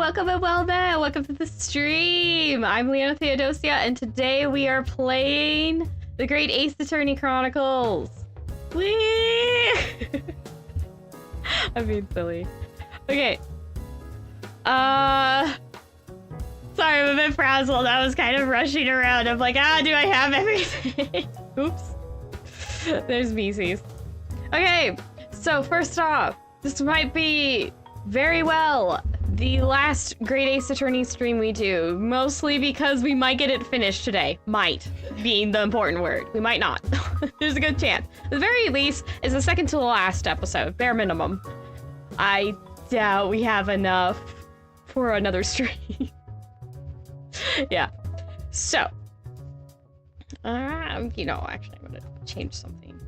welcome and welcome to the stream. I'm Leona Theodosia, and today we are playing the Great Ace Attorney Chronicles. Whee! I'm being silly. Okay. Sorry, I'm a bit frazzled. I was kind of rushing around. I'm like, do I have everything? Oops. There's Macy's. Okay, so first off, this might be very well the last Great Ace Attorney stream we do, mostly because we might get it finished today. Might being the important word. We might not. There's a good chance. At the very least, it's the second to the last episode, bare minimum. I doubt we have enough for another stream. Yeah. So, you know, actually, I'm gonna change something.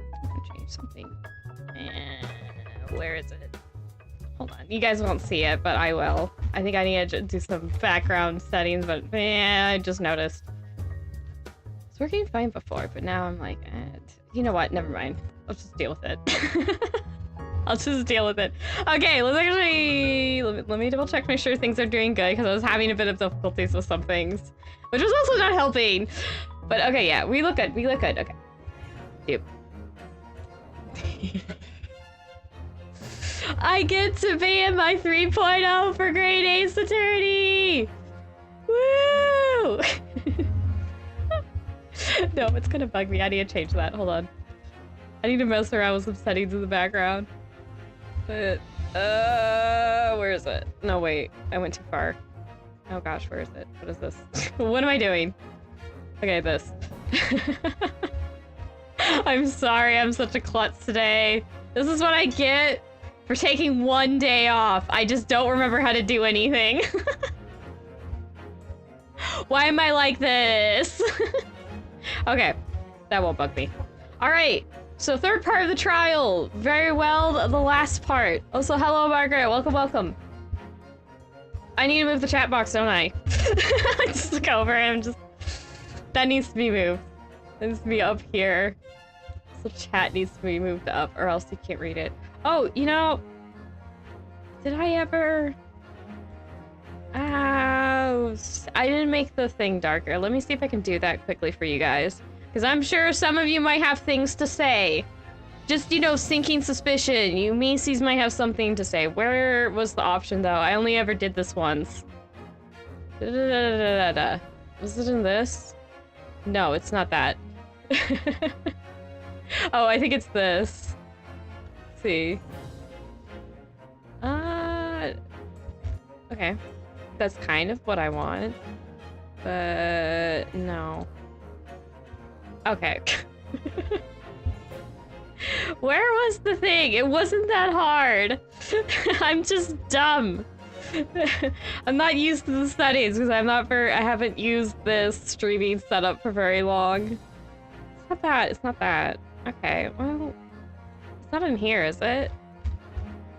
Where is it? Hold on. You guys won't see it, but I will. I think I need to do some background settings, but I just noticed. It's working fine before, but now I'm like, you know what? Never mind. I'll just deal with it. I'll just deal with it. Okay, let's actually... Let me double check, make sure things are doing good, because I was having a bit of difficulties with some things, which was also not helping. But okay, yeah, we look good. Okay. Dude. I get to be in my 3.0 for Great Ace Attorney! Woo! No, it's gonna bug me. I need to change that. Hold on. I need to mess around with some settings in the background. But, where is it? No, wait. I went too far. Oh gosh, where is it? What is this? What am I doing? Okay, this. I'm sorry, I'm such a klutz today. This is what I get for taking one day off. I just don't remember how to do anything. Why am I like this? Okay, that won't bug me. All right, so third part of the trial. Very well, the last part. Also, hello, Margaret. Welcome. I need to move the chat box, don't I? Just look over and that needs to be moved. It needs to be up here. So chat needs to be moved up, or else you can't read it. Oh, you know, did I ever... I didn't make the thing darker. Let me see if I can do that quickly for you guys. Because I'm sure some of you might have things to say. Just, you know, sinking suspicion. You Macy's might have something to say. Where was the option, though? I only ever did this once. Was it in this? No, it's not that. Oh, I think it's this. Let's see. Okay. That's kind of what I want. But no. Okay. Where was the thing? It wasn't that hard. I'm just dumb. I'm not used to the settings because I haven't used this streaming setup for very long. It's not that. Okay, well, it's not in here, is it?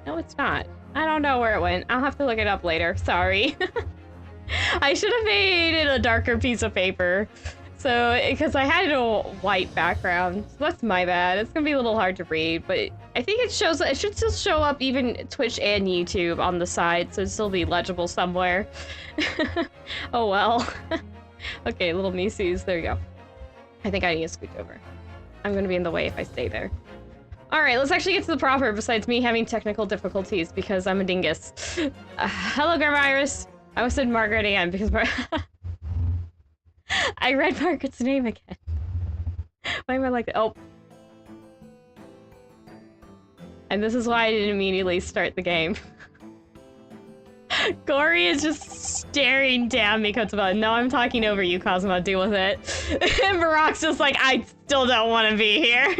No, it's not. I don't know where it went. I'll have to look it up later. Sorry. I should have made it a darker piece of paper. So, because I had a white background. So that's my bad. It's gonna be a little hard to read, but I think it should still show up even Twitch and YouTube on the side, so it'll still be legible somewhere. Oh well. Okay, little Macy's. There you go. I think I need to scoot over. I'm gonna be in the way if I stay there. Alright, let's actually get to the proper, besides me having technical difficulties because I'm a dingus. Hello, Grandma Iris. I almost said Margaret Ann because I read Margaret's name again. Why am I like that? Oh. And this is why I didn't immediately start the game. Gory is just staring down me, Kotsuba. No, I'm talking over you, Cosmo. Deal with it. And Barack's just like, I still don't want to be here.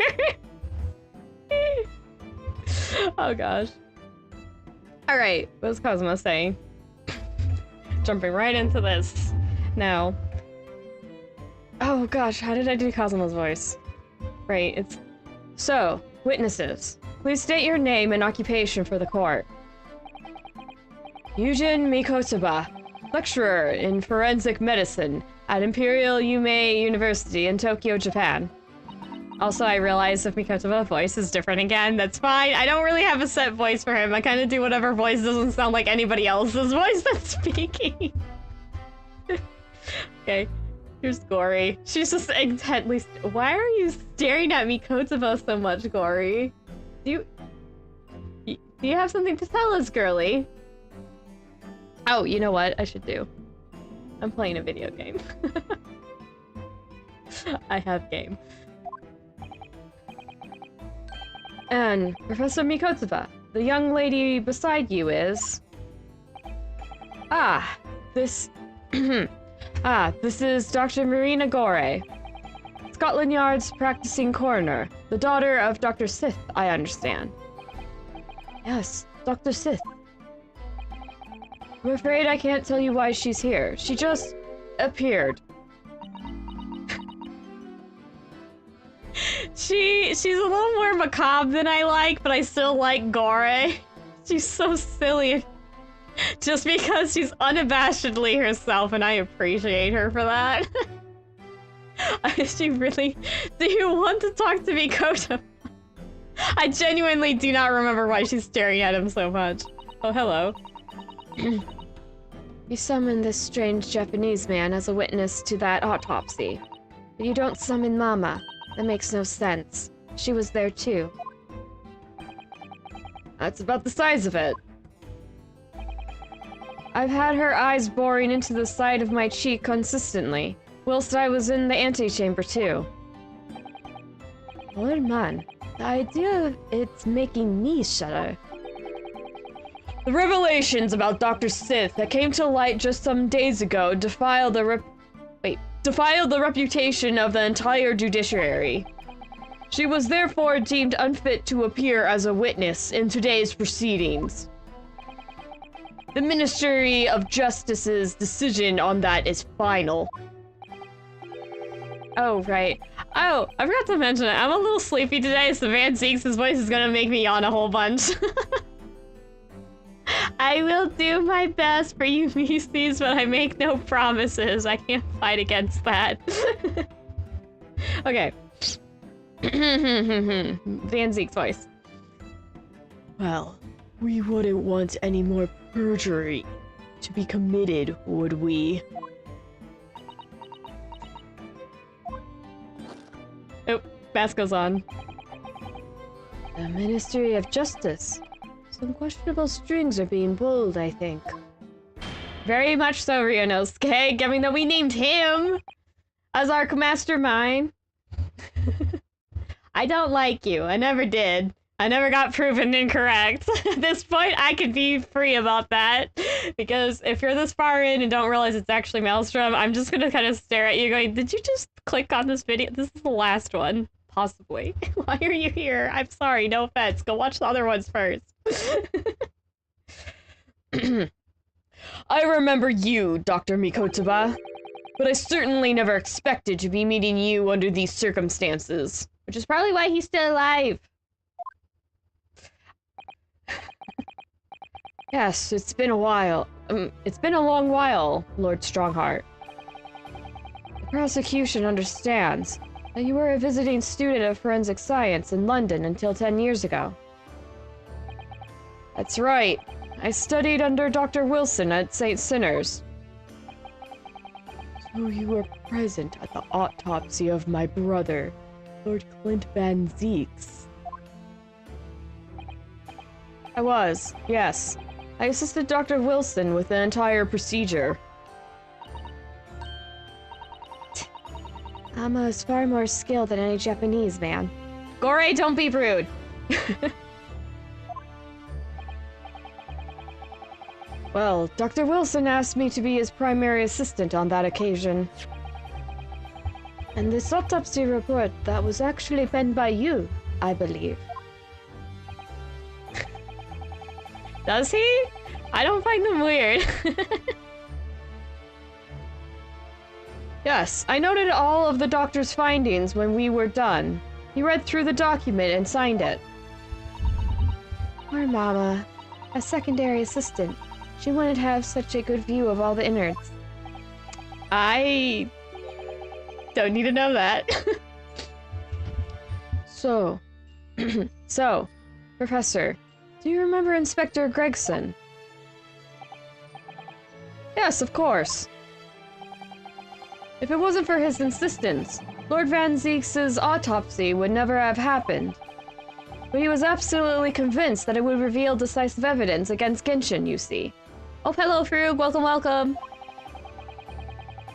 Oh gosh. Alright, what's Cosmo saying? Jumping right into this. Now. Oh gosh, how did I do Cosmo's voice? Right, it's... So, witnesses. Please state your name and occupation for the court. Yujin Mikotsuba, lecturer in forensic medicine at Imperial Yume University in Tokyo, Japan. Also, I realized if Mikoto's voice is different again, that's fine. I don't really have a set voice for him. I kind of do whatever voice doesn't sound like anybody else's voice that's speaking. Okay, here's Gory. She's just intently. Why are you staring at Mikoto so much, Gory? Do you have something to tell us, girly? Oh, you know what I should do? I'm playing a video game. I have game. And Professor Mikoto, the young lady beside you is... this... this is Dr. Marina Gore, Scotland Yard's practicing coroner, the daughter of Dr. Sith, I understand. Yes, Dr. Sith. I'm afraid I can't tell you why she's here. She just appeared. She's a little more macabre than I like, but I still like Gore. She's so silly. Just because she's unabashedly herself, and I appreciate her for that. She really... Do you want to talk to Mikoto? I genuinely do not remember why she's staring at him so much. Oh, hello. You summoned this strange Japanese man as a witness to that autopsy. But you don't summon Mama. That makes no sense. She was there too. That's about the size of it. I've had her eyes boring into the side of my cheek consistently, whilst I was in the antechamber too. Lord man, the idea of it's making me shudder. The revelations about Dr. Sith that came to light just some days ago defiled the reputation of the entire judiciary. She was therefore deemed unfit to appear as a witness in today's proceedings. The Ministry of Justice's decision on that is final. Oh, right. Oh, I forgot to mention it. I'm a little sleepy today, so Van Zeke's voice is gonna make me yawn a whole bunch. I will do my best for you, Mises, but I make no promises. I can't fight against that. Okay. Van Zeke's voice. Well, we wouldn't want any more perjury to be committed, would we? Oh, mask goes on. The Ministry of Justice. Some questionable strings are being pulled, I think. Very much so, Ryunosuke, given that we named him as our mastermind. I don't like you. I never did. I never got proven incorrect. At this point, I could be free about that. Because if you're this far in and don't realize it's actually Maelstrom, I'm just gonna kind of stare at you going, did you just click on this video? This is the last one. Possibly. Why are you here? I'm sorry, no offense. Go watch the other ones first. I remember you, Dr. Mikotoba, but I certainly never expected to be meeting you under these circumstances, which is probably why he's still alive. Yes, it's been a while. It's been a long while, Lord Strongheart. The prosecution understands that you were a visiting student of forensic science in London until 10 years ago. That's right. I studied under Dr. Wilson at St. Sinners. So you were present at the autopsy of my brother, Lord Clint Van Zeeks. I was, yes. I assisted Dr. Wilson with the entire procedure. Amma is far more skilled than any Japanese man. Gore, don't be rude! Well, Dr. Wilson asked me to be his primary assistant on that occasion. And this autopsy report, that was actually penned by you, I believe. Does he? I don't find them weird. Yes, I noted all of the doctor's findings when we were done. He read through the document and signed it. Poor Mama. A secondary assistant. She wouldn't have such a good view of all the innards. I don't need to know that. So... so, Professor, do you remember Inspector Gregson? Yes, of course. If it wasn't for his insistence, Lord Van Zeek's autopsy would never have happened. But he was absolutely convinced that it would reveal decisive evidence against Genshin, you see. Oh, hello, Frug. Welcome, welcome.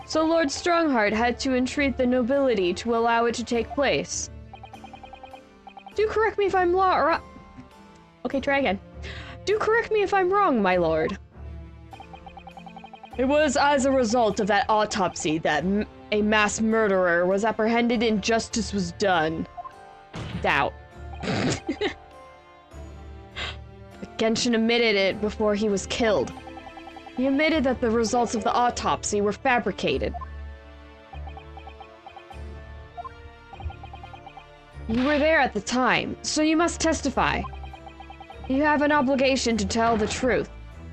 So Lord Strongheart had to entreat the nobility to allow it to take place. Do correct me if I'm Okay, try again. Do correct me if I'm wrong, my lord. It was as a result of that autopsy that a mass murderer was apprehended and justice was done. Doubt. Genshin admitted it before he was killed. He admitted that the results of the autopsy were fabricated. You were there at the time, so you must testify. You have an obligation to tell the truth.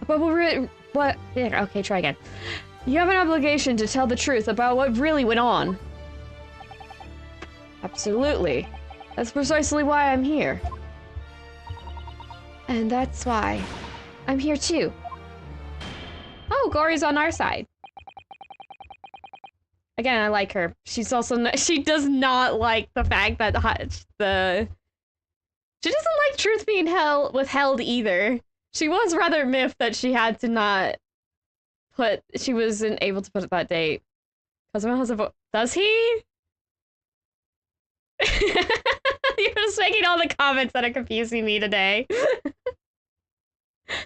But okay, try again. You have an obligation to tell the truth about what really went on. Absolutely. That's precisely why I'm here. And that's why I'm here too. Oh, Gory's on our side. Again, I like her. She's also she does not like the fact that she doesn't like truth being withheld either. She was rather miffed that she had to not she wasn't able to put that date. Cosmo has a vote. Does he? You're just making all the comments that are confusing me today.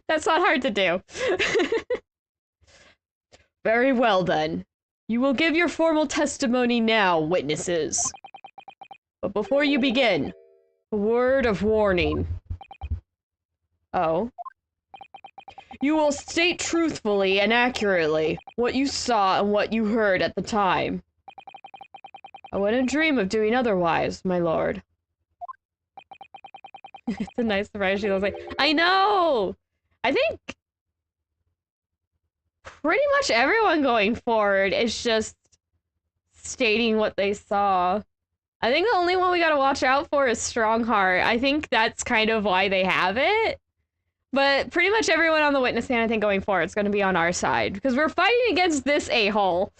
That's not hard to do. Very well then. You will give your formal testimony now, witnesses. But before you begin, a word of warning. Oh. You will state truthfully and accurately what you saw and what you heard at the time. I wouldn't dream of doing otherwise, my lord. It's a nice surprise. She was like, I know! I think pretty much everyone going forward is just stating what they saw. I think the only one we gotta watch out for is Strongheart. I think that's kind of why they have it. But pretty much everyone on the witness stand, I think, going forward is gonna be on our side. Because we're fighting against this a-hole.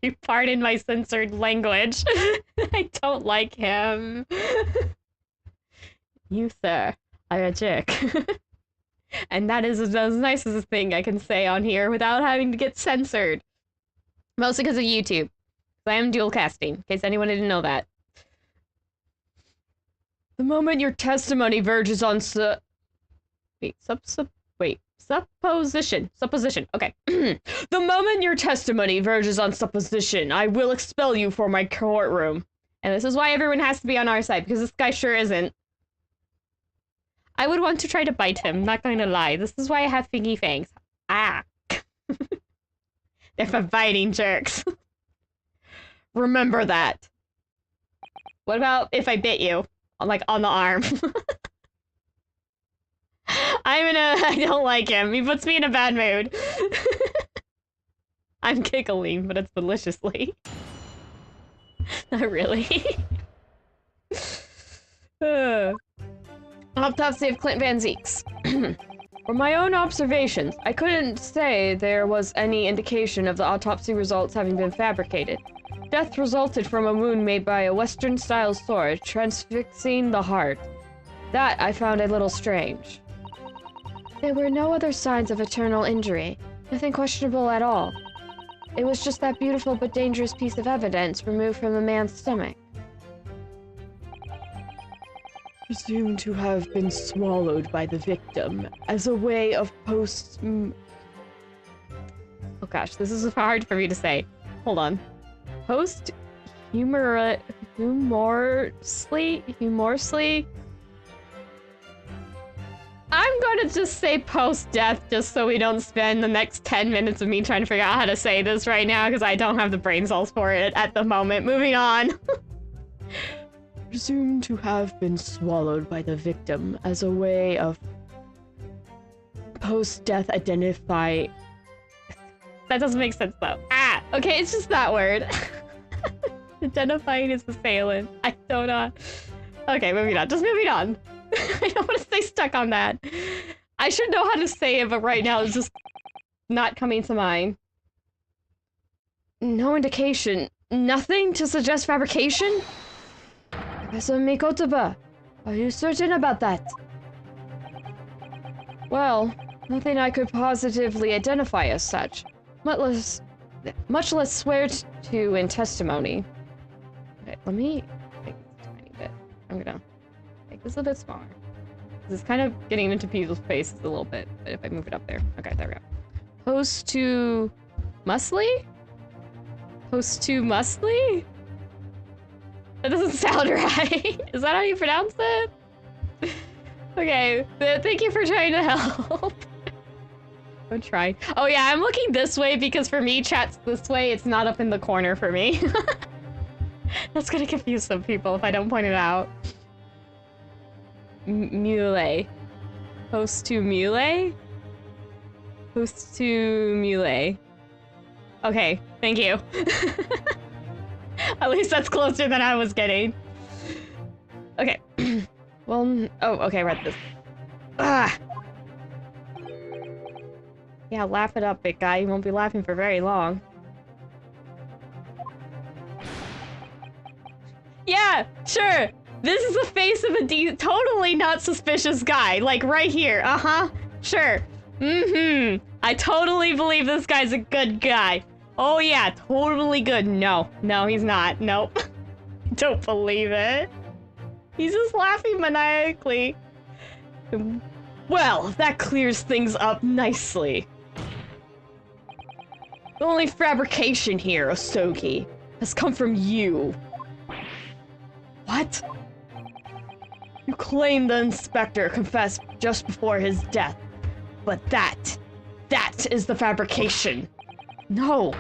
You pardon my censored language. I don't like him. You, sir, are a jerk. And that is as nice as a thing I can say on here without having to get censored. Mostly because of YouTube. I am dual casting, in case anyone didn't know that. The moment your testimony verges on supposition. Okay. The moment your testimony verges on supposition, I will expel you from my courtroom. And this is why everyone has to be on our side, because this guy sure isn't. I would want to try to bite him, not going to lie. This is why I have fingy fangs. Ah. They're for biting jerks. Remember that. What about if I bit you? Like, on the arm? I don't like him. He puts me in a bad mood. I'm giggling, but it's deliciously. Not really. Autopsy of Clint Van Zeeks. From my own observations, I couldn't say there was any indication of the autopsy results having been fabricated. Death resulted from a wound made by a Western-style sword, transfixing the heart. That I found a little strange. There were no other signs of eternal injury, nothing questionable at all. It was just that beautiful but dangerous piece of evidence removed from the man's stomach. Presumed to have been swallowed by the victim as a way of Oh gosh, this is hard for me to say. Hold on. Humorously? I'm gonna just say post-death just so we don't spend the next 10 minutes of me trying to figure out how to say this right now because I don't have the brain cells for it at the moment. Moving on. Presumed to have been swallowed by the victim as a way of post-death identify... That doesn't make sense though. Ah! Okay, it's just that word. Identifying his assailant. I don't know. Okay, moving on. Just moving on. I don't want to stay stuck on that. I should know how to say it, but right now it's just not coming to mind. No indication. Nothing to suggest fabrication? Professor Mikotoba, are you certain about that? Well, nothing I could positively identify as such. Much less swear to in testimony. Okay, let me make this a tiny bit. I'm gonna make this a bit smaller. This is kind of getting into people's faces a little bit, but if I move it up there. Okay, there we go. Post to Musly? Post to Musly? That doesn't sound right. Is that how you pronounce it? Okay, thank you for trying to help. I'm trying. Oh yeah, I'm looking this way because for me, chat's this way. It's not up in the corner for me. That's gonna confuse some people if I don't point it out. Mule. Post to Mule? Post to Mule. Okay, thank you. At least that's closer than I was getting. Okay. Well, oh, okay, read this. Ah! Yeah, laugh it up, big guy. You won't be laughing for very long. Yeah, sure. This is the face of a totally not suspicious guy. Like, right here. Uh-huh. Sure. Mm-hmm. I totally believe this guy's a good guy. Oh, yeah. Totally good. No. No, he's not. Nope. Don't believe it. He's just laughing maniacally. Well, that clears things up nicely. The only fabrication here, Osogi, has come from you. What? You claim the inspector confessed just before his death, but that is the fabrication. No,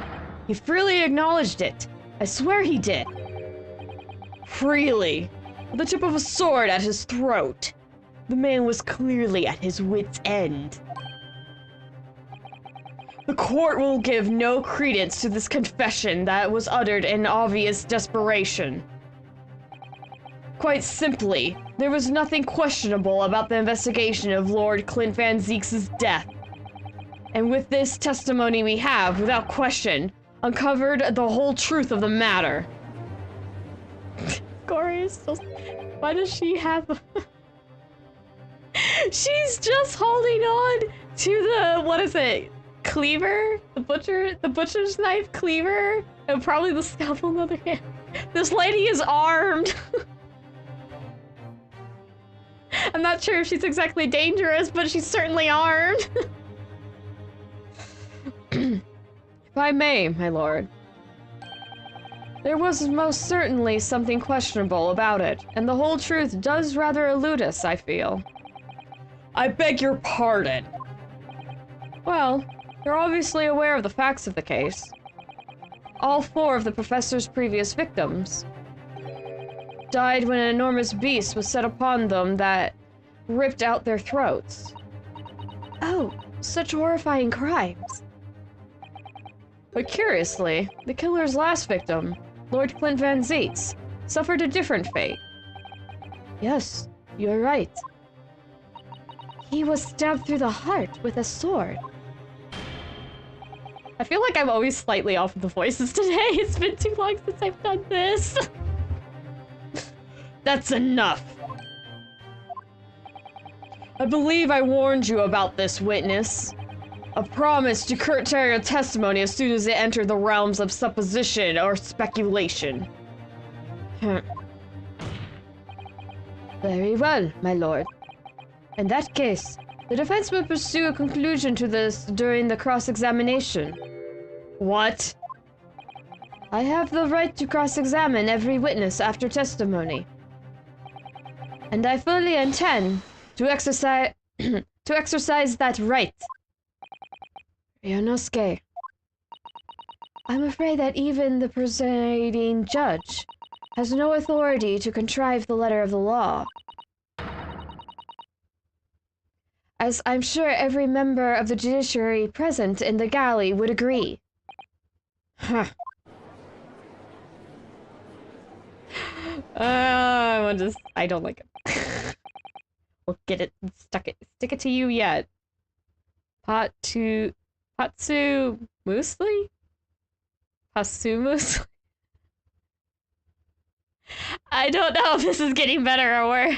he freely acknowledged it. I swear he did. Freely, with the tip of a sword at his throat. The man was clearly at his wit's end. The court will give no credence to this confession that was uttered in obvious desperation. Quite simply, there was nothing questionable about the investigation of Lord Clint Van Zeek's death. And with this testimony we have, without question, uncovered the whole truth of the matter. Gory is so... Why does she have... She's just holding on to the... What is it? Cleaver? The butcher's knife cleaver? And probably the scalpel in the other hand. This lady is armed! I'm not sure if she's exactly dangerous, but she's certainly armed. If I may, my lord. There was most certainly something questionable about it, and the whole truth does rather elude us, I feel. I beg your pardon. Well, you're obviously aware of the facts of the case. All 4 of the professor's previous victims died when an enormous beast was set upon them that ripped out their throats. Oh, such horrifying crimes. But curiously, the killer's last victim, Lord Clint Van Zeeks, suffered a different fate. Yes, you're right. He was stabbed through the heart with a sword. I feel like I'm always slightly off with the voices today. It's been too long since I've done this. That's enough. I believe I warned you about this, witness. A promise to curtail your testimony as soon as it entered the realms of supposition or speculation. Very well, my lord. In that case, the defense will pursue a conclusion to this during the cross-examination. What? I have the right to cross-examine every witness after testimony. And I fully intend to exercise that right. Ryunosuke, I'm afraid that even the presiding judge has no authority to contrive the letter of the law. As I'm sure every member of the judiciary present in the galley would agree. Huh. I don't like it. We'll get it, stick it to you yet. Patsu Muesli? Patsu Muesli? I don't know if this is getting better or worse.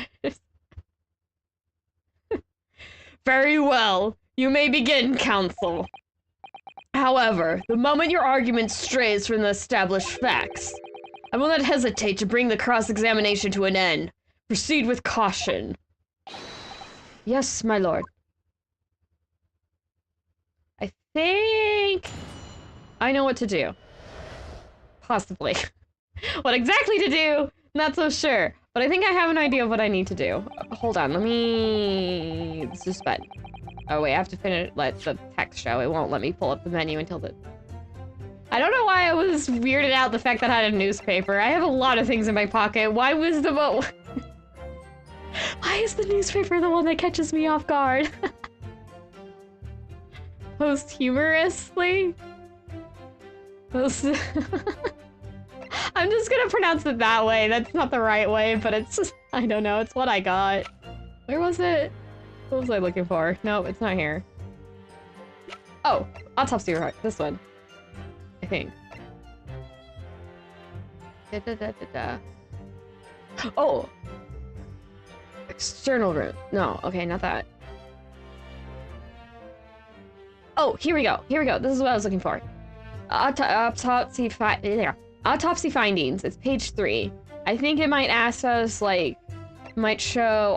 Very well. You may begin, counsel. However, the moment your argument strays from the established facts, I will not hesitate to bring the cross-examination to an end. Proceed with caution. Yes, my lord. I think I know what to do. Possibly. What exactly to do? Not so sure. But I think I have an idea of what I need to do. Hold on, let me suspend. Oh wait, I have to finish, let the text show. It won't let me pull up the menu until the... I don't know why I was weirded out the fact that I had a newspaper. I have a lot of things in my pocket. Why was the Why is the newspaper the one that catches me off guard? Posthumously? I'm just gonna pronounce it that way. That's not the right way, but it's just, I don't know, it's what I got. Where was it? What was I looking for? No, it's not here. Oh, autopsy report. This one. I think. Oh! External room. No, okay, not that. Oh, here we go. Here we go. This is what I was looking for. Autopsy findings. It's page 3. I think it might ask us, like, might show,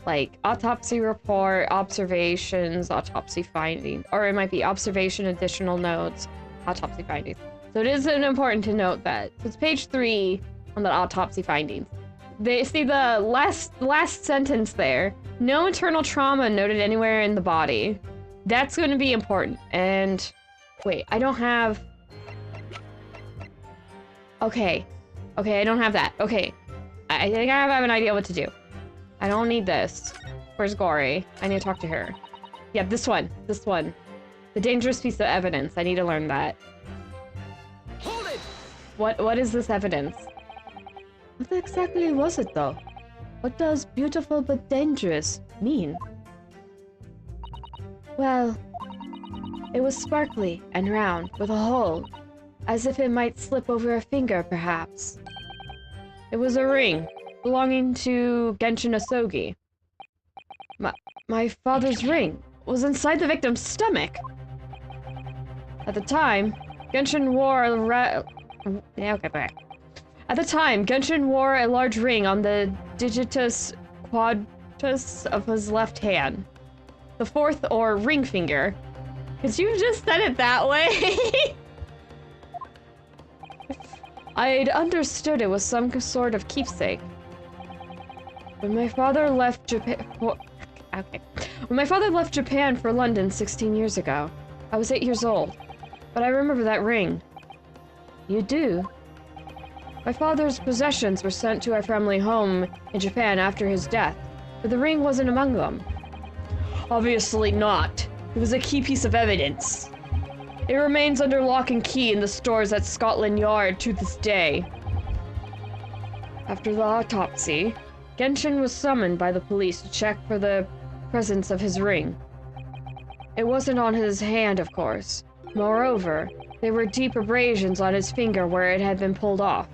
like, autopsy report, observations, autopsy findings, or it might be observation, additional notes, autopsy findings. So it is important to note that. So it's page 3 on the autopsy findings. They see the last sentence there. No internal trauma noted anywhere in the body. That's going to be important. And wait, I don't have... Okay, I don't have that. Okay, I think I have an idea what to do. I don't need this. Where's Gory? I need to talk to her. Yeah, this one. The dangerous piece of evidence. I need to learn that. Hold it! What is this evidence? What exactly was it, though? What does beautiful but dangerous mean? Well, it was sparkly and round, with a hole, as if it might slip over a finger, perhaps. It was a ring, belonging to Genshin Asogi. My father's ring was inside the victim's stomach. At the time, Genshin wore a large ring on the digitus quadratus of his left hand. The fourth, or ring finger. Cause you just said it that way. I'd understood it was some sort of keepsake. When my father left Japan for London 16 years ago, I was 8 years old. But I remember that ring. You do? My father's possessions were sent to our family home in Japan after his death, but the ring wasn't among them. Obviously not. It was a key piece of evidence. It remains under lock and key in the stores at Scotland Yard to this day. After the autopsy, Genshin was summoned by the police to check for the presence of his ring. It wasn't on his hand, of course. Moreover, there were deep abrasions on his finger where it had been pulled off.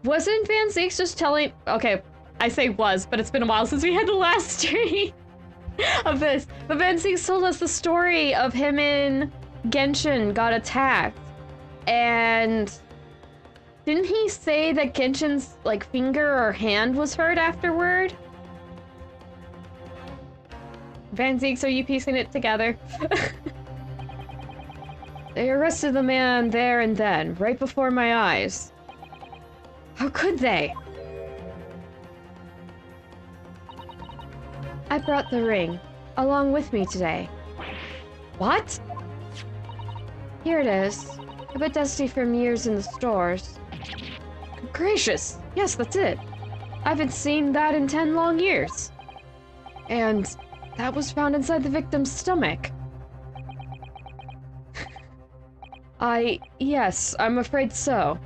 Wasn't Van Zeeks just telling... Okay, I say was, but it's been a while since we had the last stream of this. But Van Zeeks told us the story of him and Genshin got attacked. And... didn't he say that Genshin's, like, finger or hand was hurt afterward? Van Zeeks, are you piecing it together? They arrested the man there and then, right before my eyes. How could they? I brought the ring, along with me today. What? Here it is. A bit dusty from years in the stores. Good gracious! Yes, that's it. I haven't seen that in 10 long years. And that was found inside the victim's stomach. Yes, I'm afraid so.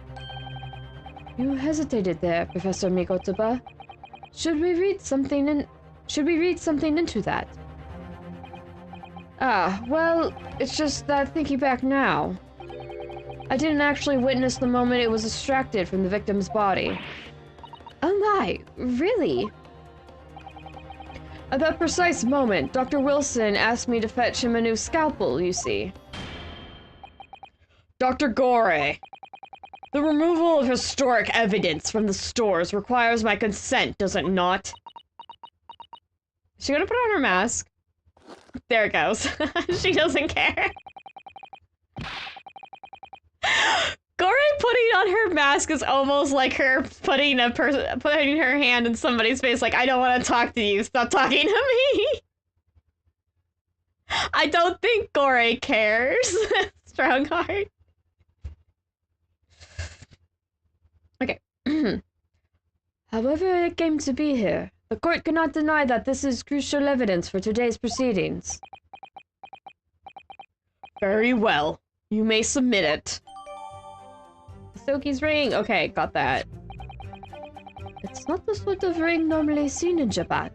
You hesitated there, Professor Mikotoba. Should we read something into that? Ah, well, it's just that thinking back now. I didn't actually witness the moment it was extracted from the victim's body. Oh my, really? At that precise moment, Dr. Wilson asked me to fetch him a new scalpel, you see. Dr. Gore, the removal of historic evidence from the stores requires my consent, does it not? Is she gonna put on her mask? There it goes. She doesn't care. Gore putting on her mask is almost like her putting her hand in somebody's face like, I don't want to talk to you, stop talking to me. I don't think Gore cares. Strong heart. Okay. However it came to be here, the court cannot deny that this is crucial evidence for today's proceedings. Very well. You may submit it. Soki's ring. Okay, got that. It's not the sort of ring normally seen in Japan.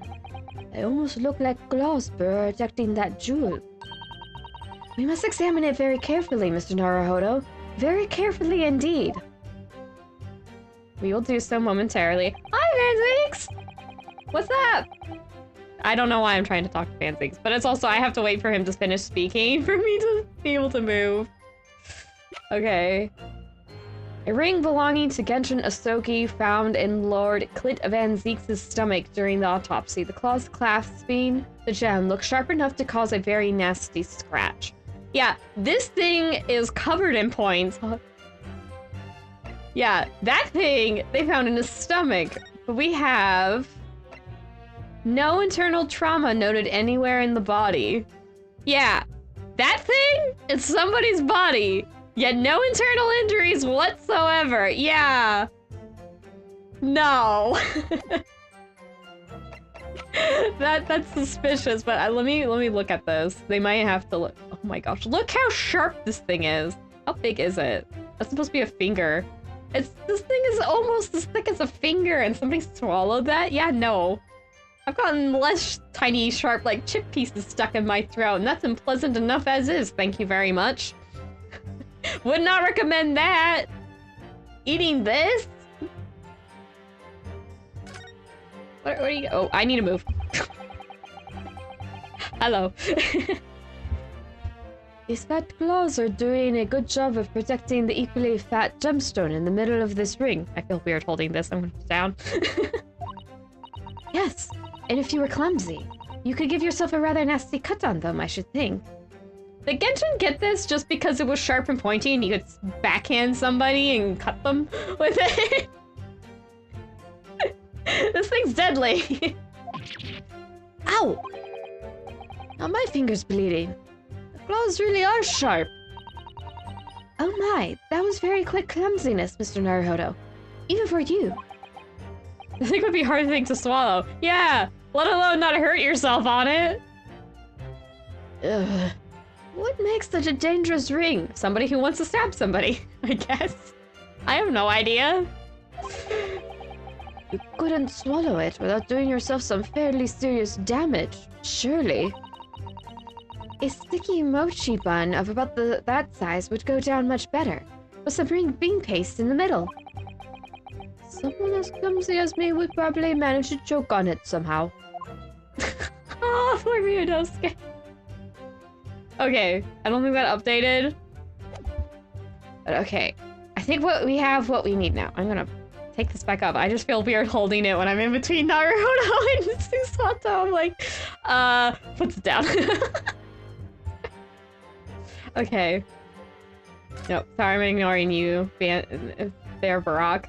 They almost look like claws protecting that jewel. We must examine it very carefully, Mr. Naruhodo. Very carefully indeed. We will do so momentarily. Hi, Fanzinks! What's up? I don't know why I'm trying to talk to Fanzinks, but it's also I have to wait for him to finish speaking for me to be able to move. Okay. A ring belonging to Genshin Asoki found in Lord Clit Van Zeek's stomach during the autopsy. The claws clasping the gem look sharp enough to cause a very nasty scratch. Yeah, this thing is covered in points. Yeah, that thing they found in his stomach. But we have no internal trauma noted anywhere in the body. Yeah, that thing is somebody's body. Yet no internal injuries whatsoever. Yeah. No. That's suspicious, but let me look at this. They might have to look. Oh my gosh, look how sharp this thing is. How big is it? That's supposed to be a finger. This thing is almost as thick as a finger and somebody swallowed that? Yeah, no. I've gotten less tiny, sharp, like chip pieces stuck in my throat, and that's unpleasant enough as is. Thank you very much. Would not recommend that. Eating this? Where are you? Oh, I need to move. Hello. These fat claws are doing a good job of protecting the equally fat gemstone in the middle of this ring. I feel weird holding this. I'm gonna put it down. Yes, and if you were clumsy, you could give yourself a rather nasty cut on them, I should think. Did Genshin get this just because it was sharp and pointy and you could backhand somebody and cut them with it? This thing's deadly. Ow! Now my finger's bleeding. The claws really are sharp. Oh my, that was very quick clumsiness, Mr. Naruhodo. Even for you. I think it would be a hard thing to swallow. Yeah, let alone not hurt yourself on it. Ugh. What makes such a dangerous ring? Somebody who wants to stab somebody, I guess. I have no idea. You couldn't swallow it without doing yourself some fairly serious damage, surely. A sticky mochi bun of about that size would go down much better, with some bean paste in the middle. Someone as clumsy as me would probably manage to choke on it somehow. Oh, poor Ryunosuke. Okay, I don't think that updated. But okay, I think what we need now. I'm gonna take this back up. I just feel weird holding it when I'm in between Naruhodo and Susato. I'm like, puts it down. Okay. Nope, sorry, I'm ignoring you, Bear Barak.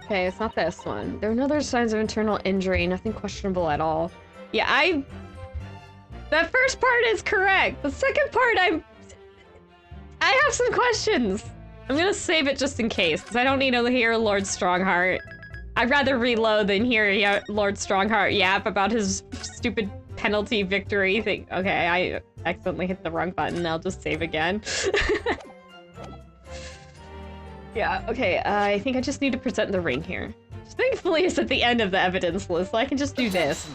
Okay, it's not this one. There are no other signs of internal injury, nothing questionable at all. Yeah, that first part is correct. The second part, I have some questions. I'm gonna save it just in case, because I don't need to hear Lord Strongheart. I'd rather reload than hear Lord Strongheart yap about his stupid penalty victory thing. Okay, I accidentally hit the wrong button. I'll just save again. Yeah, okay, I think I just need to present the ring here. Thankfully, it's at the end of the evidence list, so I can just do this.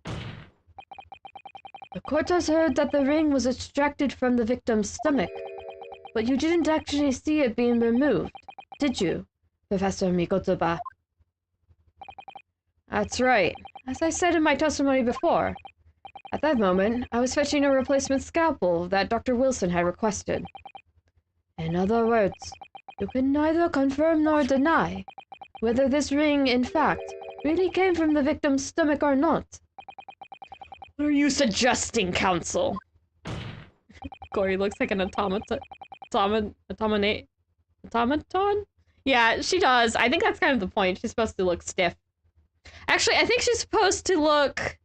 The court has heard that the ring was extracted from the victim's stomach, but you didn't actually see it being removed, did you, Professor Mikotoba? That's right. As I said in my testimony before, at that moment, I was fetching a replacement scalpel that Dr. Wilson had requested. In other words, you can neither confirm nor deny whether this ring, in fact, really came from the victim's stomach or not. What are you suggesting, counsel? Gory looks like an automaton? Yeah, she does. I think that's kind of the point. She's supposed to look stiff. Actually, I think she's supposed to look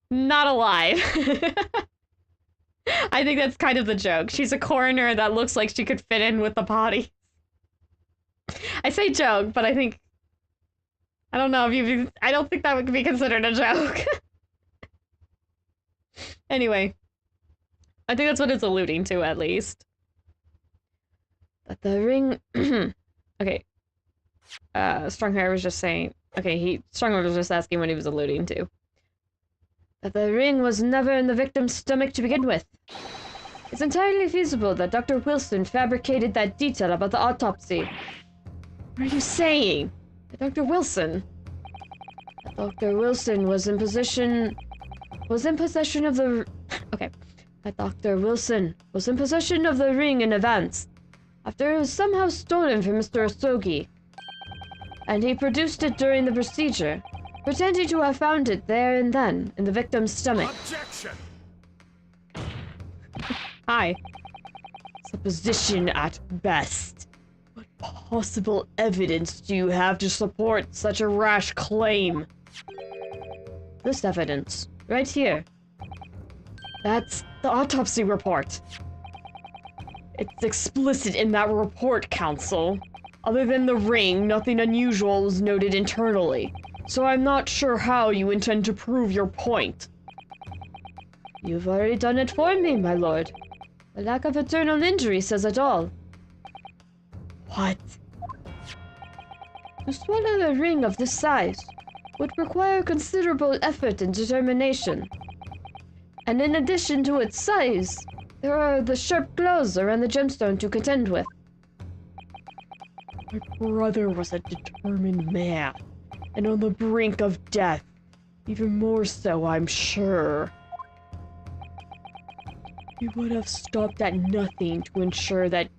not alive. I think that's kind of the joke. She's a coroner that looks like she could fit in with the body. I say joke, but I think... I don't know if you... I don't think that would be considered a joke. Anyway. I think that's what it's alluding to, at least. But the ring... Okay. Stronghair was just saying... Okay, Stronghair was just asking what he was alluding to. That the ring was never in the victim's stomach to begin with. It's entirely feasible that Dr. Wilson fabricated that detail about the autopsy. What are you saying? That Dr. Wilson? That Dr. Wilson was in possession of the... Okay. That Dr. Wilson was in possession of the ring in advance, after it was somehow stolen from Mr. Osogi. And he produced it during the procedure, pretending to have found it there and then, in the victim's stomach. Objection! Hi. Supposition at best. What possible evidence do you have to support such a rash claim? This evidence, right here. That's the autopsy report. It's explicit in that report, counsel. Other than the ring, nothing unusual was noted internally. So I'm not sure how you intend to prove your point. You've already done it for me, my lord. The lack of internal injury says it all. What? To swallow a ring of this size would require considerable effort and determination. And in addition to its size, there are the sharp claws around the gemstone to contend with. My brother was a determined man, and on the brink of death. Even more so, I'm sure. He would have stopped at nothing to ensure that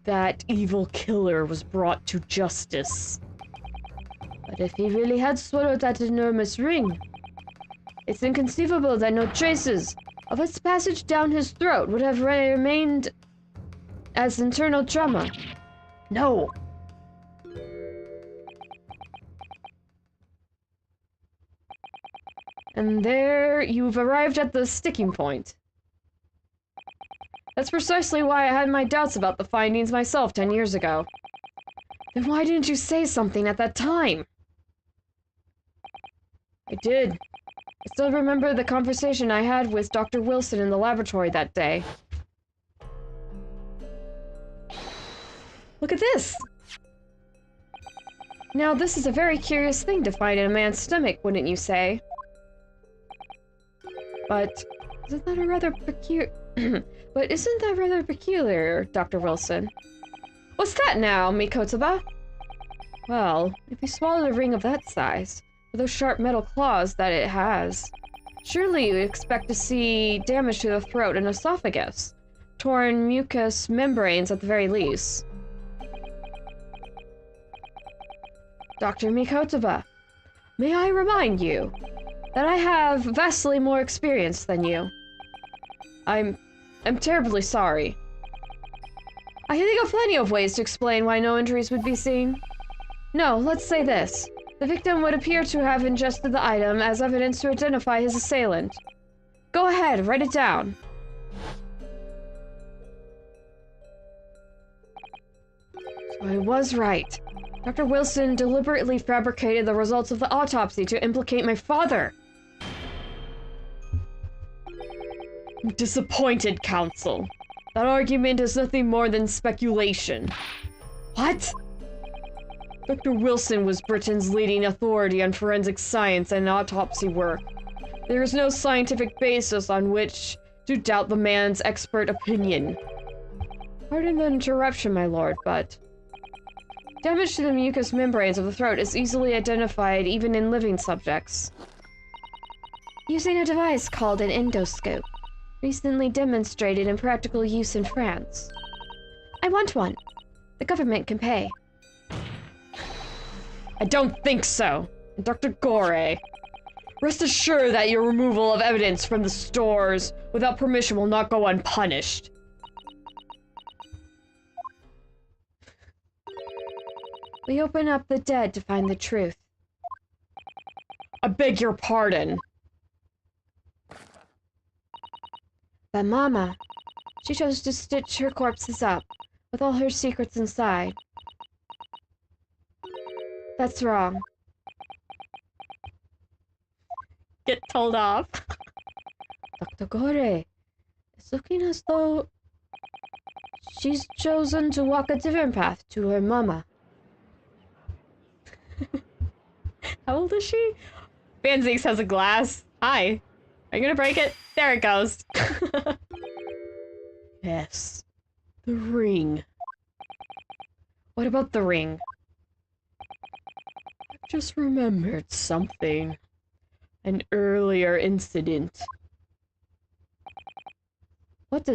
that evil killer was brought to justice. But if he really had swallowed that enormous ring, it's inconceivable that no traces of its passage down his throat would have remained as internal trauma. No. And there you've arrived at the sticking point. That's precisely why I had my doubts about the findings myself 10 years ago. Then why didn't you say something at that time? I did. I still remember the conversation I had with Dr. Wilson in the laboratory that day. Look at this! Now, this is a very curious thing to find in a man's stomach, wouldn't you say? But isn't that rather peculiar, Dr. Wilson? What's that now, Mikotoba? Well, if you swallow a ring of that size, with those sharp metal claws that it has, surely you expect to see damage to the throat and esophagus, torn mucous membranes at the very least. Dr. Mikotoba, may I remind you that I have vastly more experience than you. I'm terribly sorry. I can think of plenty of ways to explain why no injuries would be seen. No, let's say this. The victim would appear to have ingested the item as evidence to identify his assailant. Go ahead, write it down. So I was right. Dr. Wilson deliberately fabricated the results of the autopsy to implicate my father. I'm disappointed, counsel. That argument is nothing more than speculation. What? Dr. Wilson was Britain's leading authority on forensic science and autopsy work. There is no scientific basis on which to doubt the man's expert opinion. Pardon the interruption, my lord, but damage to the mucous membranes of the throat is easily identified even in living subjects. Using a device called an endoscope, recently demonstrated in practical use in France. I want one. The government can pay. I don't think so, Dr. Gore. Rest assured that your removal of evidence from the stores without permission will not go unpunished. We open up the dead to find the truth. I beg your pardon. But Mama, she chose to stitch her corpses up, with all her secrets inside. That's wrong. Get told off. Dr. Gore, it's looking as though she's chosen to walk a different path to her mama. How old is she? Van Zeeks has a glass. Hi. Are you gonna break it? There it goes. Yes. The ring. What about the ring? I just remembered something. An earlier incident. What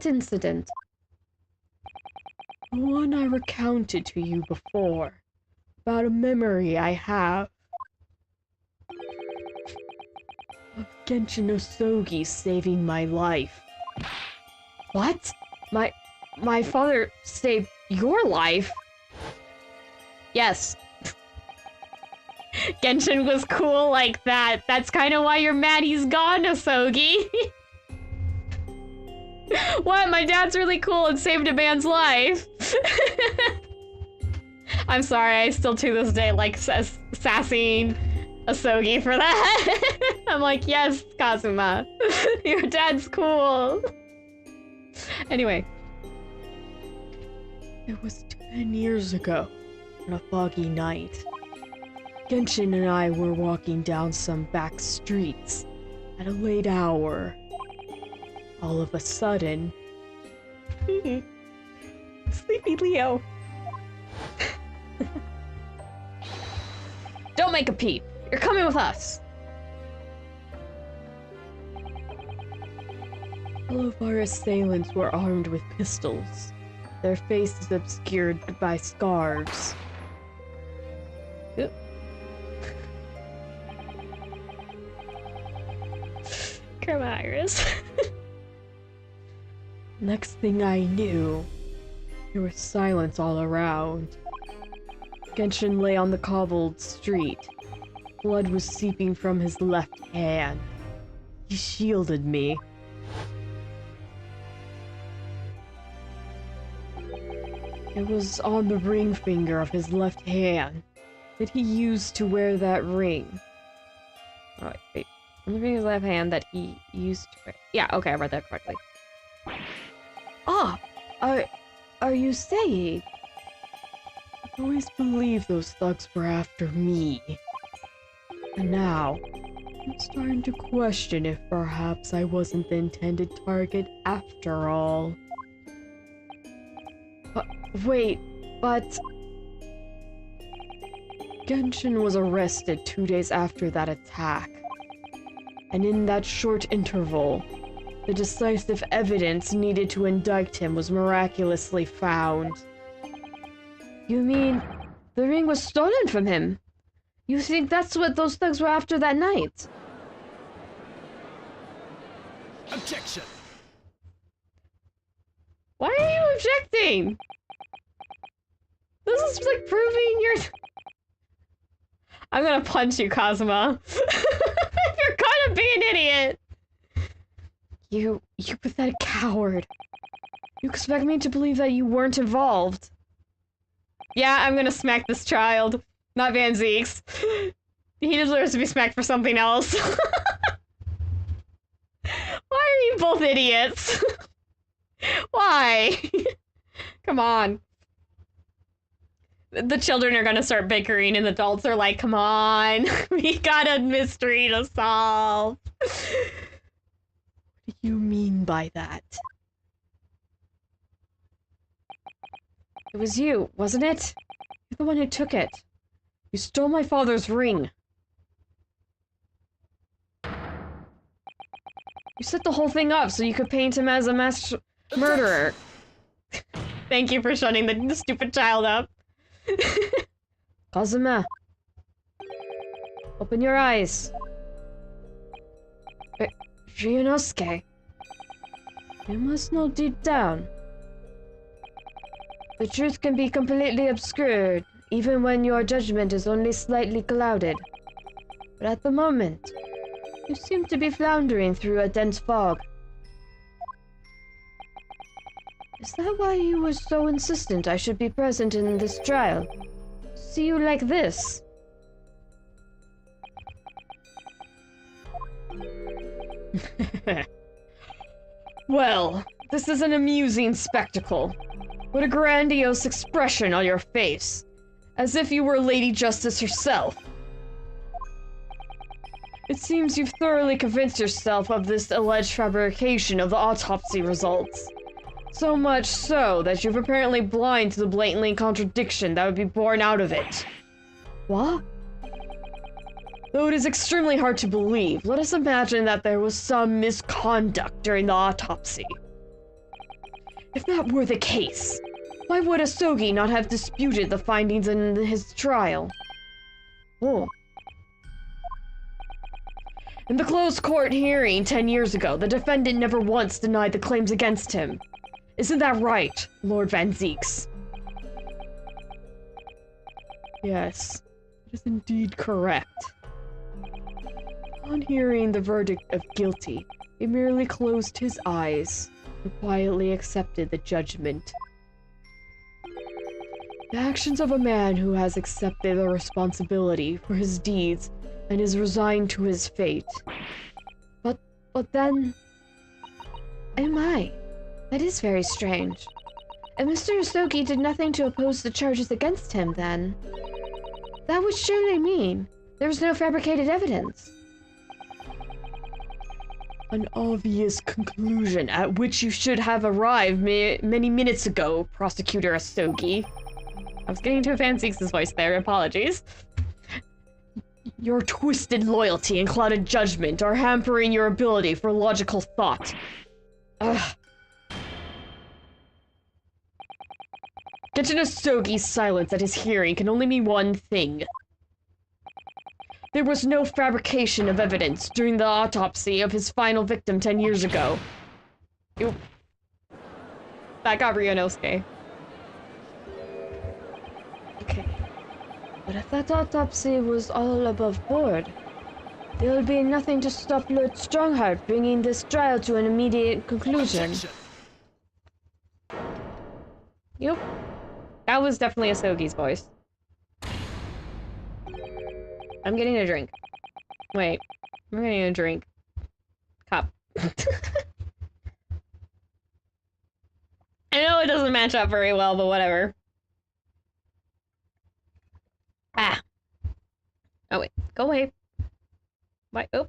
incident? The one I recounted to you before. About a memory I have. Of Genshin Osogi saving my life. What? My father saved your life? Yes. Genshin was cool like that. That's kind of why you're mad he's gone, Osogi. What? My dad's really cool and saved a man's life. I'm sorry, I still to this day like sassing Osogi for that. I'm like, yes, Kazuma. Your dad's cool. Anyway. It was 10 years ago, on a foggy night. Genshin and I were walking down some back streets at a late hour. All of a sudden... Sleepy Leo. Don't make a peep. You're coming with us. All of our assailants were armed with pistols, their faces obscured by scarves. Oop. Come on, Iris. Next thing I knew, there was silence all around. Genshin lay on the cobbled street. Blood was seeping from his left hand. He shielded me. It was on the ring finger of his left hand that he used to wear that ring. Oh, wait. On the finger of his left hand that he used to wear. Yeah, okay, I read that correctly. Ah! Are you saying? I always believed those thugs were after me. And now, I'm starting to question if perhaps I wasn't the intended target after all. Wait, but... Genshin was arrested 2 days after that attack. And in that short interval, the decisive evidence needed to indict him was miraculously found. You mean, the ring was stolen from him? You think that's what those thugs were after that night? Objection! Why are you objecting? This is like proving you're... I'm gonna punch you, Kazuma. You're gonna be an idiot! You pathetic coward. You expect me to believe that you weren't involved? Yeah, I'm gonna smack this child. Not Van Zeeks. He deserves to be smacked for something else. Why are you both idiots? Why? Come on. The children are gonna start bickering and the adults are like, come on, we got a mystery to solve. What do you mean by that? It was you, wasn't it? You're the one who took it. You stole my father's ring. You set the whole thing up so you could paint him as a mass murderer. Thank you for shutting the stupid child up. Kazuma. Open your eyes. Ryunosuke. You must know deep down. The truth can be completely obscured, even when your judgment is only slightly clouded. But at the moment, you seem to be floundering through a dense fog. Is that why you were so insistent I should be present in this trial? See you like this? Well, this is an amusing spectacle. What a grandiose expression on your face. As if you were Lady Justice herself. It seems you've thoroughly convinced yourself of this alleged fabrication of the autopsy results. So much so that you're apparently blind to the blatantly contradiction that would be born out of it. What? Though it is extremely hard to believe, let us imagine that there was some misconduct during the autopsy. If that were the case, why would Asogi not have disputed the findings in his trial? Oh. In the closed court hearing 10 years ago, the defendant never once denied the claims against him. Isn't that right, Lord Van Zeeks? Yes, it is indeed correct. On hearing the verdict of guilty, he merely closed his eyes and quietly accepted the judgment. The actions of a man who has accepted the responsibility for his deeds and is resigned to his fate. But then... Oh my, that is very strange. And Mr. Asogi did nothing to oppose the charges against him, then. That would surely mean there was no fabricated evidence. An obvious conclusion at which you should have arrived many minutes ago, Prosecutor Asogi. I was getting to Van Zeeks' voice there, apologies. Your twisted loyalty and clouded judgment are hampering your ability for logical thought. Ugh. Kenshin Asogi's silence at his hearing can only mean one thing. There was no fabrication of evidence during the autopsy of his final victim 10 years ago. Ew. That got Ryunosuke. Okay. But if that autopsy was all above board, there would be nothing to stop Lord Strongheart bringing this trial to an immediate conclusion. Objection. Yep. That was definitely Asogi's voice. I'm getting a drink. Wait. I'm getting a drink. Cup. I know it doesn't match up very well, but whatever. Ah. Oh, wait. Go away. Why? Oh.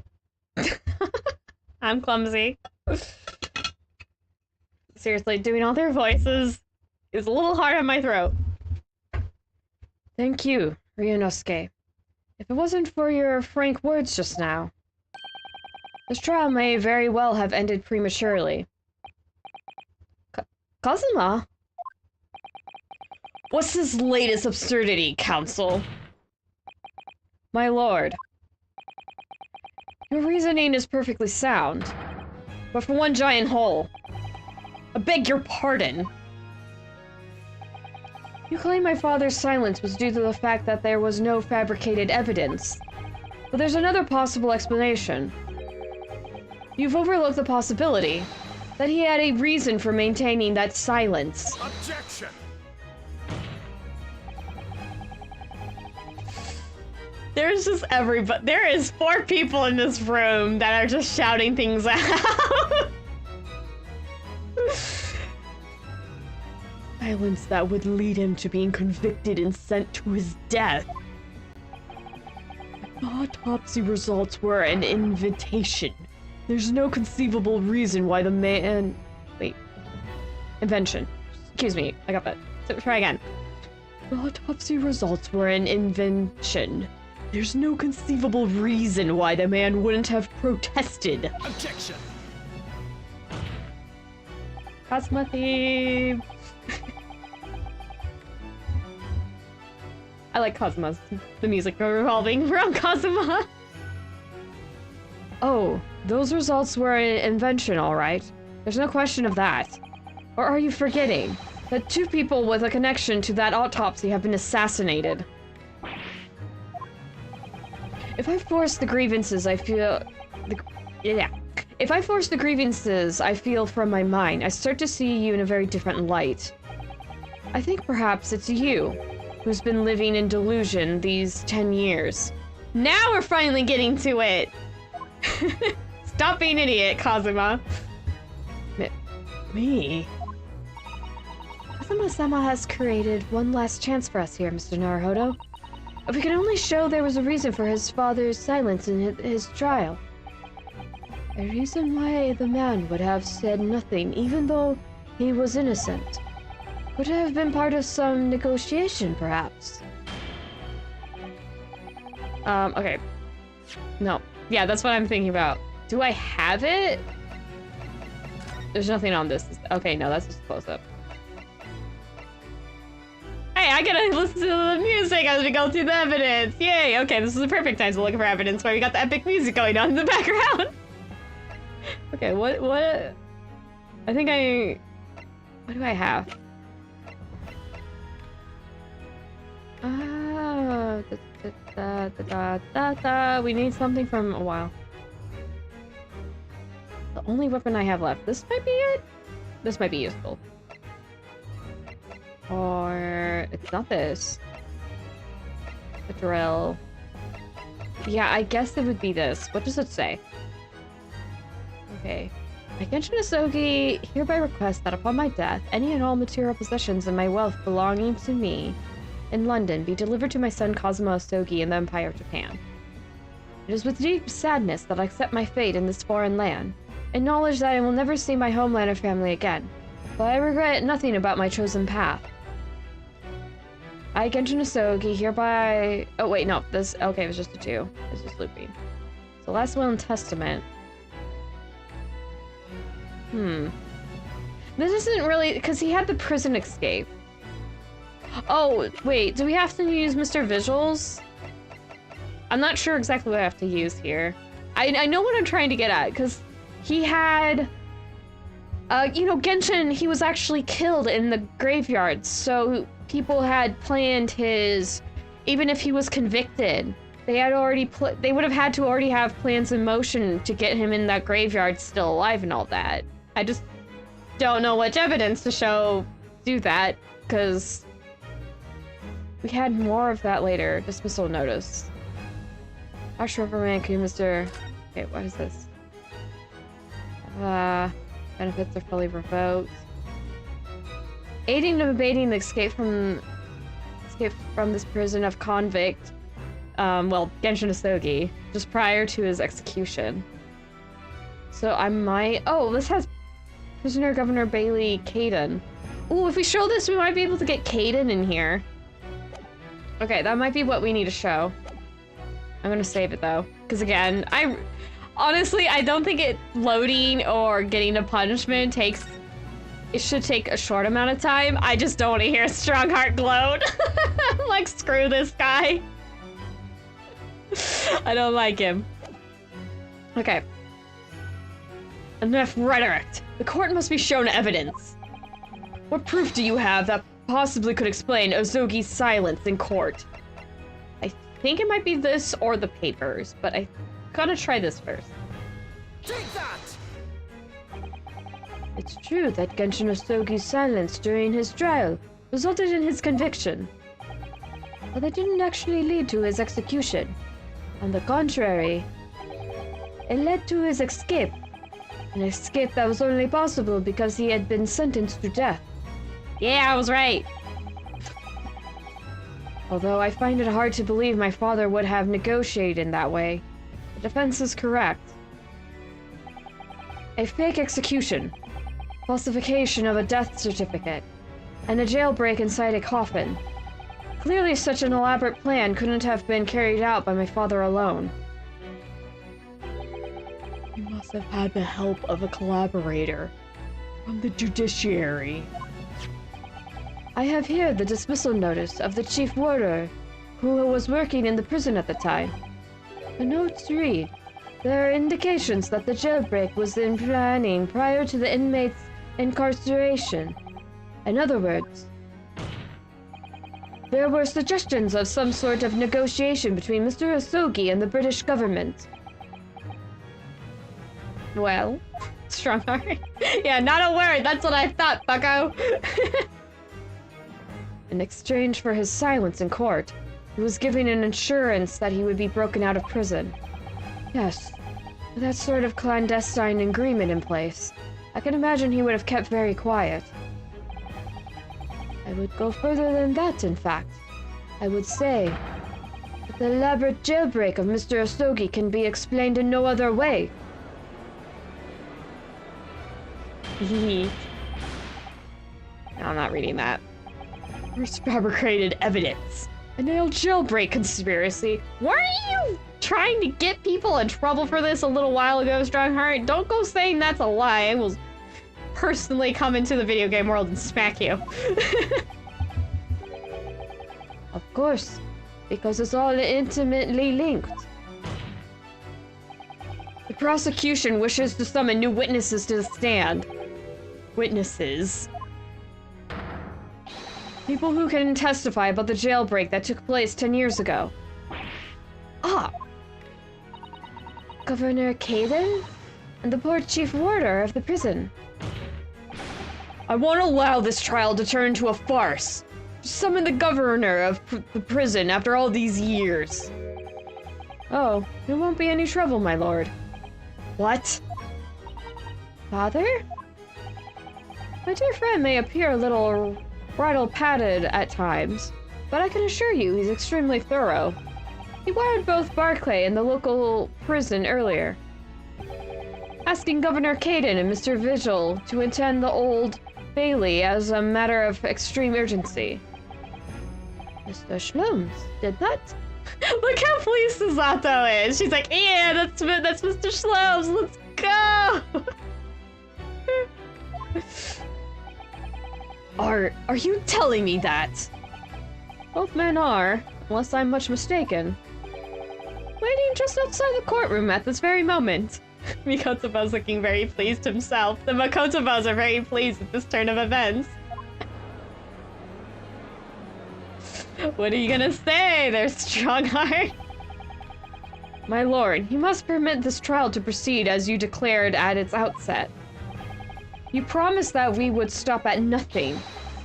I'm clumsy. Seriously, doing all their voices is a little hard on my throat. Thank you, Ryunosuke. If it wasn't for your frank words just now, this trial may very well have ended prematurely. Kazuma? What's this latest absurdity, Counsel? My lord, your reasoning is perfectly sound, but for one giant hole. I beg your pardon. You claim my father's silence was due to the fact that there was no fabricated evidence. But there's another possible explanation. You've overlooked the possibility that he had a reason for maintaining that silence. Objection. There's just everybody. There is 4 people in this room that are just shouting things out. silence that would lead him to being convicted and sent to his death. The autopsy results were an invitation. There's no conceivable reason why the man... Wait. Invention. Excuse me, I got that. So, try again. The autopsy results were an invention. There's no conceivable reason why the man wouldn't have protested. Objection. Cosmo theme. I like Cosmos. The music revolving around Cosmo. Oh, those results were an invention, all right. There's no question of that. Or are you forgetting that 2 people with a connection to that autopsy have been assassinated? If I force the grievances I feel... If I force the grievances I feel from my mind, I start to see you in a very different light. I think perhaps it's you who's been living in delusion these 10 years. Now we're finally getting to it! Stop being an idiot, Kazuma. Me? Kazuma-sama has created one last chance for us here, Mr. Naruhodo. If we could only show there was a reason for his father's silence in his trial. A reason why the man would have said nothing, even though he was innocent. Would have been part of some negotiation, perhaps. Okay. No. Yeah, that's what I'm thinking about. Do I have it? There's nothing on this. Okay, no, that's just a close-up. Hey, I gotta listen to the music as we go through the evidence. Yay! Okay, this is the perfect time to look for evidence where we got the epic music going on in the background. Okay, what? I think what do I have? We need something from a while. The only weapon I have left. This might be it? This might be useful. Or... it's not this. A drill. Yeah, I guess it would be this. What does it say? Okay. I, Ryunosuke, hereby request that upon my death, any and all material possessions and my wealth belonging to me in London be delivered to my son Kazuma Osogi in the Empire of Japan. It is with deep sadness that I accept my fate in this foreign land, and knowledge that I will never see my homeland or family again, but I regret nothing about my chosen path. I, Ryunosuke, hereby... oh wait, no, this... okay, it was just a 2. It's just looping. So last will and testament. This isn't really... because he had the prison escape. Oh, wait, do we have to use Mr. Visuals? I'm not sure exactly what I have to use here. I know what I'm trying to get at, because he had... you know, Genshin, he was actually killed in the graveyard, so people had planned his... even if he was convicted, they had already they would have had to already have plans in motion to get him in that graveyard still alive and all that. I just don't know which evidence to do that, because we had more of that later. Dismissal notice. Harsh reprimand, Mr. Okay, what is this? Benefits are fully revoked. Aiding and abetting the escape from this prison of convict, well, Genshin Asogi, just prior to his execution. So I might... oh, this has Prisoner Governor Bailey Caden. Ooh, if we show this, we might be able to get Caden in here. Okay, that might be what we need to show. I'm gonna save it though, because again, honestly, I don't think it loading or getting a punishment takes... it should take a short amount of time. I just don't want to hear Strongheart gloat. Like, screw this guy. I don't like him. Okay. Enough rhetoric. The court must be shown evidence. What proof do you have that possibly could explain Ozogi's silence in court? I think it might be this or the papers, but I gotta try this first. Take that! It's true that Genshin Osogi's silence during his trial resulted in his conviction, but that didn't actually lead to his execution. On the contrary, it led to his escape. An escape that was only possible because he had been sentenced to death. Yeah, I was right. Although I find it hard to believe my father would have negotiated in that way. The defense is correct. A fake execution, falsification of a death certificate, and a jailbreak inside a coffin. Clearly such an elaborate plan couldn't have been carried out by my father alone. He must have had the help of a collaborator from the judiciary. I have here the dismissal notice of the chief warder, who was working in the prison at the time. The notes read, there are indications that the jailbreak was in planning prior to the inmate's incarceration. In other words, there were suggestions of some sort of negotiation between Mr. Asogi and the British government. Well, strong heart. Yeah, not a word. That's what I thought, bucko. In exchange for his silence in court, he was giving an assurance that he would be broken out of prison. Yes, with that sort of clandestine agreement in place, I can imagine he would have kept very quiet. I would go further than that, in fact. I would say that the elaborate jailbreak of Mr. Asogi can be explained in no other way. No, I'm not reading that. First fabricated evidence. A nailed jailbreak conspiracy. Weren't you trying to get people in trouble for this a little while ago, Strongheart? Don't go saying that's a lie. I will personally come into the video game world and smack you. Of course, because it's all intimately linked. The prosecution wishes to summon new witnesses to the stand. Witnesses? People who can testify about the jailbreak that took place 10 years ago. Ah! Governor Caden? And the poor chief warder of the prison. I won't allow this trial to turn into a farce. Summon the governor of the prison after all these years. Oh, there won't be any trouble, my lord. What? Father? My dear friend may appear a little bridle-padded at times, but I can assure you he's extremely thorough. He wired both Barclay and the local prison earlier, asking Governor Caden and Mr. Vigil to attend the Old Bailey as a matter of extreme urgency. Mr. Shlums did that? Look how pleased Susato is. She's like, yeah, that's Mr. Shlums. Let's go. Are you telling me that? Both men are, unless I'm much mistaken. Waiting just outside the courtroom at this very moment. Mikotobo's looking very pleased himself. The Makotobos are very pleased at this turn of events. What are you gonna say there, Strongheart? My lord, you must permit this trial to proceed as you declared at its outset. You promised that we would stop at nothing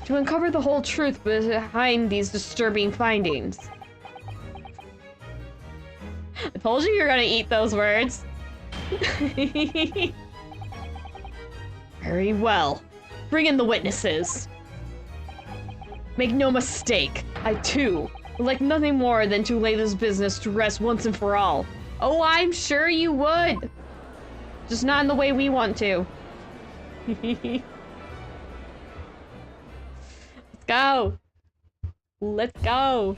to uncover the whole truth behind these disturbing findings. I told you were gonna eat those words. Very well. Bring in the witnesses. Make no mistake, I too would like nothing more than to lay this business to rest once and for all. Oh, I'm sure you would. Just not in the way we want to. Let's go. Let's go.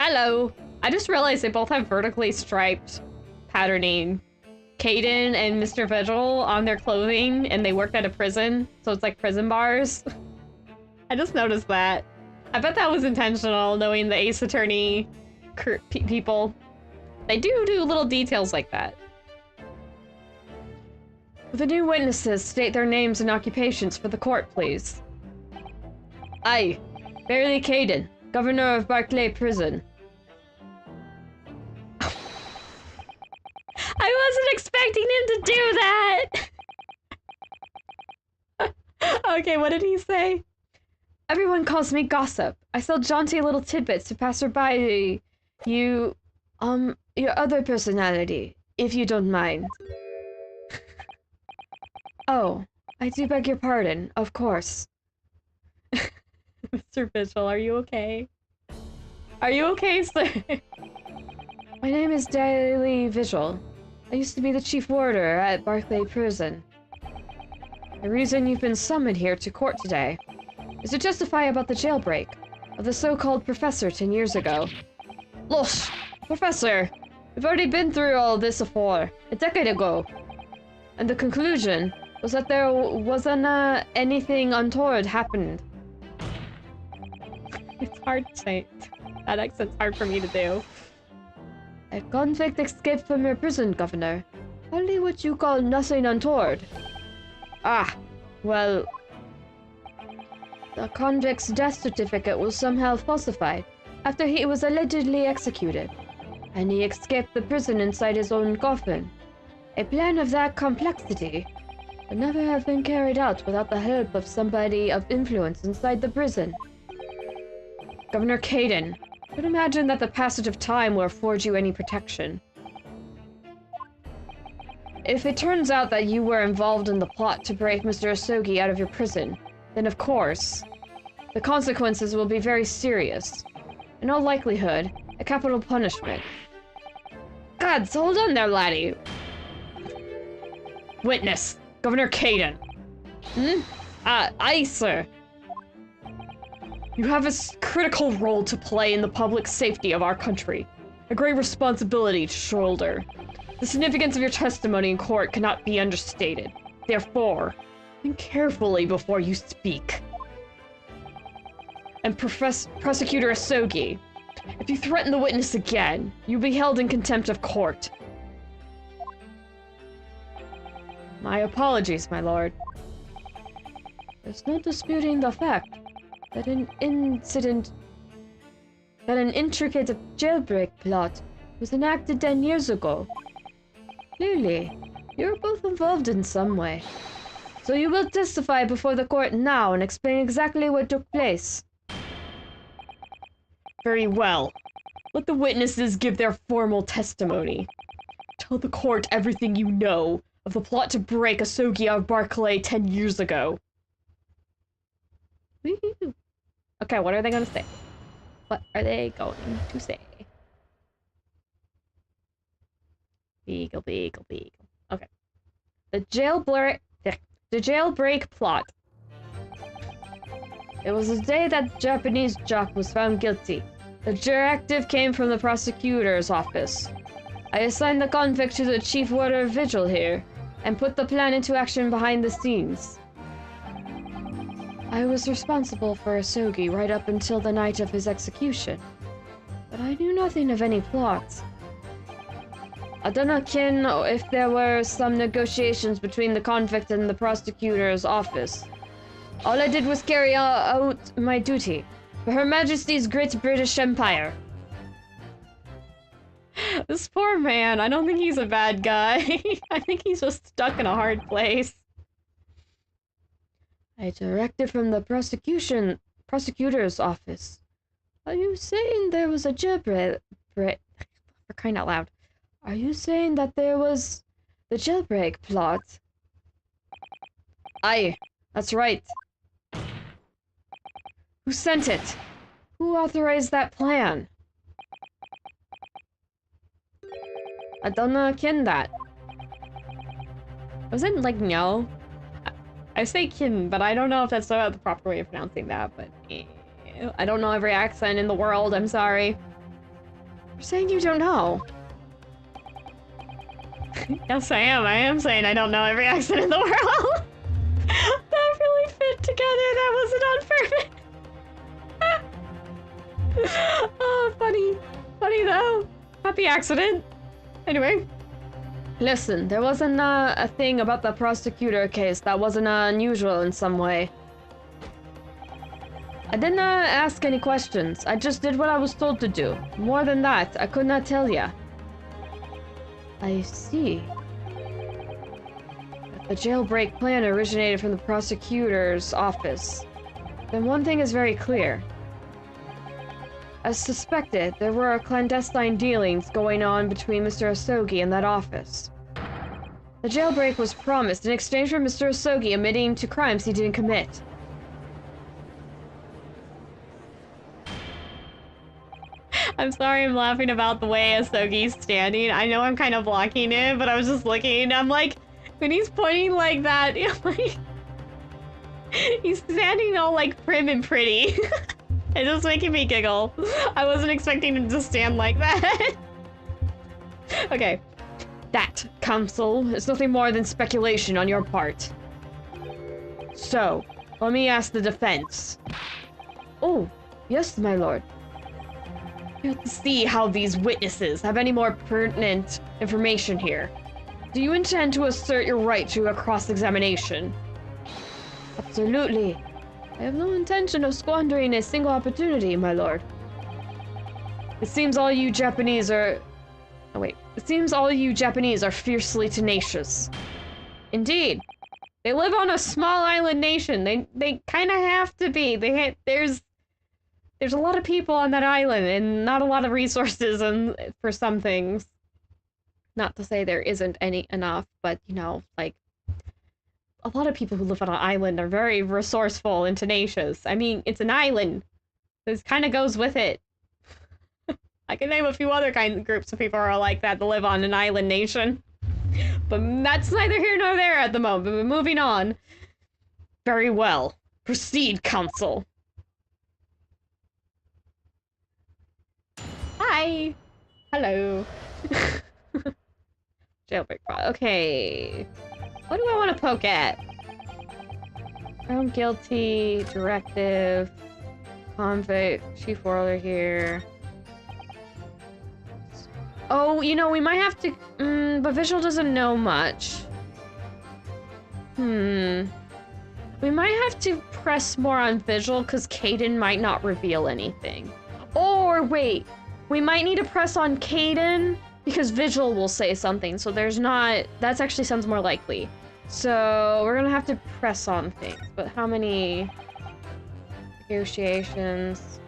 Hello. I just realized they both have vertically striped patterning. Caden and Mr. Vigil on their clothing, and they worked at a prison, so it's like prison bars. I just noticed that. I bet that was intentional, knowing the Ace Attorney people. They do little details like that. Will the new witnesses state their names and occupations for the court, please? I, Barely Caden, Governor of Barclay Prison. I wasn't expecting him to do that! Okay, what did he say? Everyone calls me Gossip. I sell jaunty little tidbits to passerby. Your other personality, if you don't mind. Oh, I do beg your pardon, of course. Mr. Mitchell, are you okay? Are you okay, sir? My name is Daily Vigil. I used to be the chief warder at Barclay Prison. The reason you've been summoned here to court today is to testify about the jailbreak of the so-called professor 10 years ago. Losh! Professor! We've already been through all this before, a decade ago. And the conclusion was that there wasn't anything untoward happened. It's hard to say. That accent's hard for me to do. A convict escaped from your prison, Governor. Only what you call nothing untoward. Ah, well... The convict's death certificate was somehow falsified after he was allegedly executed, and he escaped the prison inside his own coffin. A plan of that complexity would never have been carried out without the help of somebody of influence inside the prison. Governor Caden, I would imagine that the passage of time will afford you any protection. If it turns out that you were involved in the plot to break Mr. Asogi out of your prison, then of course, the consequences will be very serious. In all likelihood, a capital punishment. Gods, hold on there, laddie. Witness, Governor Caden. Aye, sir. You have a critical role to play in the public safety of our country. A great responsibility to shoulder. The significance of your testimony in court cannot be understated. Therefore, think carefully before you speak. And Prosecutor Asogi, if you threaten the witness again, you'll be held in contempt of court. My apologies, my lord. There's no disputing the fact that an intricate jailbreak plot was enacted 10 years ago. Clearly, you're both involved in some way. So you will testify before the court now and explain exactly what took place. Very well. Let the witnesses give their formal testimony. Tell the court everything you know of the plot to break Asogi out of Barclay 10 years ago. Woo-hoo. Okay, what are they gonna say? What are they going to say? Beagle, beagle, beagle. Okay. The jailbreak plot. It was the day that Japanese jock was found guilty. The directive came from the prosecutor's office. I assigned the convict to the chief warder vigil here, and put the plan into action behind the scenes. I was responsible for Asogi right up until the night of his execution, but I knew nothing of any plots. I do not ken if there were some negotiations between the convict and the prosecutor's office. All I did was carry out my duty for Her Majesty's Great British Empire. This poor man, I don't think he's a bad guy. I think he's just stuck in a hard place. I directed from the prosecutor's office. Are you saying there was a jailbreak? For crying out loud. Are you saying that there was the jailbreak plot? Aye, that's right. Who sent it? Who authorized that plan? I don't ken that. Was it like no? I say kin, but I don't know if that's the proper way of pronouncing that, but I don't know every accent in the world, I'm sorry. You're saying you don't know? Yes, I am. I am saying I don't know every accent in the world. That really fit together. That wasn't on purpose. Oh, funny. Funny, though. Happy accident. Anyway. Listen, there wasn't a thing about the prosecutor case that wasn't unusual in some way. I didn't ask any questions. I just did what I was told to do. More than that, I could not tell ya. I see. The jailbreak plan originated from the prosecutor's office. Then one thing is very clear. As suspected, there were clandestine dealings going on between Mr. Asogi and that office. The jailbreak was promised in exchange for Mr. Asogi admitting to crimes he didn't commit. I'm sorry I'm laughing about the way Asogi's standing. I know I'm kind of blocking it, but I was just looking. I'm like, when he's pointing like that, like, he's standing all like prim and pretty. It's just making me giggle. I wasn't expecting him to stand like that. Okay. That, counsel, is nothing more than speculation on your part. So, let me ask the defense. Oh, yes, my lord. We have to see how these witnesses have any more pertinent information here. Do you intend to assert your right to a cross-examination? Absolutely. I have no intention of squandering a single opportunity, my lord. It seems all you Japanese are... Oh, wait. It seems all you Japanese are fiercely tenacious. Indeed. They live on a small island nation. They kind of have to be. There's a lot of people on that island and not a lot of resources for some things. Not to say there isn't any enough, but, you know, like, a lot of people who live on an island are very resourceful and tenacious. I mean, it's an island. This kind of goes with it. I can name a few other kinds of groups of people who are like that to live on an island nation. But that's neither here nor there at the moment. But moving on. Very well. Proceed, counsel. Hi. Hello. Jailbreak bot. Okay. What do I want to poke at? Found guilty, directive, convict, chief warlord here. Oh, you know, we might have to... but Visual doesn't know much. We might have to press more on Visual because Caden might not reveal anything. Or, wait. We might need to press on Caden because Visual will say something, so there's not... That actually sounds more likely. So, we're gonna have to press on things. But how many... Negotiations...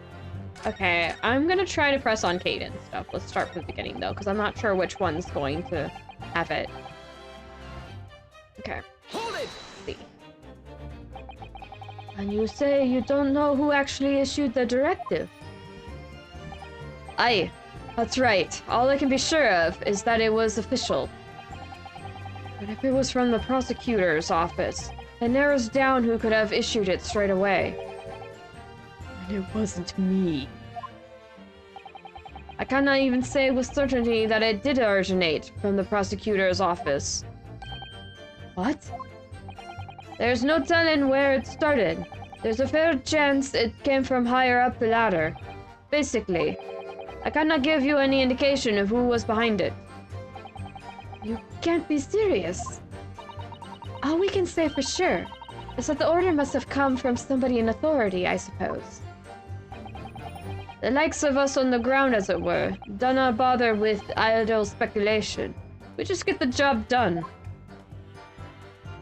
Okay, I'm gonna try to press on Caden stuff. Let's start from the beginning, though, because I'm not sure which one's going to have it. Okay. Hold it! Let's see. And you say you don't know who actually issued the directive? Aye, that's right. All I can be sure of is that it was official. But if it was from the prosecutor's office, it narrows down who could have issued it straight away. And it wasn't me. I cannot even say with certainty that it did originate from the prosecutor's office. What? There's no telling where it started. There's a fair chance it came from higher up the ladder. Basically, I cannot give you any indication of who was behind it. You can't be serious. All we can say for sure is that the order must have come from somebody in authority, I suppose. The likes of us on the ground, as it were, do not bother with idle speculation. We just get the job done.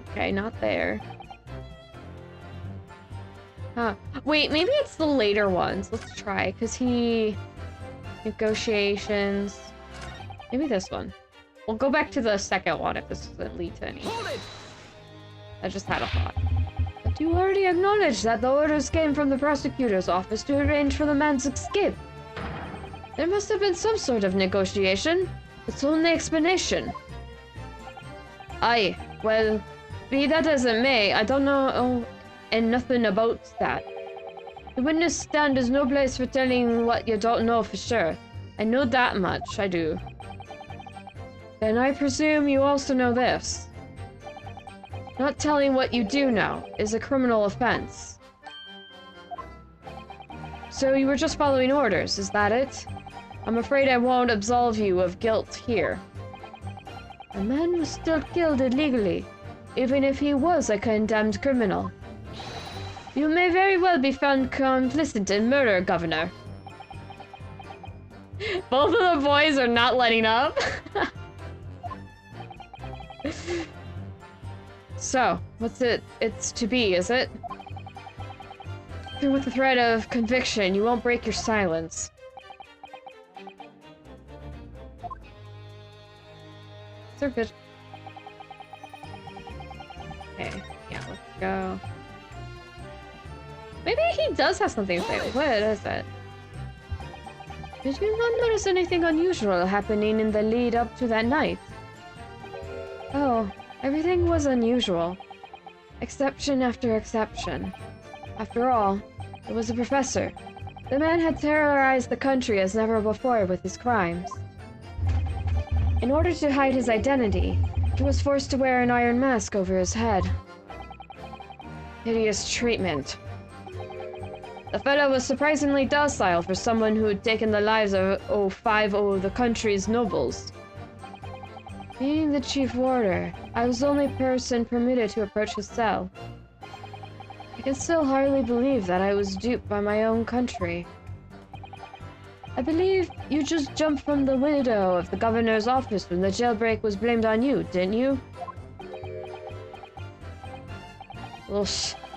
Okay, not there. Huh. Wait, maybe it's the later ones. Let's try, because he... Negotiations... Maybe this one. We'll go back to the second one if this doesn't lead to any. I just had a thought. But you already acknowledged that the orders came from the prosecutor's office to arrange for the man's escape. There must have been some sort of negotiation. Its only explanation. Aye, well, be that as it may, I don't know and nothing about that. The witness stand is no place for telling what you don't know for sure. I know that much, I do. Then I presume you also know this. Not telling what you do know is a criminal offense. So you were just following orders, is that it? I'm afraid I won't absolve you of guilt here. A man was still killed illegally, even if he was a condemned criminal. You may very well be found complicit in murder, Governor. Both of the boys are not letting up. So, what's it's to be, is it? Even with the threat of conviction, you won't break your silence. Is there okay, yeah, let's go. Maybe he does have something to say. What is it? Did you not notice anything unusual happening in the lead up to that night? Oh, everything was unusual. Exception after exception. After all, it was a professor. The man had terrorized the country as never before with his crimes. In order to hide his identity, he was forced to wear an iron mask over his head. Hideous treatment. The fellow was surprisingly docile for someone who had taken the lives of the country's nobles. Being the chief warder, I was the only person permitted to approach his cell. I can still hardly believe that I was duped by my own country. I believe you just jumped from the window of the governor's office when the jailbreak was blamed on you, didn't you?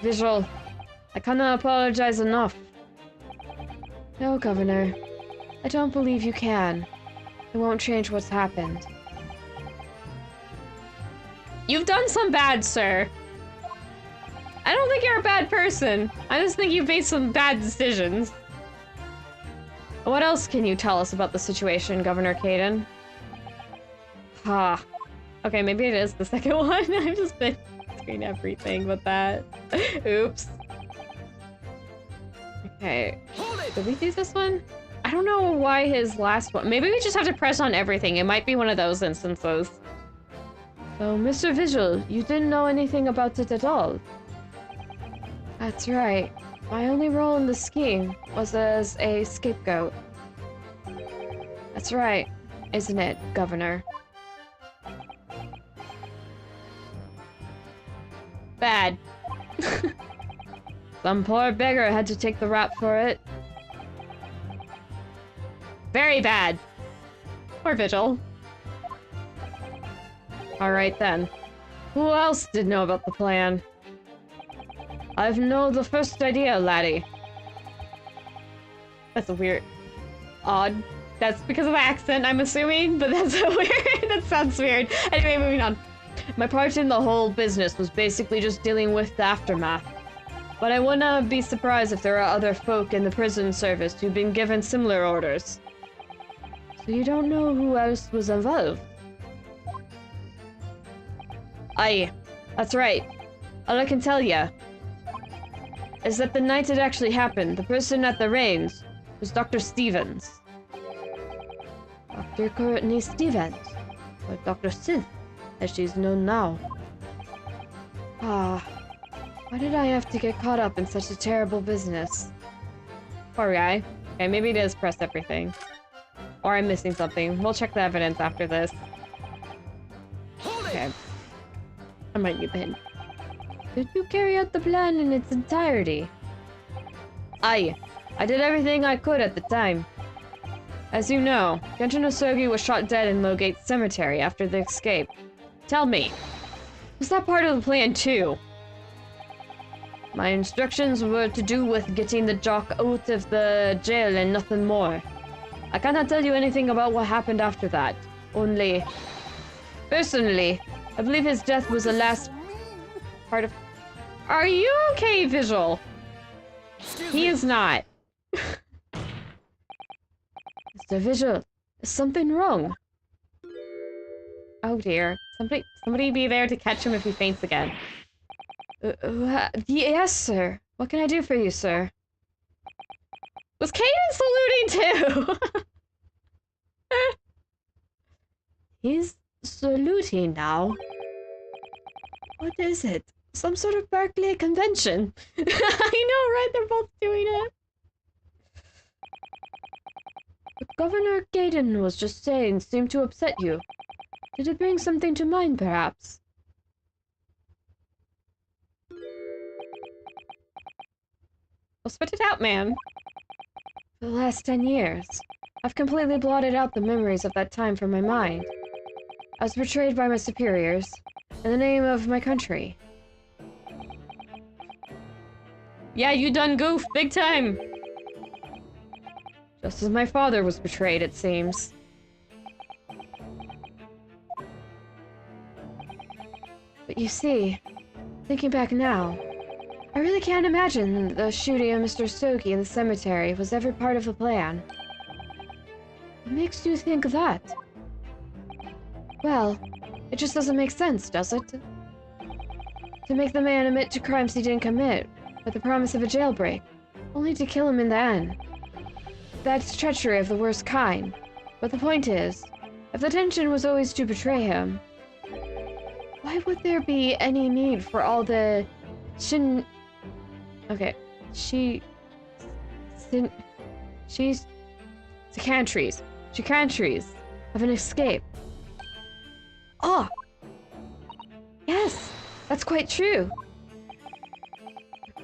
Visual. I cannot apologize enough. No, Governor. I don't believe you can. It won't change what's happened. You've done some bad, sir. I don't think you're a bad person. I just think you've made some bad decisions. What else can you tell us about the situation, Governor Caden? Okay, maybe it is the second one. I've just been doing everything but that. Oops. Okay. Did we do this one? I don't know why his last one... Maybe we just have to press on everything. It might be one of those instances. So, Mr. Visual, you didn't know anything about it at all? That's right. My only role in the scheme was as a scapegoat. That's right, isn't it, Governor? Bad. Some poor beggar had to take the rap for it. Very bad. Poor Vigil. Alright then. Who else did know about the plan? I've no the first idea, laddie. That's a weird... Odd. That's because of the accent, I'm assuming, but that's so weird. That sounds weird. Anyway, moving on. My part in the whole business was basically just dealing with the aftermath. But I wouldn't be surprised if there are other folk in the prison service who've been given similar orders. So you don't know who else was involved? Aye, that's right. All I can tell ya is that the night it actually happened, the person at the reins was Dr. Stevens. Dr. Courtney Stevens, or Dr. Sith, as she's known now. Why did I have to get caught up in such a terrible business? Poor guy. Okay, maybe it is press everything. Or I'm missing something. We'll check the evidence after this. Okay. I might need the hint. Did you carry out the plan in its entirety? Aye. I did everything I could at the time. As you know, Ryunosuke was shot dead in Lowgate Cemetery after the escape. Tell me, was that part of the plan too? My instructions were to do with getting the jock out of the jail and nothing more. I cannot tell you anything about what happened after that. Only... Personally, I believe his death was the last part of... Are you okay, Visual? He is not. Mr. Visual, is something wrong? Oh dear. Somebody be there to catch him if he faints again. Yes, sir. What can I do for you, sir? Was Caden saluting too? He's saluting now. What is it? Some sort of Berkeley convention. I know, right? They're both doing it. What Governor Gaydon was just saying seemed to upset you. Did it bring something to mind, perhaps? Well, spit it out, man. For the last 10 years, I've completely blotted out the memories of that time from my mind. I was betrayed by my superiors, in the name of my country. Yeah, you done goof, big time! Just as my father was betrayed, it seems. But you see, thinking back now, I really can't imagine the shooting of Mr. Stokie in the cemetery was ever part of the plan. What makes you think that? Well, it just doesn't make sense, does it? To make the man admit to crimes he didn't commit, with the promise of a jailbreak, only to kill him in the end. That's treachery of the worst kind. But the point is, if the intention was always to betray him, why would there be any need for all the chicaneries of an escape? Oh! Yes, that's quite true.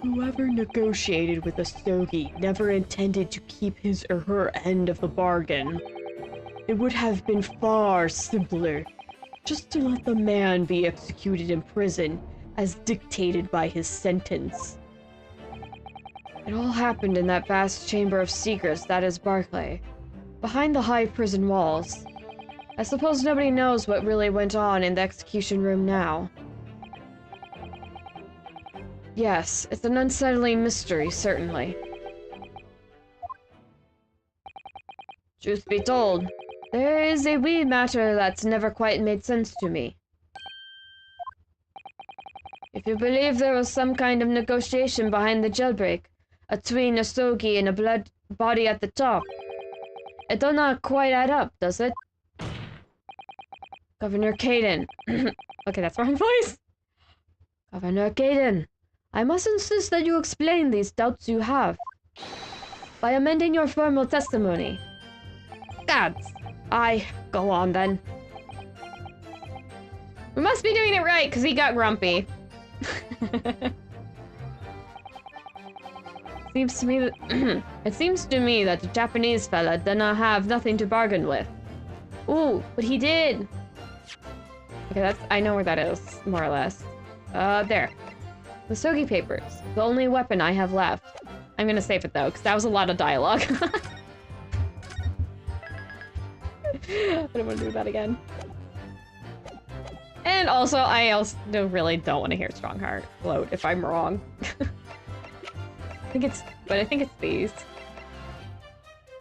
Whoever negotiated with Asogi never intended to keep his or her end of the bargain. It would have been far simpler just to let the man be executed in prison as dictated by his sentence. It all happened in that vast chamber of secrets that is Barclay, behind the high prison walls. I suppose nobody knows what really went on in the execution room now. Yes, it's an unsettling mystery, certainly. Truth be told, there is a wee matter that's never quite made sense to me. If you believe there was some kind of negotiation behind the jailbreak, between Asogi and a blood body at the top, it does not quite add up, does it? Governor Caden. Okay, that's wrong voice. Governor Caden, I must insist that you explain these doubts you have by amending your formal testimony. Gods! Go on then. We must be doing it right, because he got grumpy. It seems to me that the Japanese fella did not have nothing to bargain with. Ooh, but he did! Okay, I know where that is, more or less. There. The Sogi papers. The only weapon I have left. I'm gonna save it though, because that was a lot of dialogue. I don't want to do that again. And also, I also really don't want to hear Strongheart float if I'm wrong. I think it's these.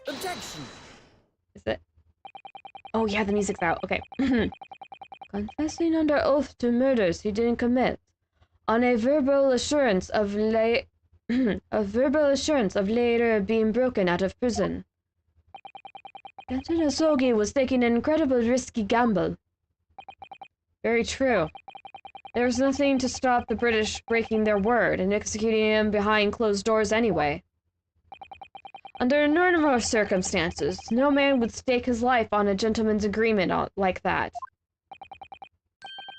Objection! Is it? Oh yeah, the music's out. Okay. Confessing under oath to murders he didn't commit, on a verbal assurance of later being broken out of prison. Captain Asogi was taking an incredibly risky gamble. Very true. There was nothing to stop the British breaking their word and executing him behind closed doors anyway. Under normal circumstances, no man would stake his life on a gentleman's agreement like that.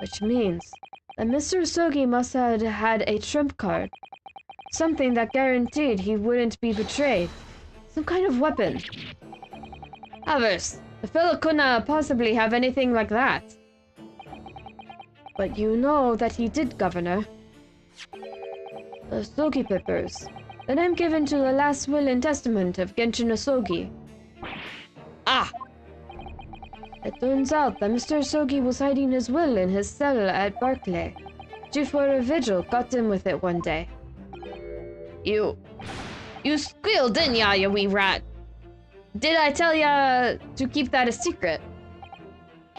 Which means that Mr. Asogi must have had a trump card. Something that guaranteed he wouldn't be betrayed. Some kind of weapon. Others, the fellow couldn't possibly have anything like that. But you know that he did, Governor. The Asogi papers. The name given to the last will and testament of Genshin Asogi. Ah! It turns out that Mr. Asogi was hiding his will in his cell at Barclay. Due for a vigil, got in with it one day. You squealed, didn't ya, you wee rat? Did I tell ya to keep that a secret?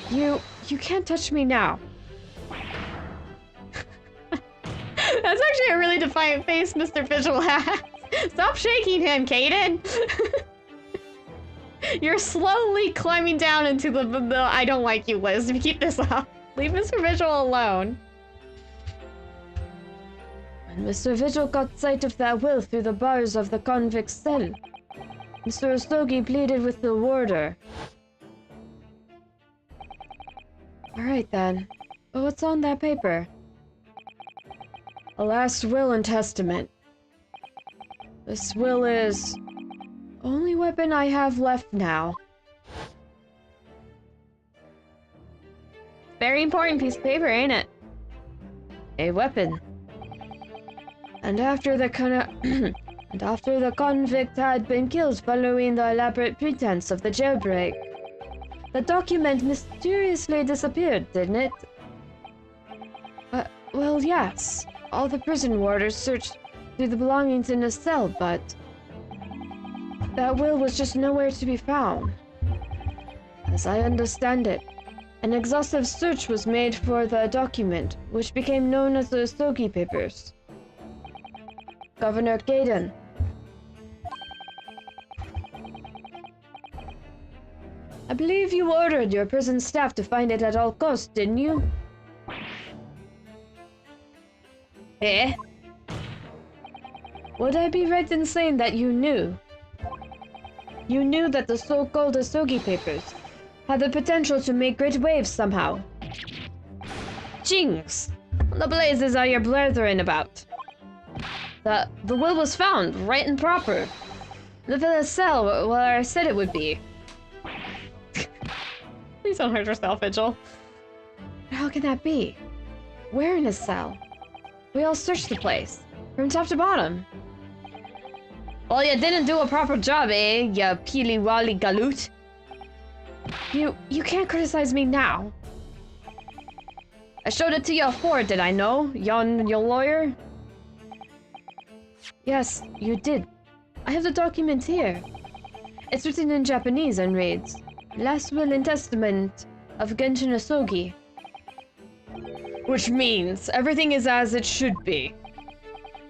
You can't touch me now. That's actually a really defiant face Mr. Visual has. Stop shaking him, Caden! You're slowly climbing down into the I don't like you list. If you keep this up, leave Mr. Visual alone. When Mr. Vigil got sight of that will through the bars of the convict's cell, Mr. Asogi pleaded with the warder. Alright then. But what's on that paper? A last will and testament. This will is the only weapon I have left now. Very important piece of paper, ain't it? A weapon. And after the convict had been killed following the elaborate pretense of the jailbreak, the document mysteriously disappeared, didn't it? Well, yes. All the prison warders searched through the belongings in the cell, but that will was just nowhere to be found. As I understand it, an exhaustive search was made for the document, which became known as the Usogi Papers. Governor Gaiden. I believe you ordered your prison staff to find it at all costs, didn't you? Eh? Would I be right in saying that you knew? You knew that the so-called Usogi Papers had the potential to make great waves somehow. Jinx! What the blazes are your blathering about? The will was found, right and proper. The villa's cell where I said it would be. Please don't hurt yourself, Vigil. How can that be? Where in his cell? We all searched the place, from top to bottom. Well, you didn't do a proper job, eh, ya peely-wally galoot? You can't criticize me now. I showed it to you afore, did I know? Your lawyer? Yes, you did. I have the document here. It's written in Japanese and reads, Last Will and Testament of Genshin Usogi. Which means everything is as it should be.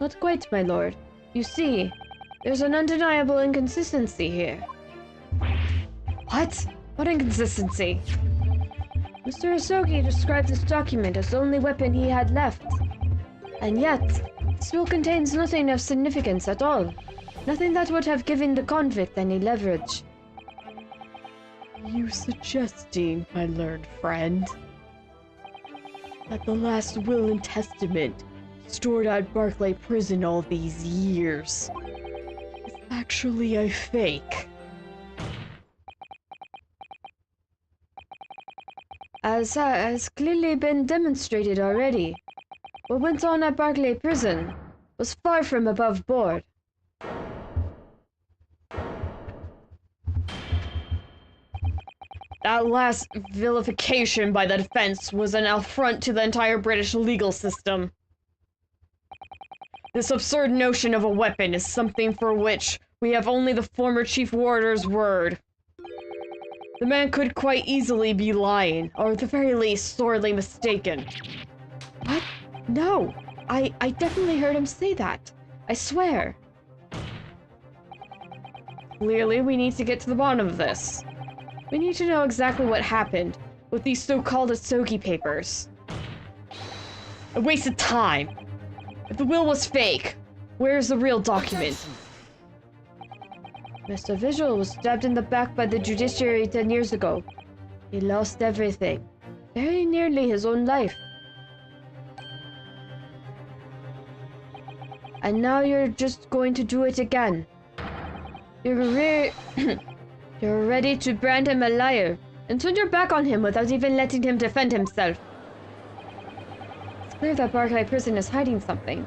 Not quite, my lord. You see, there's an undeniable inconsistency here. What? What inconsistency? Mr. Usogi described this document as the only weapon he had left. And yet, this will contains nothing of significance at all. Nothing that would have given the convict any leverage. You suggesting, my learned friend, that the last will and testament stored at Barclay Prison all these years is actually a fake? As has clearly been demonstrated already, what went on at Barclay Prison was far from above board. That last vilification by the defense was an affront to the entire British legal system. This absurd notion of a weapon is something for which we have only the former Chief Warder's word. The man could quite easily be lying, or at the very least, sorely mistaken. What? No! I definitely heard him say that. I swear. Clearly, we need to get to the bottom of this. We need to know exactly what happened with these so-called Usogi Papers. A waste of time. If the will was fake, where's the real document? Mr. Vigil was stabbed in the back by the judiciary 10 years ago. He lost everything. Very nearly his own life. And now you're just going to do it again. You're ready to brand him a liar and turn your back on him without even letting him defend himself. It's clear that Barclay Prison is hiding something.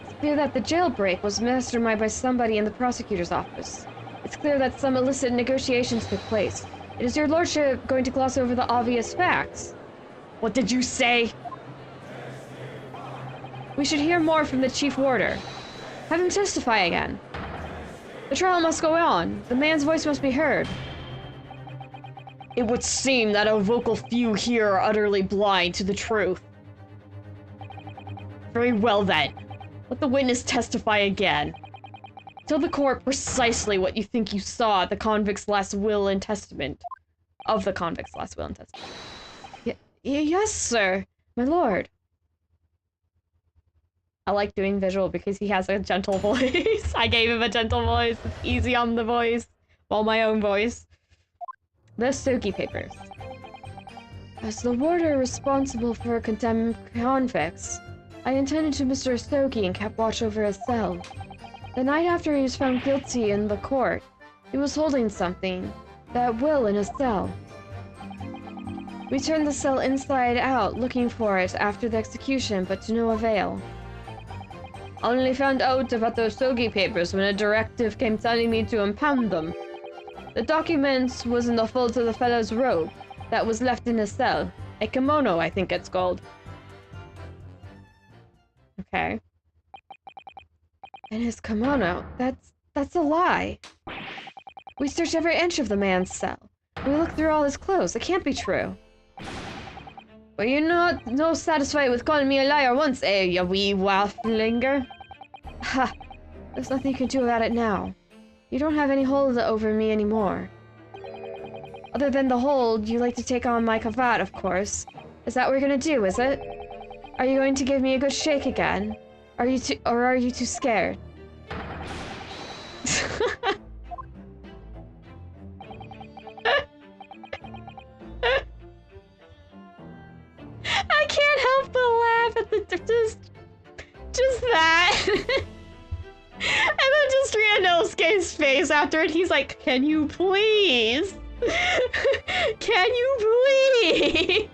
It's clear that the jailbreak was masterminded by somebody in the prosecutor's office. It's clear that some illicit negotiations took place. Is your lordship going to gloss over the obvious facts? What did you say? We should hear more from the Chief Warder. Have him testify again. The trial must go on. The man's voice must be heard. It would seem that a vocal few here are utterly blind to the truth. Very well then. Let the witness testify again. Tell the court precisely what you think you saw at the convict's last will and testament. Of the convict's last will and testament. Yes, sir. My lord. I like doing visual because he has a gentle voice. I gave him a gentle voice. It's easy on the voice. Well, my own voice. The Usogi Papers. As the warder responsible for condemned convicts, I attended to Mr. Usogi and kept watch over his cell. The night after he was found guilty in the court, he was holding something, that will in his cell. We turned the cell inside out looking for it after the execution, but to no avail. Only found out about the Usogi Papers when a directive came telling me to impound them. The document was in the folds of the fellow's robe that was left in his cell. A kimono, I think it's called. Okay. And his kimono, that's a lie. We searched every inch of the man's cell. We looked through all his clothes. It can't be true. Were you not no satisfied with calling me a liar once, eh, you wee wafflinger? Ha! There's nothing you can do about it now. You don't have any hold over me anymore. Other than the hold, you like to take on my cravat, of course. Is that what we're gonna do, is it? Are you going to give me a good shake again? Are you too scared? I can't help but laugh at the just that. And then just Ryunosuke's face after it. He's like, "Can you please? Can you please?"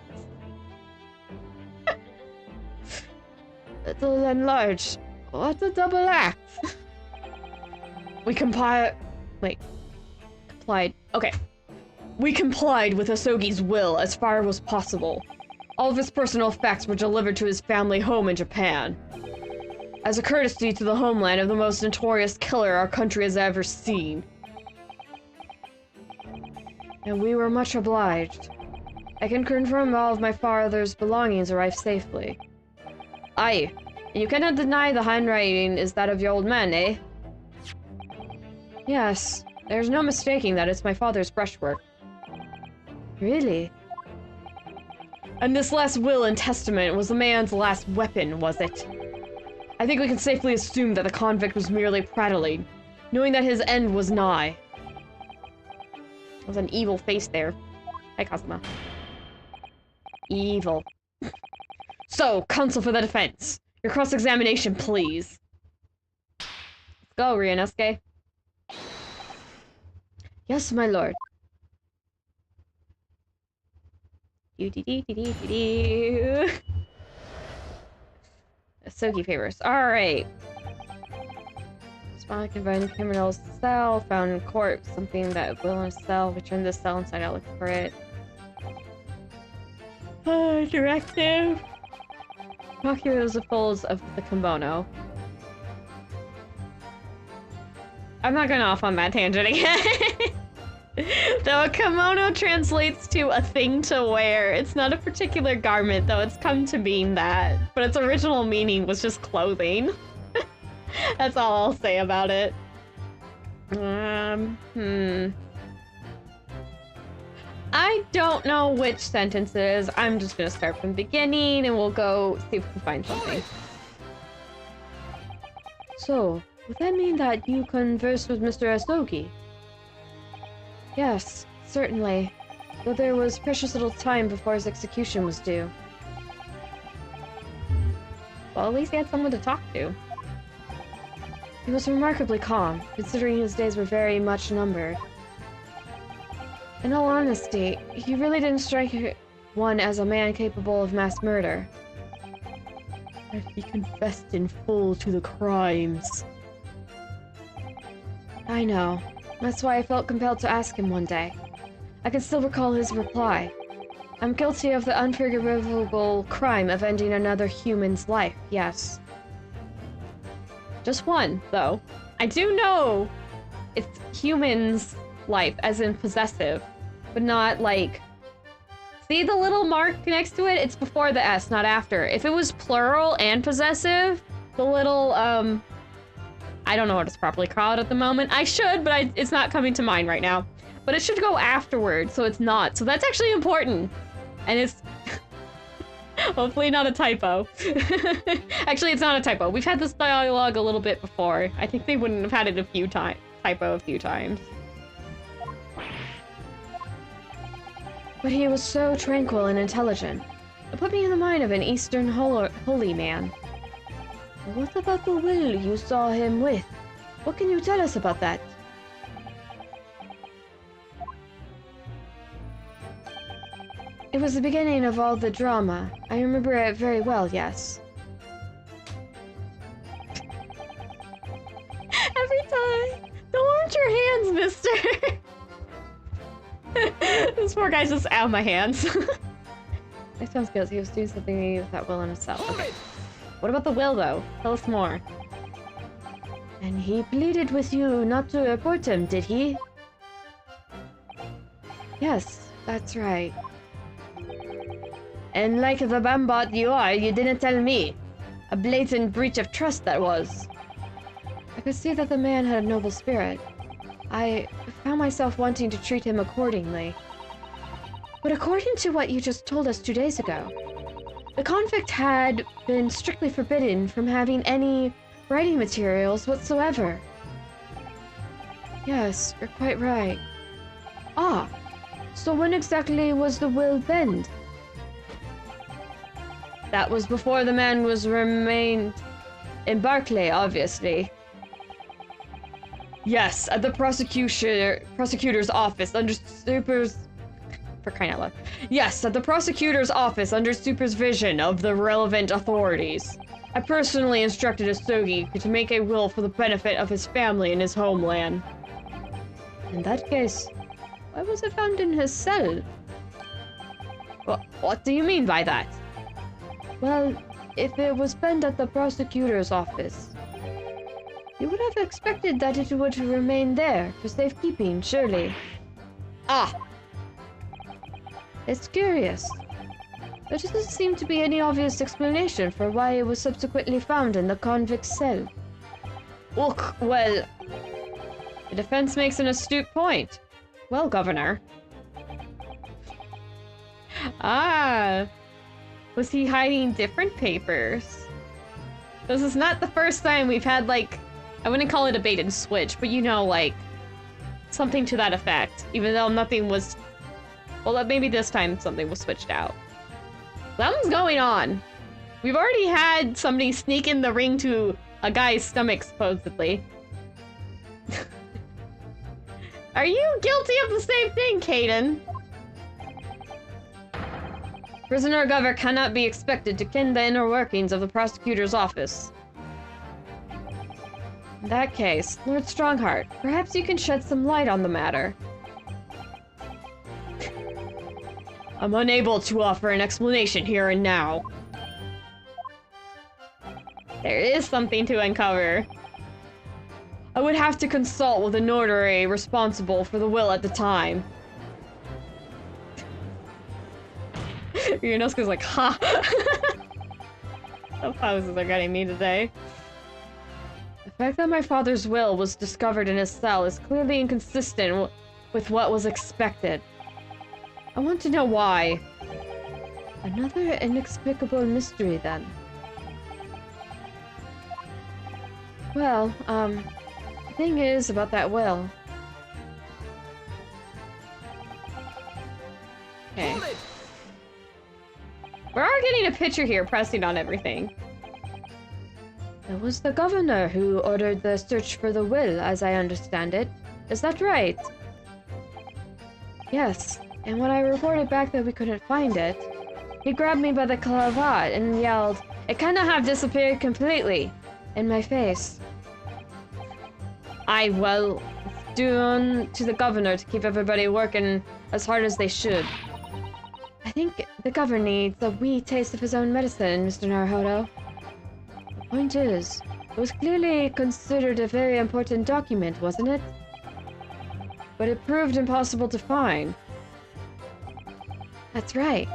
Little and large. What a double act. We complied. Okay. We complied with Asogi's will as far as possible. All of his personal effects were delivered to his family home in Japan. As a courtesy to the homeland of the most notorious killer our country has ever seen. And we were much obliged. I can confirm all of my father's belongings arrived safely. Aye. You cannot deny the handwriting is that of your old man, eh? Yes. There's no mistaking that it's my father's brushwork. Really? And this last will and testament was the man's last weapon, was it? I think we can safely assume that the convict was merely prattling, knowing that his end was nigh. There was an evil face there. Hi, Kazuma. Evil. So, counsel for the defense. Your cross-examination, please. Let's go, Ryunosuke. Yes, my lord. Asogi favors. Alright. Spawn confined criminal's cell. Found in court. Something that will in a cell. Return the cell inside out. Look for it. Directive. Procure the folds of the kimono. I'm not going off on that tangent again. Though a kimono translates to a thing to wear. It's not a particular garment, though it's come to mean that. But its original meaning was just clothing. That's all I'll say about it. I don't know which sentence it is. I'm just gonna start from the beginning and we'll go see if we can find something. So, would that mean that you conversed with Mr. Asogi? Yes, certainly. Though there was precious little time before his execution was due. Well, at least he had someone to talk to. He was remarkably calm, considering his days were very much numbered. In all honesty, he really didn't strike one as a man capable of mass murder. But he confessed in full to the crimes. I know. That's why I felt compelled to ask him one day. I can still recall his reply. I'm guilty of the unforgivable crime of ending another human's life, yes. Just one, though. I do know it's human's life, as in possessive, but not like... See the little mark next to it? It's before the S, not after. If it was plural and possessive, the little, I don't know what it's properly called at the moment. I should, but it's not coming to mind right now. But it should go afterward, so it's not. So that's actually important. And it's hopefully not a typo. Actually, it's not a typo. We've had this dialogue a little bit before. I think they wouldn't have had it a few times. Typo a few times. But he was so tranquil and intelligent. It put me in the mind of an Eastern holy man. What about the will you saw him with? What can you tell us about that? It was the beginning of all the drama. I remember it very well, yes. Every time! Don't hurt your hands, mister! This poor guy's just out of my hands. That sounds good. He was doing something with that will in himself. Okay. What about the will, though? Tell us more. And he pleaded with you not to report him, did he? Yes, that's right. And like the bambot you are, you didn't tell me. A blatant breach of trust that was. I could see that the man had a noble spirit. I found myself wanting to treat him accordingly. But according to what you just told us 2 days ago, the convict had been strictly forbidden from having any writing materials whatsoever. Yes, you're quite right. Ah, so when exactly was the will bent? That was before the man was remained in Barclay, obviously. Yes, at the prosecutor's office under for crying out loud. Yes, at the prosecutor's office under supervision of the relevant authorities. I personally instructed Asogi to make a will for the benefit of his family in his homeland. In that case, why was it found in his cell? What do you mean by that? Well, if it was penned at the prosecutor's office, you would have expected that it would remain there for safekeeping, surely. Ah! It's curious. There doesn't seem to be any obvious explanation for why it was subsequently found in the convict's cell. Look, well... The defense makes an astute point. Well, Governor. Ah! Was he hiding different papers? This is not the first time we've had, like... I wouldn't call it a bait and switch, but you know, like... something to that effect. Even though nothing was... Well, maybe this time something was switched out. Something's going on. We've already had somebody sneak in the ring to a guy's stomach, supposedly. Are you guilty of the same thing, Caden? Prisoner Gover cannot be expected to ken the inner workings of the prosecutor's office. In that case, Lord Strongheart, perhaps you can shed some light on the matter. I'm unable to offer an explanation here and now. There is something to uncover. I would have to consult with the notary responsible for the will at the time. Ryunosuke's like, ha! The pauses are getting me today. The fact that my father's will was discovered in his cell is clearly inconsistent with what was expected. I want to know why. Another inexplicable mystery, then. Well, the thing is about that will. Okay. We are getting a picture here pressing on everything. It was the governor who ordered the search for the will, as I understand it. Is that right? Yes, and when I reported back that we couldn't find it, he grabbed me by the cravat and yelled, "It cannot have disappeared completely," in my face. Well, it's due to the governor to keep everybody working as hard as they should. I think the governor needs a wee taste of his own medicine, Mr. Naruhodo. The point is, it was clearly considered a very important document, wasn't it? But it proved impossible to find. That's right.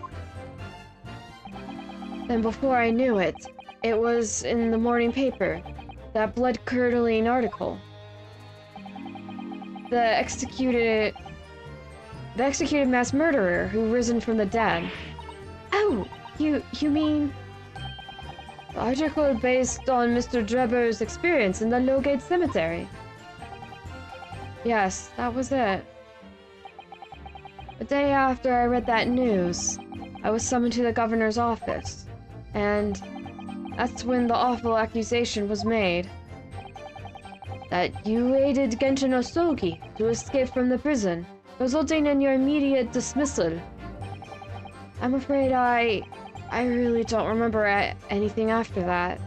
Then before I knew it, it was in the morning paper, that blood-curdling article. The executed mass murderer who risen from the dead. Oh, you mean... The article based on Mr. Drebber's experience in the Lowgate Cemetery. Yes, that was it. The day after I read that news, I was summoned to the governor's office, and that's when the awful accusation was made. That you aided Genshin Osogi to escape from the prison, resulting in your immediate dismissal. I'm afraid I really don't remember anything after that.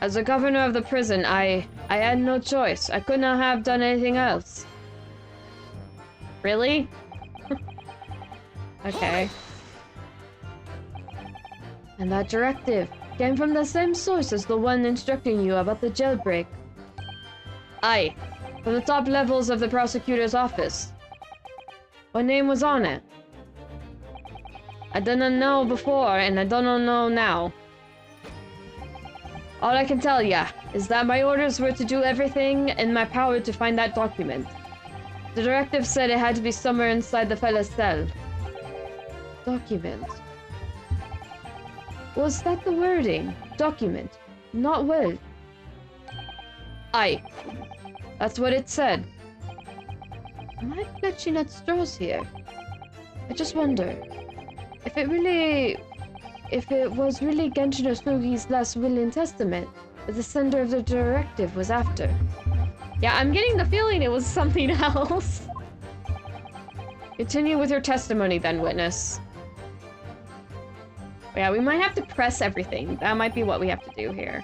As a governor of the prison, I had no choice. I could not have done anything else. Really? Okay. And that directive came from the same source as the one instructing you about the jailbreak. Aye. From the top levels of the prosecutor's office. What name was on it? I didn't know before, and I don't know now. All I can tell ya is that my orders were to do everything in my power to find that document. The directive said it had to be somewhere inside the fella's cell. Document. Was that the wording? Document. Not will. Aye. That's what it said. Am I clutching at straws here? I just wonder. If it was really Genshin Osugi's last will and testament that the sender of the directive was after. Yeah, I'm getting the feeling it was something else. Continue with your testimony then, witness. Yeah, we might have to press everything. That might be what we have to do here.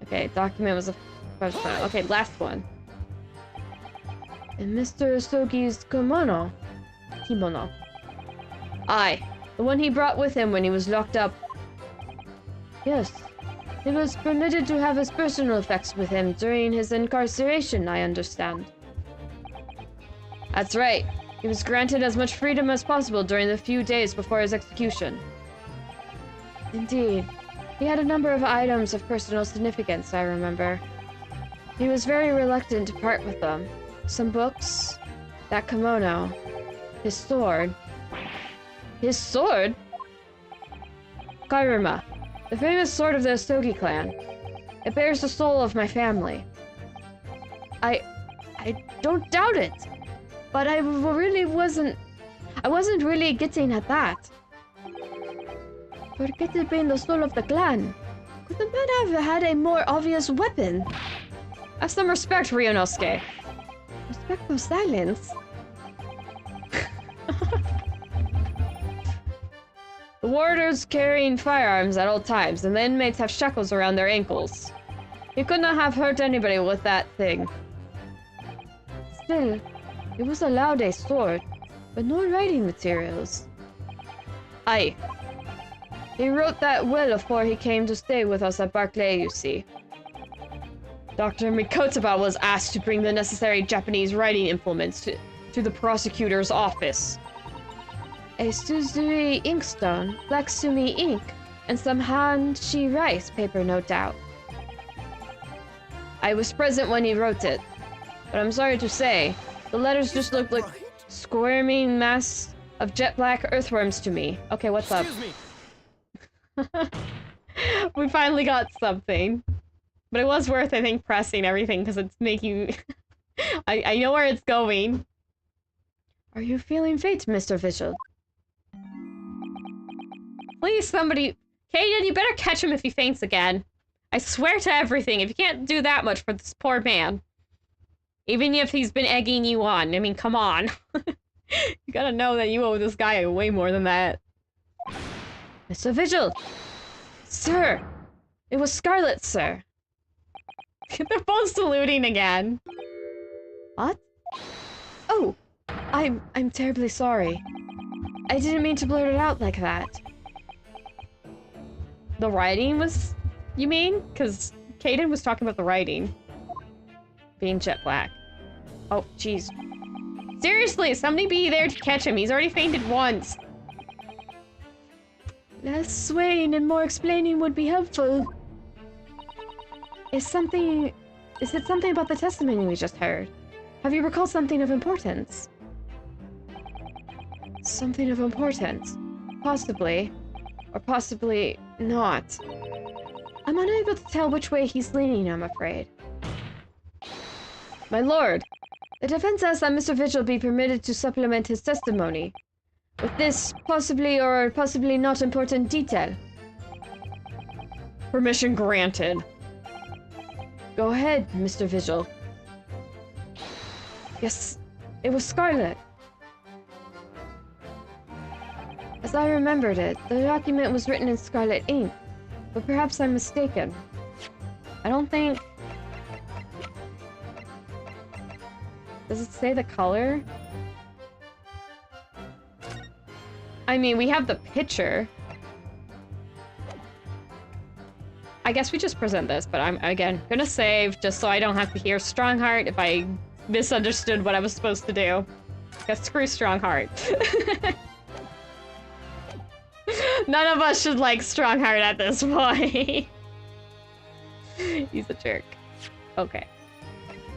Okay, document was the first one. Okay, last one. And Mr. Osugi's kimono. Aye. The one he brought with him when he was locked up. Yes. He was permitted to have his personal effects with him during his incarceration, I understand. That's right. He was granted as much freedom as possible during the few days before his execution. Indeed. He had a number of items of personal significance, I remember. He was very reluctant to part with them. Some books, that kimono, his sword. His sword? Kairuma, the famous sword of the Osugi clan. It bears the soul of my family. I don't doubt it, but I wasn't really getting at that. Forget it being the soul of the clan. Could the man have had a more obvious weapon? Have some respect, Ryunosuke. Respect for silence? The warders carrying firearms at all times, and the inmates have shackles around their ankles. He could not have hurt anybody with that thing. Still, he was allowed a sword, but no writing materials. Aye. He wrote that will before he came to stay with us at Barclay, you see. Dr. Mikotaba was asked to bring the necessary Japanese writing implements to the prosecutor's office. A Suzui inkstone, black sumi ink, and some hanshi rice paper, no doubt. I was present when he wrote it, but I'm sorry to say, the letters just looked like squirming mass of jet black earthworms to me. Okay, what's up? We finally got something. But it was worth, I think, pressing everything, because it's making... I know where it's going. Are you feeling fate, Mr. Vigil? Please, somebody... Kaden, you better catch him if he faints again. I swear to everything, if you can't do that much for this poor man. Even if he's been egging you on. I mean, come on. You gotta know that you owe this guy way more than that. Mr. Vigil! Sir! It was Scarlet, sir. They're both saluting again. What? Oh! I'm terribly sorry. I didn't mean to blurt it out like that. The writing was... You mean? Because Kaden was talking about the writing. Being jet black. Oh, jeez. Seriously, somebody be there to catch him. He's already fainted once. Less swaying and more explaining would be helpful. Is it something about the testimony we just heard? Have you recalled something of importance? Something of importance? Possibly. Or possibly not. I'm unable to tell which way he's leaning, I'm afraid. My lord, the defense asks that Mr. Vigil be permitted to supplement his testimony with this possibly or possibly not important detail. Permission granted. Go ahead, Mr. Vigil. Yes, it was Scarlet. As I remembered it, the document was written in scarlet ink, but perhaps I'm mistaken. I don't think... Does it say the color? I mean, we have the picture. I guess we just present this, but I'm, again, gonna save just so I don't have to hear Strongheart if I misunderstood what I was supposed to do. Guess screw Strongheart. None of us should like Strongheart at this point. He's a jerk. Okay.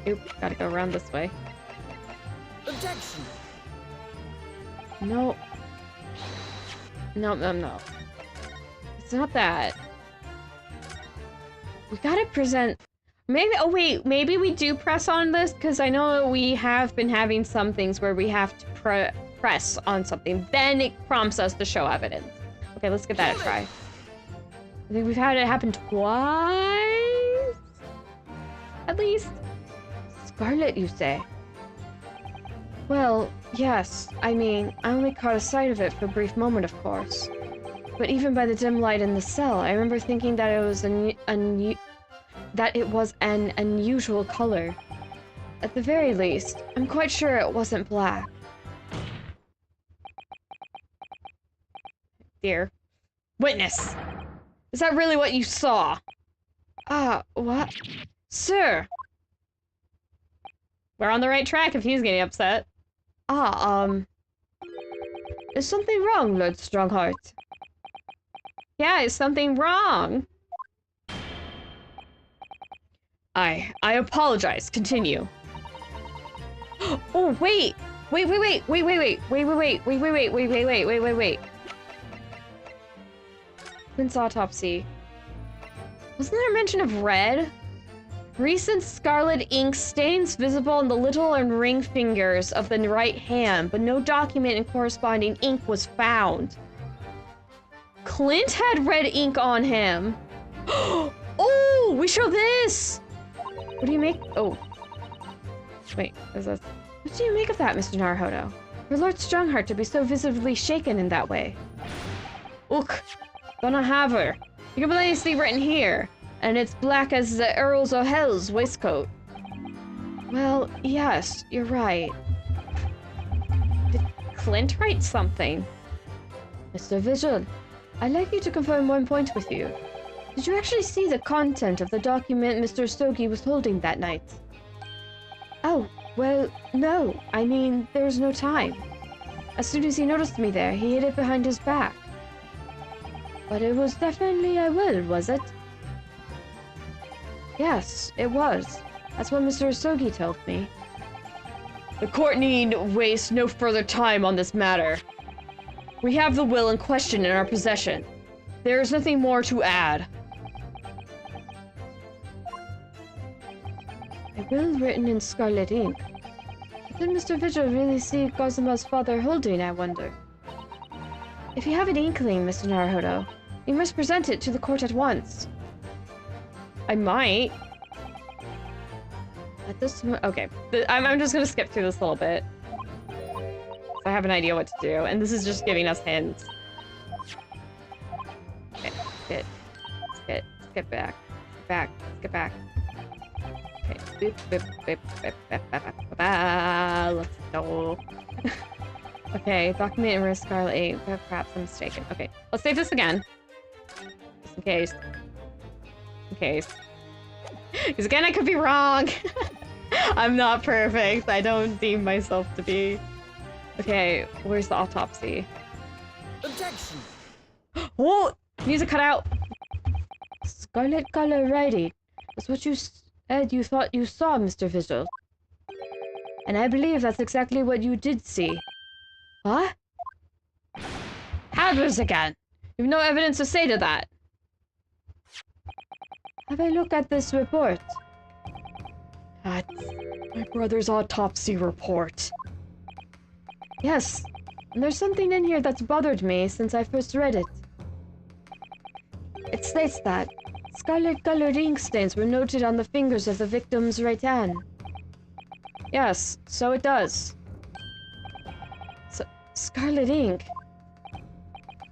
Oop, gotta go around this way. Objection. No. No. It's not that. We gotta present... Maybe, oh wait, maybe we do press on this, because I know we have been having some things where we have to press on something. Then it prompts us to show evidence. Okay, let's give that a try. I think we've had it happen twice? At least. Scarlet, you say? Well, yes. I mean, I only caught a sight of it for a brief moment, of course. But even by the dim light in the cell, I remember thinking that it was an unusual color. At the very least, I'm quite sure it wasn't black. Dear. Witness! Is that really what you saw? What? Sir! We're on the right track if he's getting upset. Is something wrong, Lord Strongheart? Yeah, is something wrong? I apologize. Continue. Oh, wait! Wait. Quint's autopsy. Wasn't there a mention of red? Recent scarlet ink stains visible on the little and ring fingers of the right hand, but no document and corresponding ink was found. Clint had red ink on him. Oh, we show this! What do you make? Oh. Wait, is this? What do you make of that, Mr. Naruhodo? For Lord Strongheart to be so visibly shaken in that way. Ook, gonna have her. You can plainly see written here, and it's black as the Earl's O'Hell's waistcoat. Well, yes, you're right. Did Clint write something? Mr. Vigil, I'd like you to confirm one point with you. Did you actually see the content of the document Mr. Stogie was holding that night? Oh, well, no. I mean, there was no time. As soon as he noticed me there, he hid it behind his back. But it was definitely a will, was it? Yes, it was. That's what Mr. Stogie told me. The court need waste no further time on this matter. We have the will in question in our possession. There is nothing more to add. A will written in scarlet ink. What did Mr. Vigil really see Kazuma's father holding, I wonder? If you have an inkling, Mr. Naruhodo, you must present it to the court at once. I might. At this okay. I'm just gonna skip through this a little bit. I have an idea what to do, and this is just giving us hints. Okay, skip back. Skip back. Okay, let's go. Okay, document in risk Scarlet 8. Perhaps I'm mistaken. Okay, let's save this again. Just in case. Because again, I could be wrong. I'm not perfect. I don't deem myself to be. Okay, where's the autopsy? Objection. Oh! Music cut out! Scarlet color writing. That's what you said you thought you saw, Mr. Vigil. And I believe that's exactly what you did see. What? Have this again! You've no evidence to say to that. Have a look at this report. That's my brother's autopsy report. Yes, and there's something in here that's bothered me since I first read it. It states that scarlet-colored ink stains were noted on the fingers of the victim's right hand. Yes, so it does. Scarlet ink.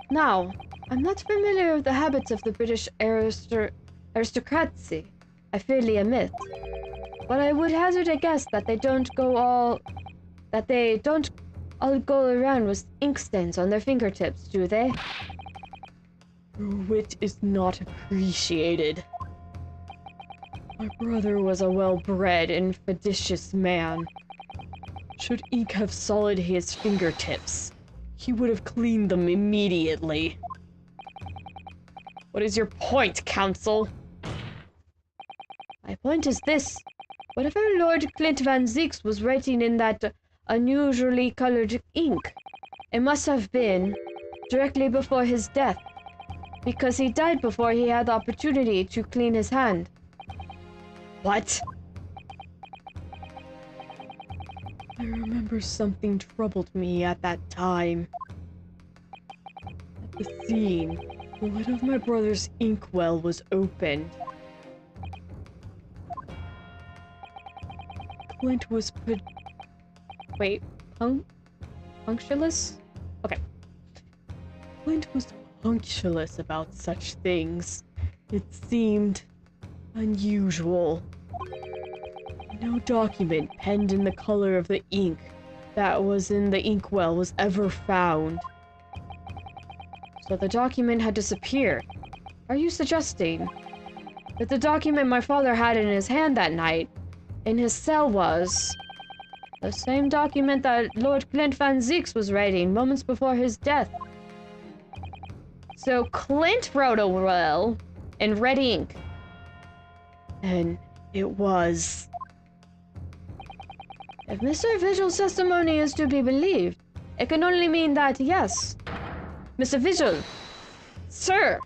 Now, I'm not familiar with the habits of the British aristocracy, I fairly admit. But I would hazard a guess that they don't all go around with ink stains on their fingertips, do they? Your wit is not appreciated. My brother was a well-bred and fastidious man. Should ink have sullied his fingertips, he would have cleaned them immediately. What is your point, counsel? My point is this. Whatever Lord Clint Van Zieks was writing in that unusually colored ink, it must have been directly before his death, because he died before he had the opportunity to clean his hand. What? I remember something troubled me at that time. At the scene, the lid of my brother's inkwell was opened. Clint was Wait, punctilious? Okay. Clint was punctilious about such things. It seemed unusual. No document penned in the color of the ink that was in the inkwell was ever found. So the document had disappeared. Are you suggesting that the document my father had in his hand that night in his cell was the same document that Lord Clint Van Zieks was writing moments before his death? So Clint wrote a will in red ink. And it was. If Mr. Vigil's testimony is to be believed, it can only mean that, yes. Mr. Vigil! Sir!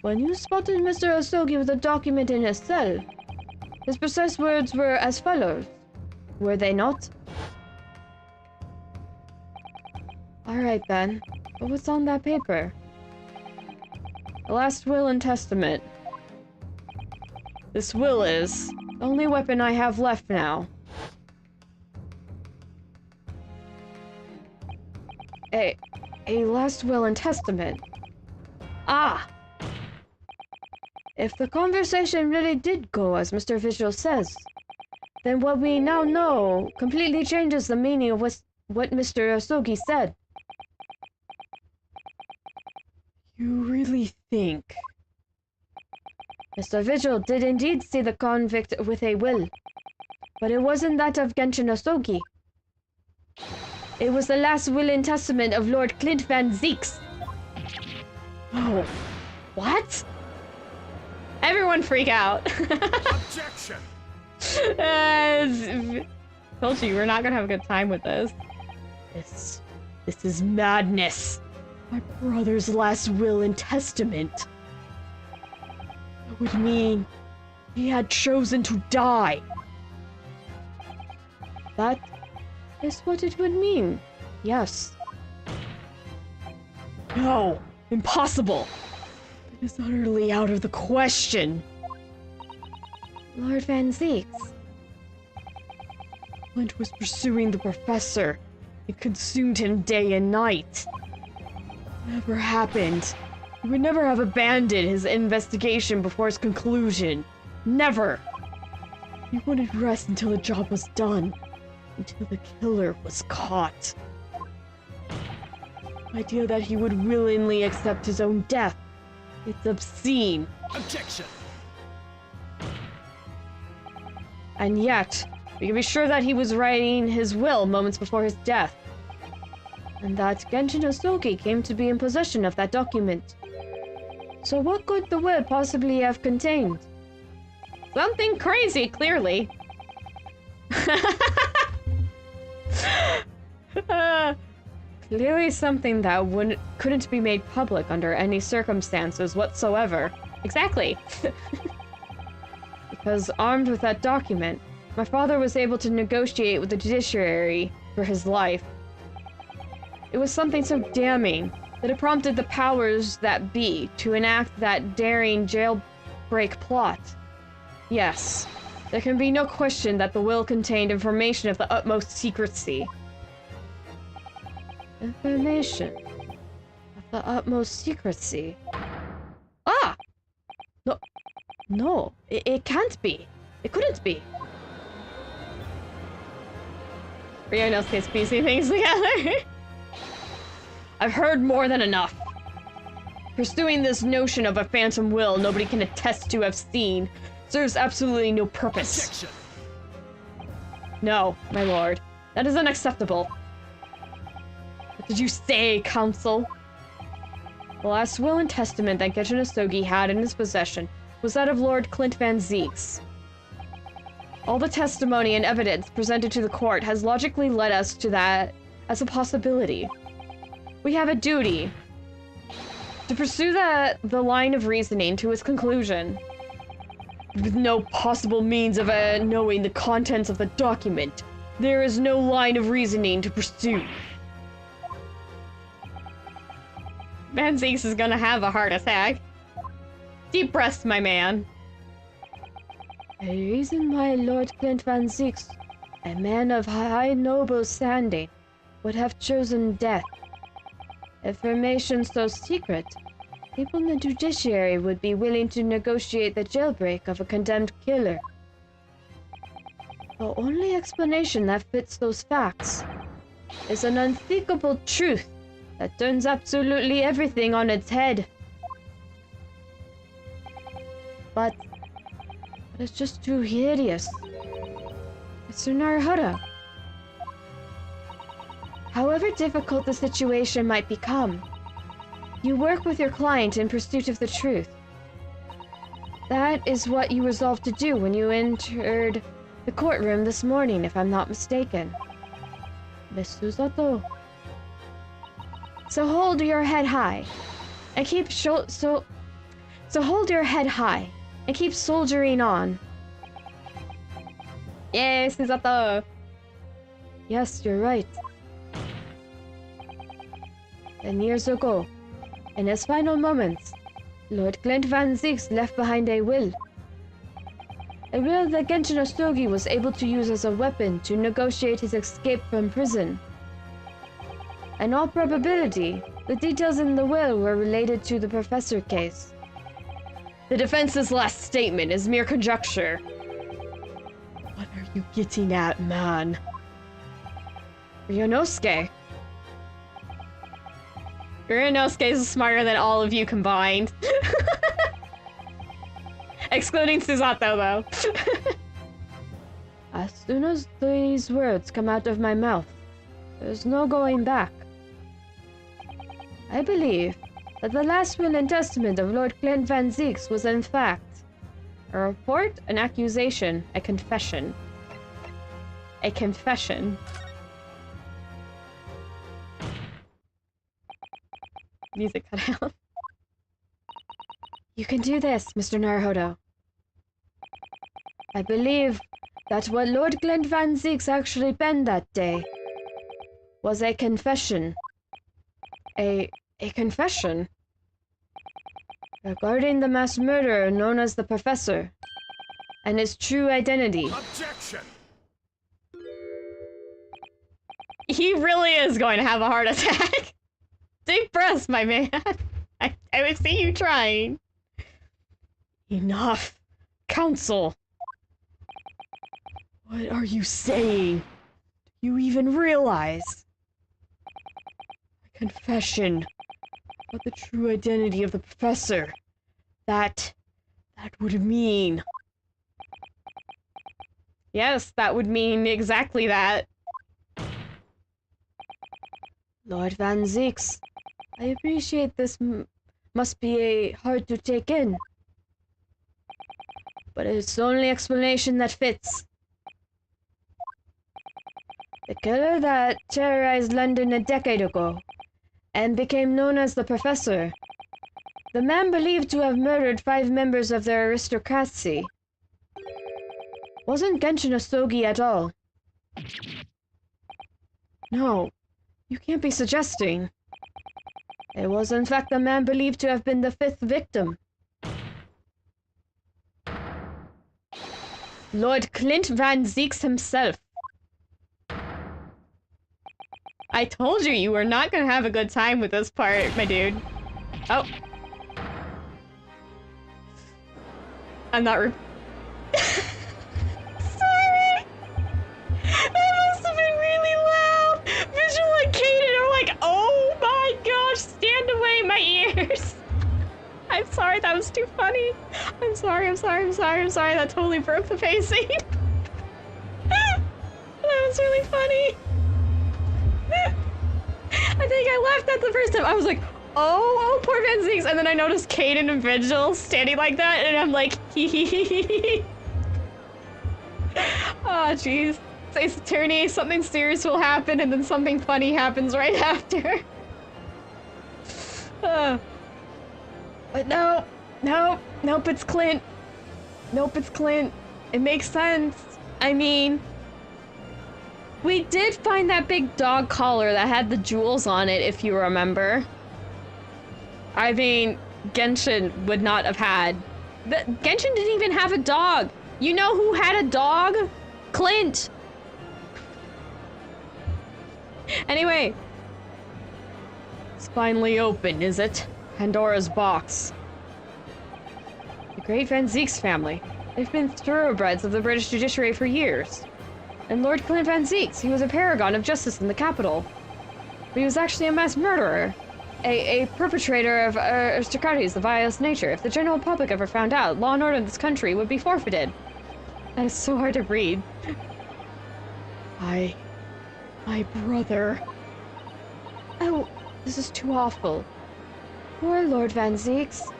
When you spotted Mr. Osogi with a document in his cell, his precise words were as follows, were they not? Alright then, but what's on that paper? The last will and testament. This will is the only weapon I have left now. A last will and testament. Ah! If the conversation really did go as Mr. Vigil says, then what we now know completely changes the meaning of what Mr. Osogi said. You really think? Mr. Vigil did indeed see the convict with a will, but it wasn't that of Genshin Osogi. It was the last will and testament of Lord Clint Van Zieks. Oh, What? Everyone freak out. Objection! Told you, we're not gonna have a good time with this. this is madness. My brother's last will and testament. That would mean he had chosen to die. That is what it would mean, yes. No, impossible. It is utterly out of the question. Lord Van Zieks. Clint was pursuing the professor. It consumed him day and night. Never happened. He would never have abandoned his investigation before its conclusion. Never. He wanted rest until the job was done. Until the killer was caught. The idea that he would willingly accept his own death. It's obscene. Objection! And yet, we can be sure that he was writing his will moments before his death. And that Genshin Osogi came to be in possession of that document. So what could the will possibly have contained? Something crazy, clearly. Clearly something that couldn't be made public under any circumstances whatsoever. Exactly. Because armed with that document, my father was able to negotiate with the judiciary for his life. It was something so damning that it prompted the powers that be to enact that daring jailbreak plot. Yes, there can be no question that the will contained information of the utmost secrecy. Information of the utmost secrecy. Ah! No, it can't be. It couldn't be. Ryunosuke's piecing things together. I've heard more than enough. Pursuing this notion of a phantom will nobody can attest to have seen serves absolutely no purpose. Objection. No, my lord. That is unacceptable. What did you say, counsel? The last will and testament that Ryunosuke had in his possession was that of Lord Clint Van Zeeks. All the testimony and evidence presented to the court has logically led us to that as a possibility. We have a duty to pursue the line of reasoning to its conclusion. With no possible means of knowing the contents of the document, there is no line of reasoning to pursue. Van Zeeks is gonna have a heart attack. Deep breaths, my man. The reason why Lord Clint Van Zeeks, a man of high noble standing, would have chosen death. Information so secret, people in the judiciary would be willing to negotiate the jailbreak of a condemned killer. The only explanation that fits those facts is an unthinkable truth that turns absolutely everything on its head. But it's just too hideous. Mr. Naruhodo. However difficult the situation might become, you work with your client in pursuit of the truth. That is what you resolved to do when you entered the courtroom this morning, if I'm not mistaken. Miss Susato. So hold your head high, and keep so hold your head high, and keep soldiering on. Yes, Susato. Yes, you're right. 10 years ago, in his final moments, Lord Clint Van Zeeks left behind a will. A will that Ryunosuke was able to use as a weapon to negotiate his escape from prison. In all probability, the details in the will were related to the professor case. The defense's last statement is mere conjecture. What are you getting at, man? Ryunosuke. Ryunosuke is smarter than all of you combined. Excluding Susato, though. As soon as these words come out of my mouth, there's no going back. I believe that the last will and testament of Lord Clint Van Zeeks was in fact A report, an accusation, a confession. A confession. Music cut out. You can do this, Mr. Naruhodo. I believe that what Lord Clint Van Zeeks actually penned that day was a confession. A confession? Regarding the mass murderer known as the Professor and his true identity. Objection. He really is going to have a heart attack. Deep breaths, my man. I would see you trying. Enough. Counsel. What are you saying? Do you even realize? A confession. But the true identity of the professor. That would mean... Yes, that would mean exactly that. Lord Van Zeeks, I appreciate this must be hard to take in. But it's the only explanation that fits. The killer that terrorized London a decade ago and became known as the Professor. The man believed to have murdered 5 members of their aristocracy. Wasn't Ryunosuke at all. No, you can't be suggesting. It was in fact the man believed to have been the 5th victim. Lord Clint Van Zeeks himself. I told you were not gonna have a good time with this part, my dude. Oh. I'm not Sorry! That must have been really loud! Visual and Kaden are like, oh my gosh, stand away my ears! I'm sorry, that was too funny. I'm sorry. That totally broke the pacing. That was really funny. I think I laughed at the first time. I was like, oh, poor Van Zieks. And then I noticed Kaden and Vigil standing like that, and I'm like, hee hee hee hee hee. Oh, jeez. Ace Attorney, something serious will happen, and then something funny happens right after. But nope, it's Clint. Nope, it's Clint. It makes sense. I mean, we did find that big dog collar that had the jewels on it, if you remember. I mean, Genshin would not have had... Genshin didn't even have a dog. You know who had a dog? Clint. Anyway. It's finally open, is it? Pandora's box. The Great Van Zieks family. They've been thoroughbreds of the British judiciary for years. And Lord Clint Van Zieks, he was a paragon of justice in the capital. But he was actually a mass murderer. A perpetrator of aristocracies of vilest nature. If the general public ever found out, law and order in this country would be forfeited. That is so hard to read. My brother. Oh, this is too awful. Poor Lord Van Zieks.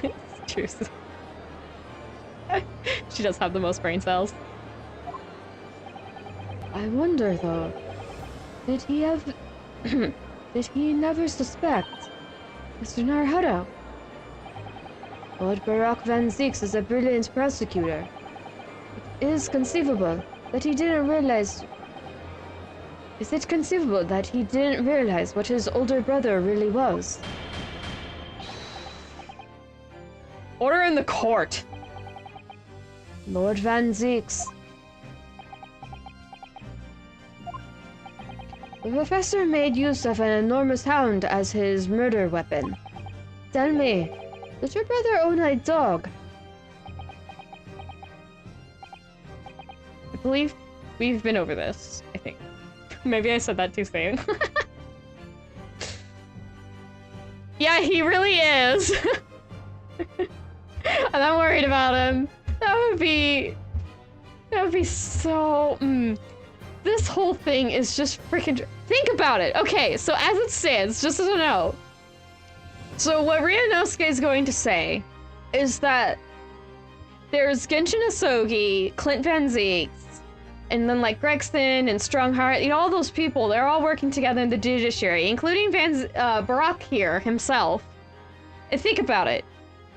It's true. She does have the most brain cells. I wonder, though, did he have... did he never suspect Mr. Naruhodo? Lord Barak Van Zieks is a brilliant prosecutor. It is conceivable that he didn't realize... Is it conceivable that he didn't realize what his older brother really was? Order in the court! Lord Van Zieks. The professor made use of an enormous hound as his murder weapon. Tell me, does your brother own a dog? I believe we've been over this, I think. Maybe I said that too soon. Yeah, he really is. And I'm worried about him. That would be so... This whole thing is just freaking... Think about it. Okay, so as it stands, just as a note. So what Ryunosuke is going to say is that there's Genshin Asogi, Clint Van Zieks, and then like Gregson and Strongheart, you know, all those people, they're all working together in the judiciary, including Barak here himself. And think about it.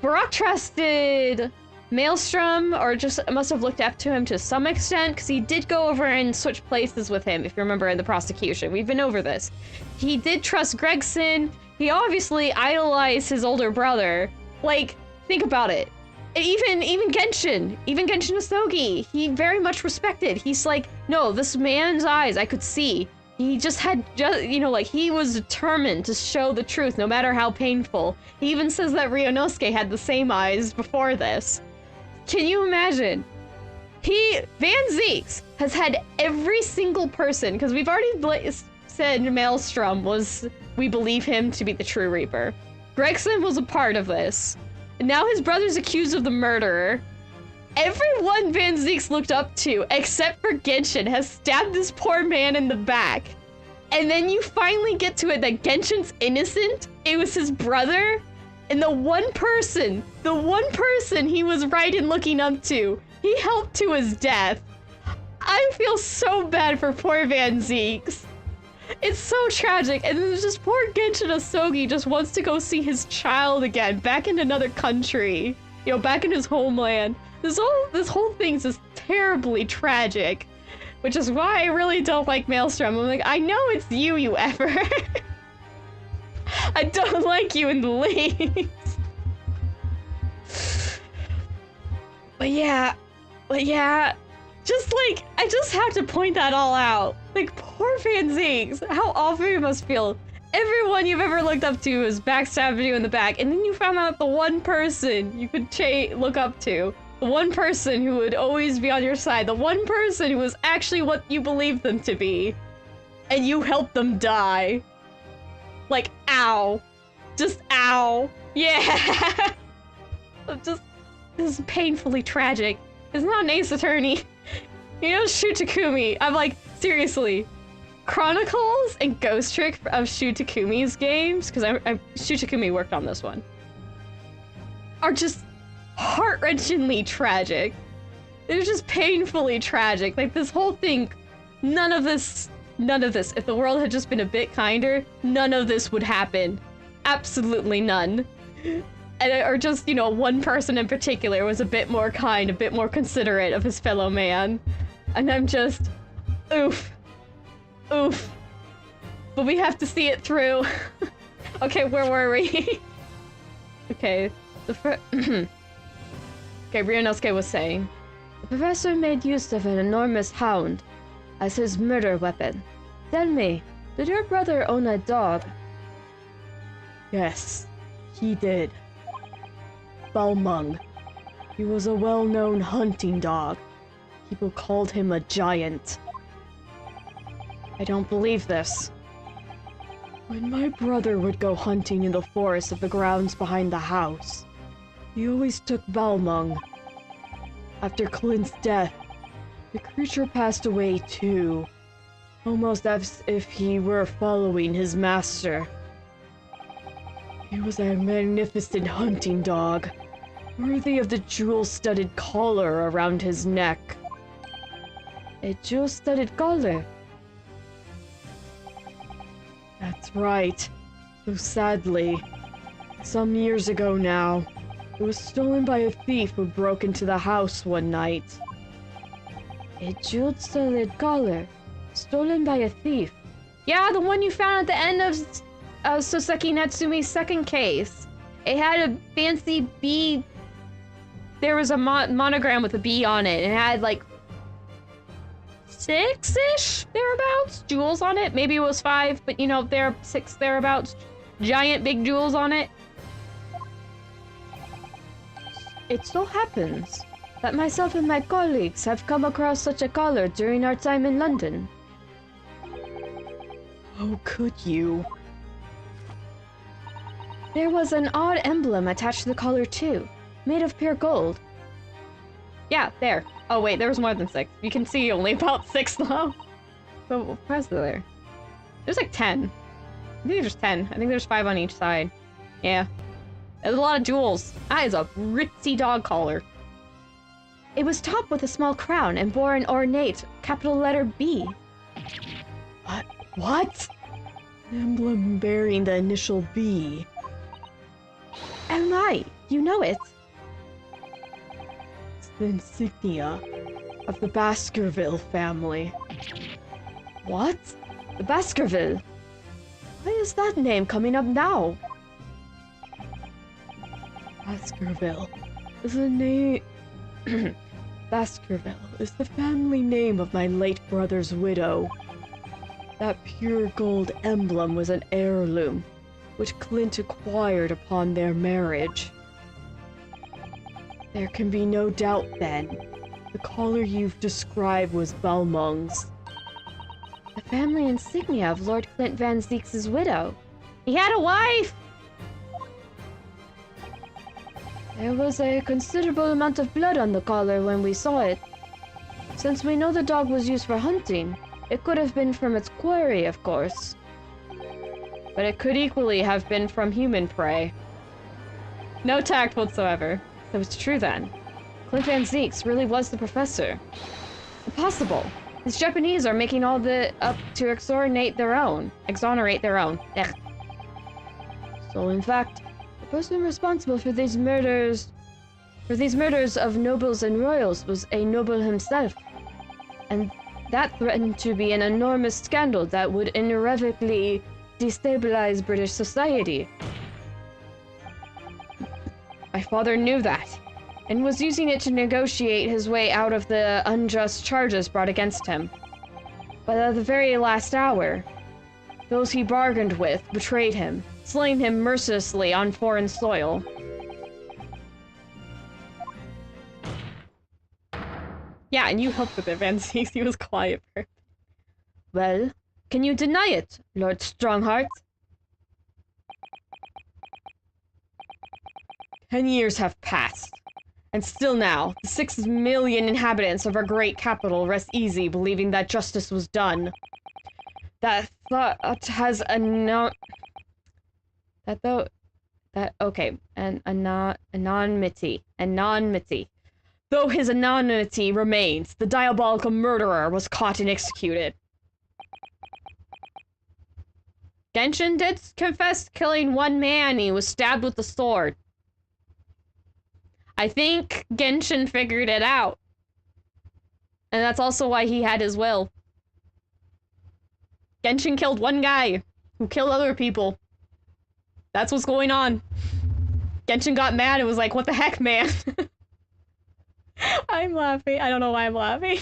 Barak trusted Maelstrom, or just must have looked up to him to some extent, because he did go over and switch places with him, if you remember in the prosecution. We've been over this. He did trust Gregson. He obviously idolized his older brother. Like, think about it. Even Genshin Asogi, he very much respected. He's like, no, this man's eyes, I could see. He just had, you know, like, he was determined to show the truth, no matter how painful. He even says that Ryunosuke had the same eyes before this. Can you imagine? Van Zieks has had every single person, because we've already said Maelstrom was, we believe him to be the true Reaper. Gregson was a part of this. And now his brother's accused of the murderer. Everyone Van Zieks looked up to, except for Genshin, has stabbed this poor man in the back. And then you finally get to it that Genshin's innocent. It was his brother. And the one person he was right in looking up to, he helped to his death. I feel so bad for poor Van Zieks. It's so tragic. And then there's just poor Genshin Asogi just wants to go see his child again, back in another country. You know, back in his homeland. This whole thing's just terribly tragic. Which is why I really don't like Maelstrom. I'm like, I know it's you ever. I don't like you in the least. But yeah, just like, I just have to point that all out. Like, poor Van Zieks, how awful you must feel. Everyone you've ever looked up to is backstabbing you in the back, and then you found out the one person you could look up to, the one person who would always be on your side, the one person who was actually what you believed them to be, and you helped them die. Like, ow. Just ow. Yeah. Just, this is painfully tragic. It's not an Ace Attorney. You know Shu Takumi. I'm like, seriously. Chronicles and Ghost Trick of Shu Takumi's games, because Shu Takumi worked on this one, are just heart-wrenchingly tragic. They're just painfully tragic. Like, this whole thing, none of this, if the world had just been a bit kinder, none of this would happen. Absolutely none. Or just, you know, one person in particular was a bit more kind, a bit more considerate of his fellow man. And I'm just, oof. Oof. But we have to see it through. Okay, where were we? Okay, okay, Ryunosuke was saying, the professor made use of an enormous hound as his murder weapon. Tell me, did your brother own a dog? Yes, he did. Balmung. He was a well-known hunting dog. People called him a giant. I don't believe this. When my brother would go hunting in the forest of the grounds behind the house, he always took Balmung. After Clint's death, the creature passed away too, almost as if he were following his master. He was a magnificent hunting dog, worthy of the jewel-studded collar around his neck. A jewel-studded collar? That's right. Though sadly, some years ago now, it was stolen by a thief who broke into the house one night. A jewel-studded collar? Stolen by a thief? Yeah, the one you found at the end of Soseki Natsumi's second case. It had a fancy bee. There was a monogram with a bee on it, and it had like 6-ish thereabouts jewels on it. Maybe it was 5, but you know, there are 6 thereabouts. Giant big jewels on it. It so happens that myself and my colleagues have come across such a collar during our time in London. How could you? There was an odd emblem attached to the collar too, made of pure gold. Yeah, there. Oh wait, there was more than 6. You can see only about 6 though. So what was there? There's like 10. I think there's 10. I think there's 5 on each side. Yeah. There's a lot of jewels. That is a ritzy dog collar. It was topped with a small crown and bore an ornate capital letter B. What? An emblem bearing the initial B. Oh my, you know it. It's the insignia of the Baskerville family. What? The Baskerville? Why is that name coming up now? Baskerville is the name... Baskerville is the family name of my late brother's widow. That pure gold emblem was an heirloom, which Clint acquired upon their marriage. There can be no doubt, then. The collar you've described was Balmung's. The family insignia of Lord Clint Van Zeek's widow. He had a wife! There was a considerable amount of blood on the collar when we saw it. Since we know the dog was used for hunting, it could have been from its quarry, of course. But it could equally have been from human prey. No tact whatsoever. So it's true then. Clint Van Zeeks really was the professor. Impossible. These Japanese are making all the up to exonerate their own. Ugh. So in fact, the person responsible for these murders of nobles and royals was a noble himself. And that threatened to be an enormous scandal that would irrevocably destabilize British society. My father knew that, and was using it to negotiate his way out of the unjust charges brought against him. But at the very last hour, those he bargained with betrayed him, slaying him mercilessly on foreign soil. Yeah, and you helped with it, Van Zeeks. He was quiet. Well, can you deny it, Lord Strongheart? 10 years have passed. And still now, the 6 million inhabitants of our great capital rest easy, believing that justice was done. That thought has anonymity. Though his anonymity remains, the diabolical murderer was caught and executed. Genshin did confess killing one man. He was stabbed with a sword. I think Genshin figured it out. And that's also why he had his will. Genshin killed one guy who killed other people. That's what's going on. Genshin got mad and was like, what the heck, man? I'm laughing. I don't know why I'm laughing.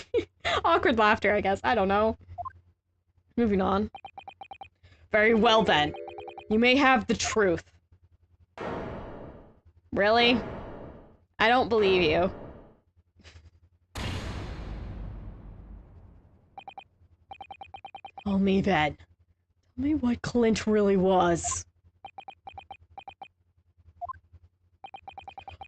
Awkward laughter, I guess. I don't know. Moving on. Very well then. You may have the truth. Really? I don't believe you. Tell me then. Tell me what Clint really was.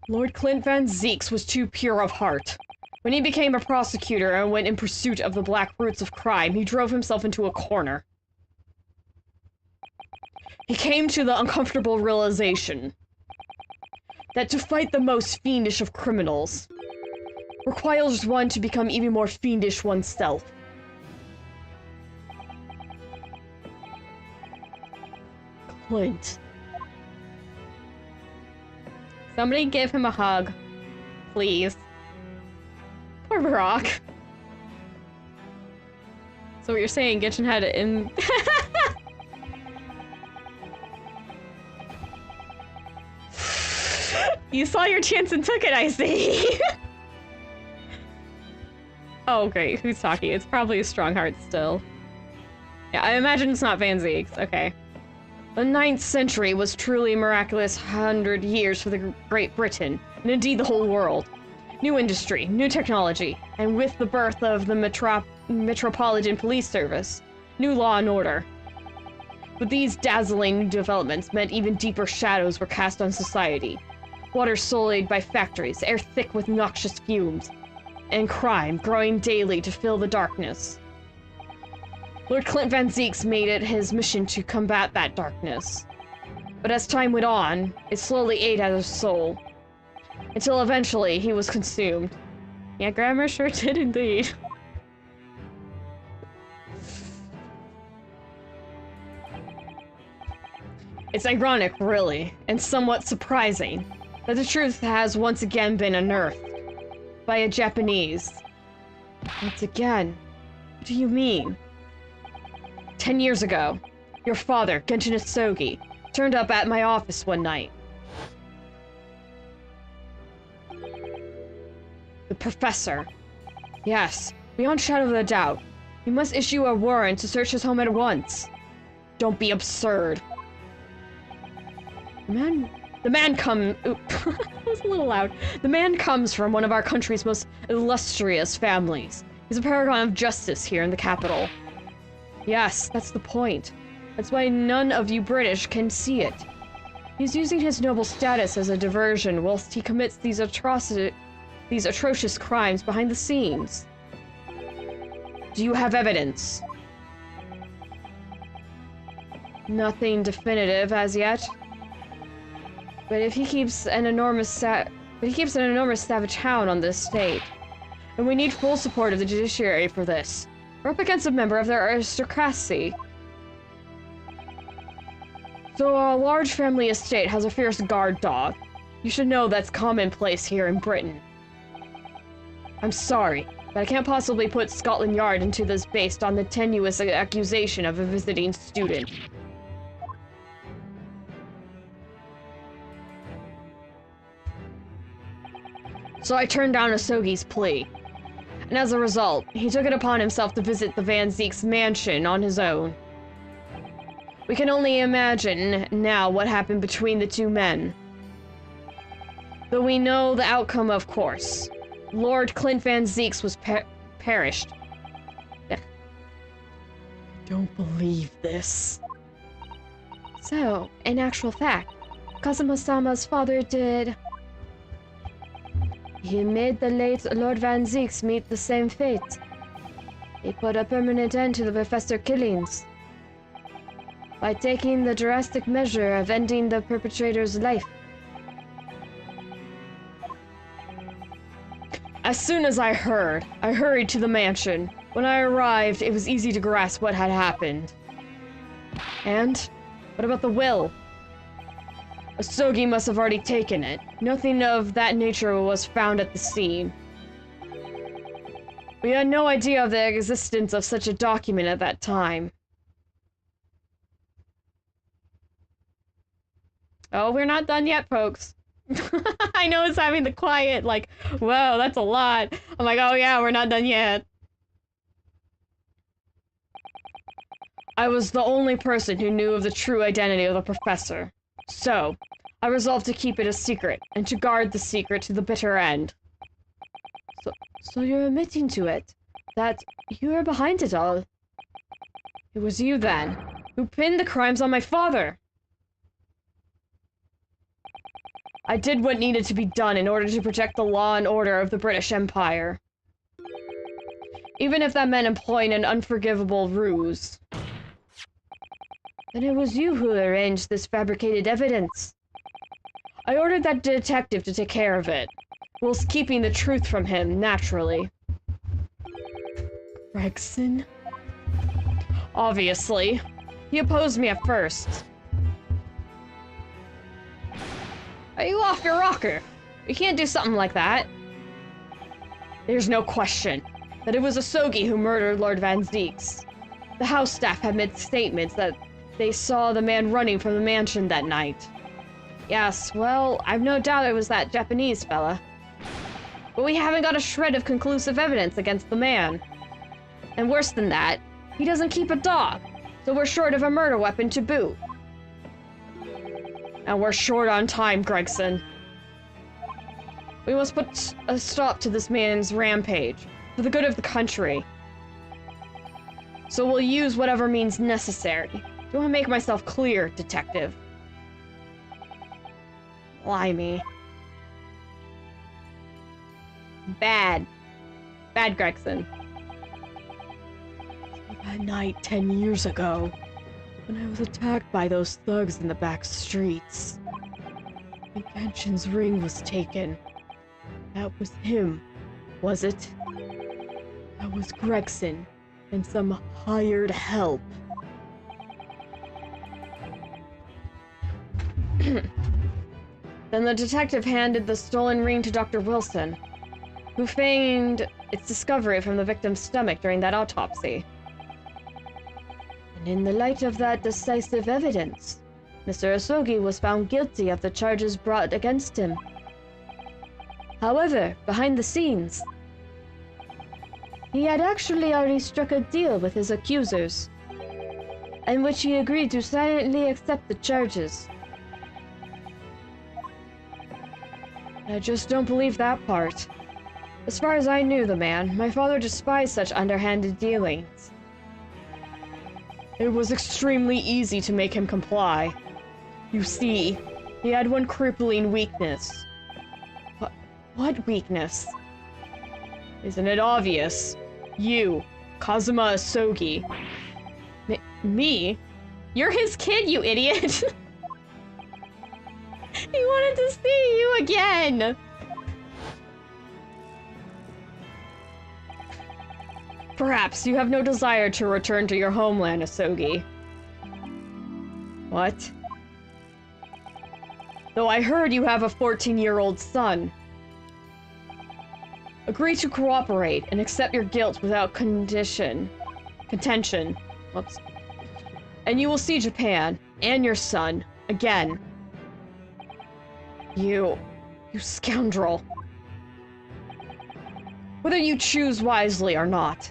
Lord Clint Van Zeeks was too pure of heart. When he became a prosecutor and went in pursuit of the black roots of crime, he drove himself into a corner. He came to the uncomfortable realization that to fight the most fiendish of criminals requires one to become even more fiendish oneself. Clint. Somebody give him a hug. Please. Poor Brock. So what you're saying, Genshin had it in... You saw your chance and took it, I see. Oh, great. Who's talking? It's probably a Strongheart still. Yeah, I imagine it's not Van Zeeks. Okay. The 9th century was truly a miraculous 100 years for the Great Britain, and indeed the whole world. New industry, new technology, and with the birth of the Metropolitan Police Service, new law and order. But these dazzling new developments meant even deeper shadows were cast on society. Water sullied by factories, air thick with noxious fumes, and crime growing daily to fill the darkness. Lord Clint Van Zeeks made it his mission to combat that darkness. But as time went on, it slowly ate at his soul, until eventually he was consumed. Yeah, Grammar sure did indeed. It's ironic, really, and somewhat surprising, that the truth has once again been unearthed by a Japanese. Once again? What do you mean? 10 years ago, your father, Genshin Isogi, turned up at my office one night. The professor. Yes, beyond shadow of a doubt. You must issue a warrant to search his home at once. Don't be absurd. The man comes... Oop, that was a little loud. The man comes from one of our country's most illustrious families. He's a paragon of justice here in the capital. Yes, that's the point. That's why none of you British can see it. He's using his noble status as a diversion whilst he commits these atrocious crimes behind the scenes. Do you have evidence? Nothing definitive as yet. But if he keeps an enormous savage hound on this state, and we need full support of the judiciary for this. We're up against a member of their aristocracy. So a large family estate has a fierce guard dog. You should know that's commonplace here in Britain. I'm sorry, but I can't possibly put Scotland Yard into this based on the tenuous accusation of a visiting student. So I turned down Isogi's plea. And as a result, he took it upon himself to visit the Van Zeeks' mansion on his own. We can only imagine now what happened between the two men. Though we know the outcome, of course. Lord Clint Van Zeeks was perished. I don't believe this. So, in actual fact, Kazuma-sama's father did... He made the late Lord Van Zeeks meet the same fate. He put a permanent end to the professor killings by taking the drastic measure of ending the perpetrator's life. As soon as I heard, I hurried to the mansion. When I arrived, it was easy to grasp what had happened. And? What about the will? Asogi must have already taken it. Nothing of that nature was found at the scene. We had no idea of the existence of such a document at that time. Oh, we're not done yet, folks. I know it's having the quiet, like, whoa, that's a lot. I'm like, oh yeah, we're not done yet. I was the only person who knew of the true identity of the professor. So, I resolved to keep it a secret, and to guard the secret to the bitter end. So you're admitting to it, that you are behind it all. It was you, then, who pinned the crimes on my father! I did what needed to be done in order to protect the law and order of the British Empire. Even if that meant employing an unforgivable ruse. Then it was you who arranged this fabricated evidence. I ordered that detective to take care of it, whilst keeping the truth from him, naturally. Gregson? Obviously. He opposed me at first. Are you off your rocker? You can't do something like that. There's no question that it was Asogi who murdered Lord Van Zeeks. The house staff had made statements that they saw the man running from the mansion that night. Yes, well, I've no doubt it was that Japanese fella. But we haven't got a shred of conclusive evidence against the man. And worse than that, he doesn't keep a dog, so we're short of a murder weapon to boot. And we're short on time, Gregson. We must put a stop to this man's rampage, for the good of the country. So we'll use whatever means necessary. Do I make myself clear, detective? Blimey. Bad. Bad, Gregson. That night 10 years ago, when I was attacked by those thugs in the back streets. Invention's ring was taken. That was him, was it? That was Gregson and some hired help. Then the detective handed the stolen ring to Dr. Wilson, who feigned its discovery from the victim's stomach during that autopsy. And in the light of that decisive evidence, Mr. Asogi was found guilty of the charges brought against him. However, behind the scenes, he had actually already struck a deal with his accusers, in which he agreed to silently accept the charges. I just don't believe that part. As far as I knew the man, my father despised such underhanded dealings. It was extremely easy to make him comply. You see, he had one crippling weakness. What weakness? Isn't it obvious? You, Kazuma Asogi. Me? You're his kid, you idiot! He wanted to see you again! Perhaps you have no desire to return to your homeland, Asogi. What? Though I heard you have a 14-year-old son. Agree to cooperate and accept your guilt without contention. Whoops. And you will see Japan, and your son, again. You scoundrel. Whether you choose wisely or not,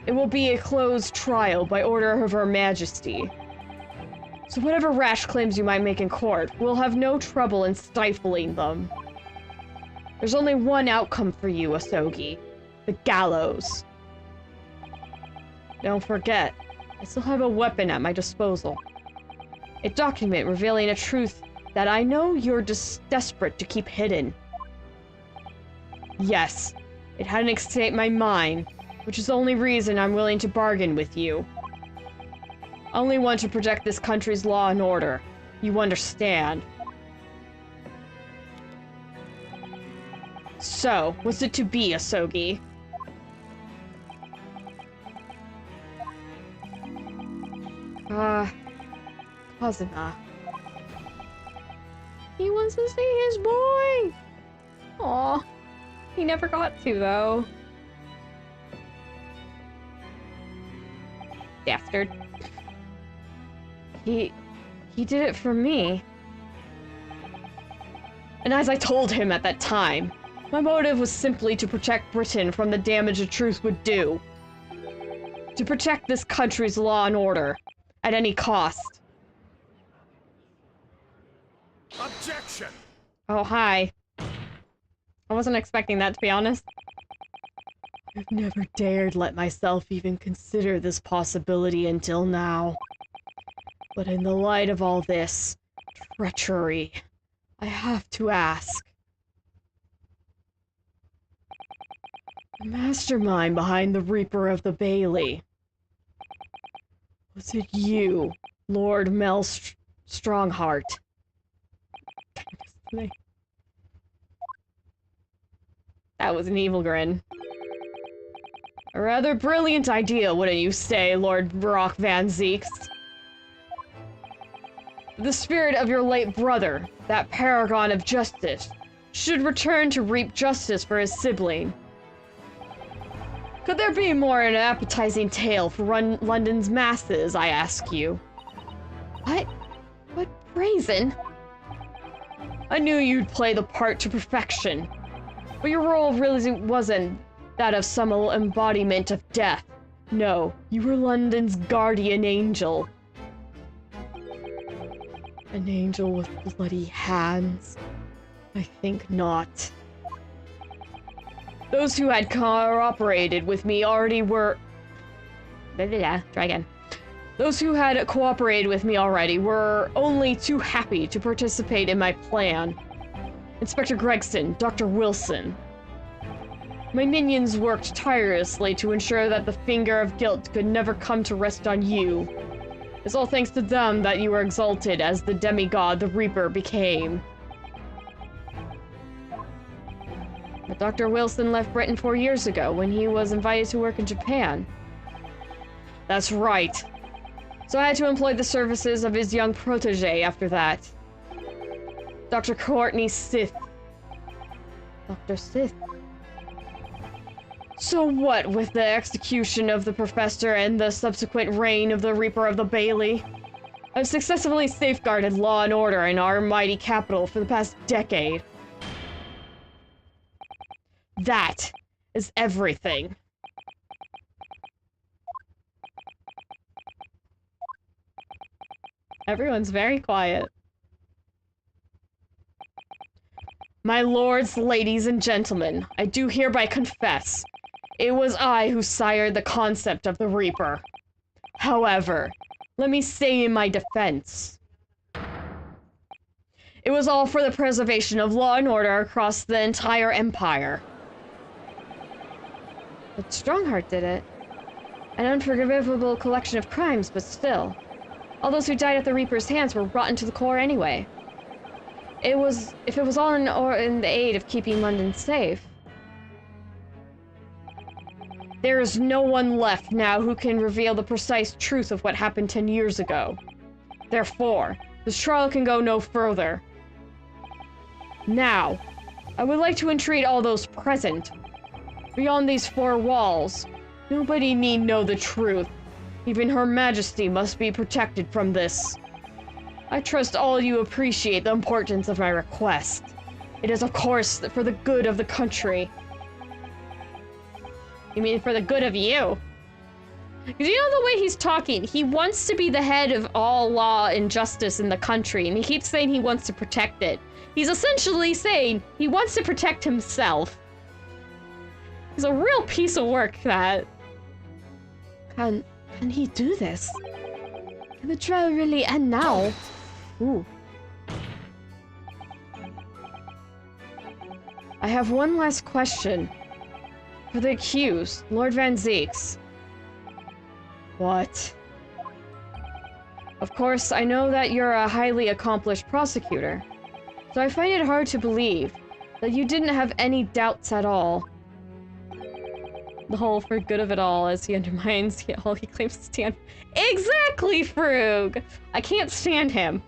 it will be a closed trial by order of Her Majesty. So whatever rash claims you might make in court, we'll have no trouble in stifling them. There's only one outcome for you, Asogi. The gallows. Don't forget, I still have a weapon at my disposal. A document revealing a truth that I know you're desperate to keep hidden. Yes, it hadn't escaped my mind, which is the only reason I'm willing to bargain with you. I only want to protect this country's law and order. You understand. So, what's it to be, Asogi? Kazuna. He wants to see his boy! Aw. He never got to, though. Bastard. He did it for me. And as I told him at that time, my motive was simply to protect Britain from the damage the truth would do. To protect this country's law and order, at any cost. Objection! Oh, hi. I wasn't expecting that, to be honest. I've never dared let myself even consider this possibility until now. But in the light of all this treachery, I have to ask. The mastermind behind the Reaper of the Bailey. Was it you, Lord Mel Strongheart? That was an evil grin. A rather brilliant idea, wouldn't you say, Lord Brock Van Zeeks? The spirit of your late brother, that paragon of justice, should return to reap justice for his sibling. Could there be more an appetizing tale for London's masses, I ask you? What brazen? I knew you'd play the part to perfection, but your role really wasn't that of some embodiment of death. No, you were London's guardian angel. An angel with bloody hands? I think not. Those who had cooperated with me already were... Try again. Those who had cooperated with me already were only too happy to participate in my plan. Inspector Gregson, Dr. Wilson. My minions worked tirelessly to ensure that the finger of guilt could never come to rest on you. It's all thanks to them that you were exalted as the demigod the Reaper became. But Dr. Wilson left Britain 4 years ago when he was invited to work in Japan. That's right. So I had to employ the services of his young protege after that. Dr. Courtney Sith. Dr. Sith. So what with the execution of the professor and the subsequent reign of the Reaper of the Bailey? I've successfully safeguarded law and order in our mighty capital for the past decade. That is everything. Everyone's very quiet. My lords, ladies, and gentlemen, I do hereby confess, it was I who sired the concept of the Reaper. However, let me say in my defense, it was all for the preservation of law and order across the entire empire. But Strongheart did it. An unforgivable collection of crimes, but still. All those who died at the Reaper's hands were rotten to the core anyway. If it was all in the aid of keeping London safe. There is no one left now who can reveal the precise truth of what happened 10 years ago. Therefore, this trial can go no further. Now, I would like to entreat all those present. Beyond these 4 walls, nobody need know the truth. Even Her Majesty must be protected from this. I trust all you appreciate the importance of my request. It is, of course, for the good of the country. You mean for the good of you? Because you know the way he's talking, he wants to be the head of all law and justice in the country, and he keeps saying he wants to protect it. He's essentially saying he wants to protect himself. He's a real piece of work, that. Can he do this? Can the trial really end now? Ooh. I have one last question. For the accused, Lord Van Zeeks. What? Of course, I know that you're a highly accomplished prosecutor, so I find it hard to believe that you didn't have any doubts at all. The whole for good of it all as he undermines all he claims to stand. Exactly, Frug! I can't stand him.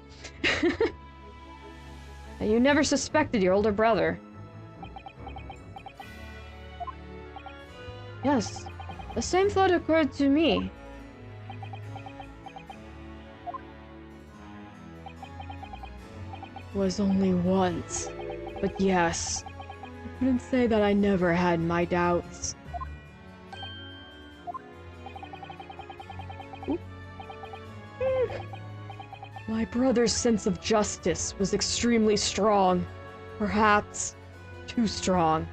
You never suspected your older brother. Yes, the same thought occurred to me. Was only once, but yes, I couldn't say that I never had my doubts. My brother's sense of justice was extremely strong. Perhaps too strong,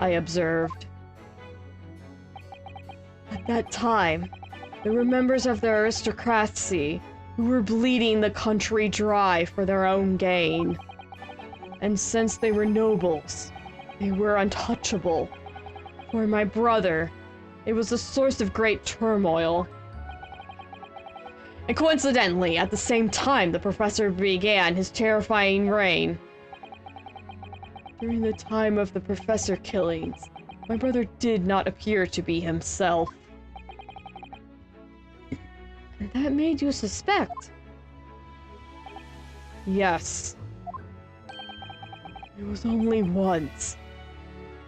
I observed. At that time, there were members of the aristocracy who were bleeding the country dry for their own gain. And since they were nobles, they were untouchable. For my brother, it was a source of great turmoil. And coincidentally, at the same time the professor began his terrifying reign. During the time of the professor killings, my brother did not appear to be himself. And that made you suspect? Yes. It was only once.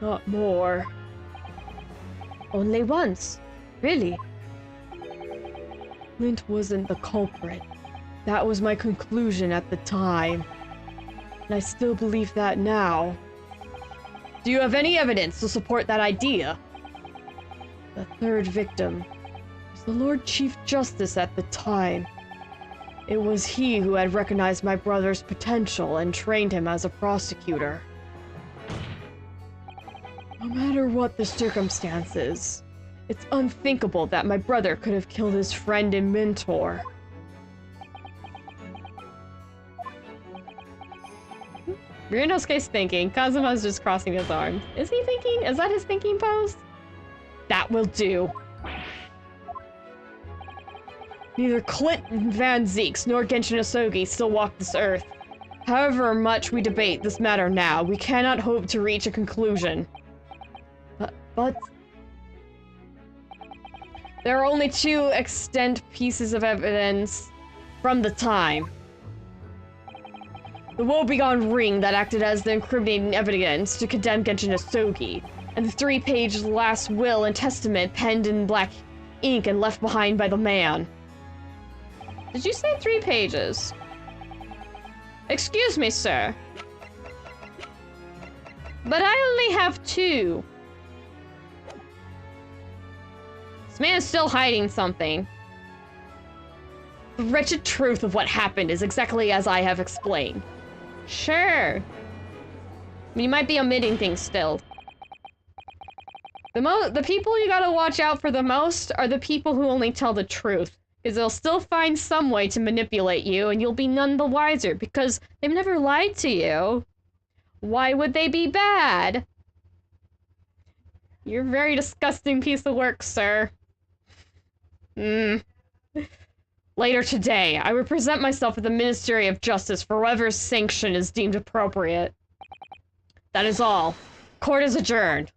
Not more. Only once? Really? Clint wasn't the culprit. That was my conclusion at the time. And I still believe that now. Do you have any evidence to support that idea? The third victim was the Lord Chief Justice at the time. It was he who had recognized my brother's potential and trained him as a prosecutor. No matter what the circumstances, it's unthinkable that my brother could have killed his friend and mentor. Ryunosuke's thinking. Kazuma's just crossing his arms. Is he thinking? Is that his thinking pose? That will do. Neither Clint Van Zeeks nor Genshin Asogi still walk this earth. However much we debate this matter now, we cannot hope to reach a conclusion. But there are only two extant pieces of evidence from the time. The woebegone ring that acted as the incriminating evidence to condemn Genshin Asogi, and the 3-page last will and testament penned in black ink and left behind by the man. Did you say 3 pages? Excuse me, sir. But I only have 2. This man is still hiding something. The wretched truth of what happened is exactly as I have explained. Sure. You might be omitting things still. The people you gotta watch out for the most are the people who only tell the truth. Because they'll still find some way to manipulate you, and you'll be none the wiser, because they've never lied to you. Why would they be bad? You're a very disgusting piece of work, sir. Later today, I will present myself at the Ministry of Justice for whatever sanction is deemed appropriate. That is all. Court is adjourned.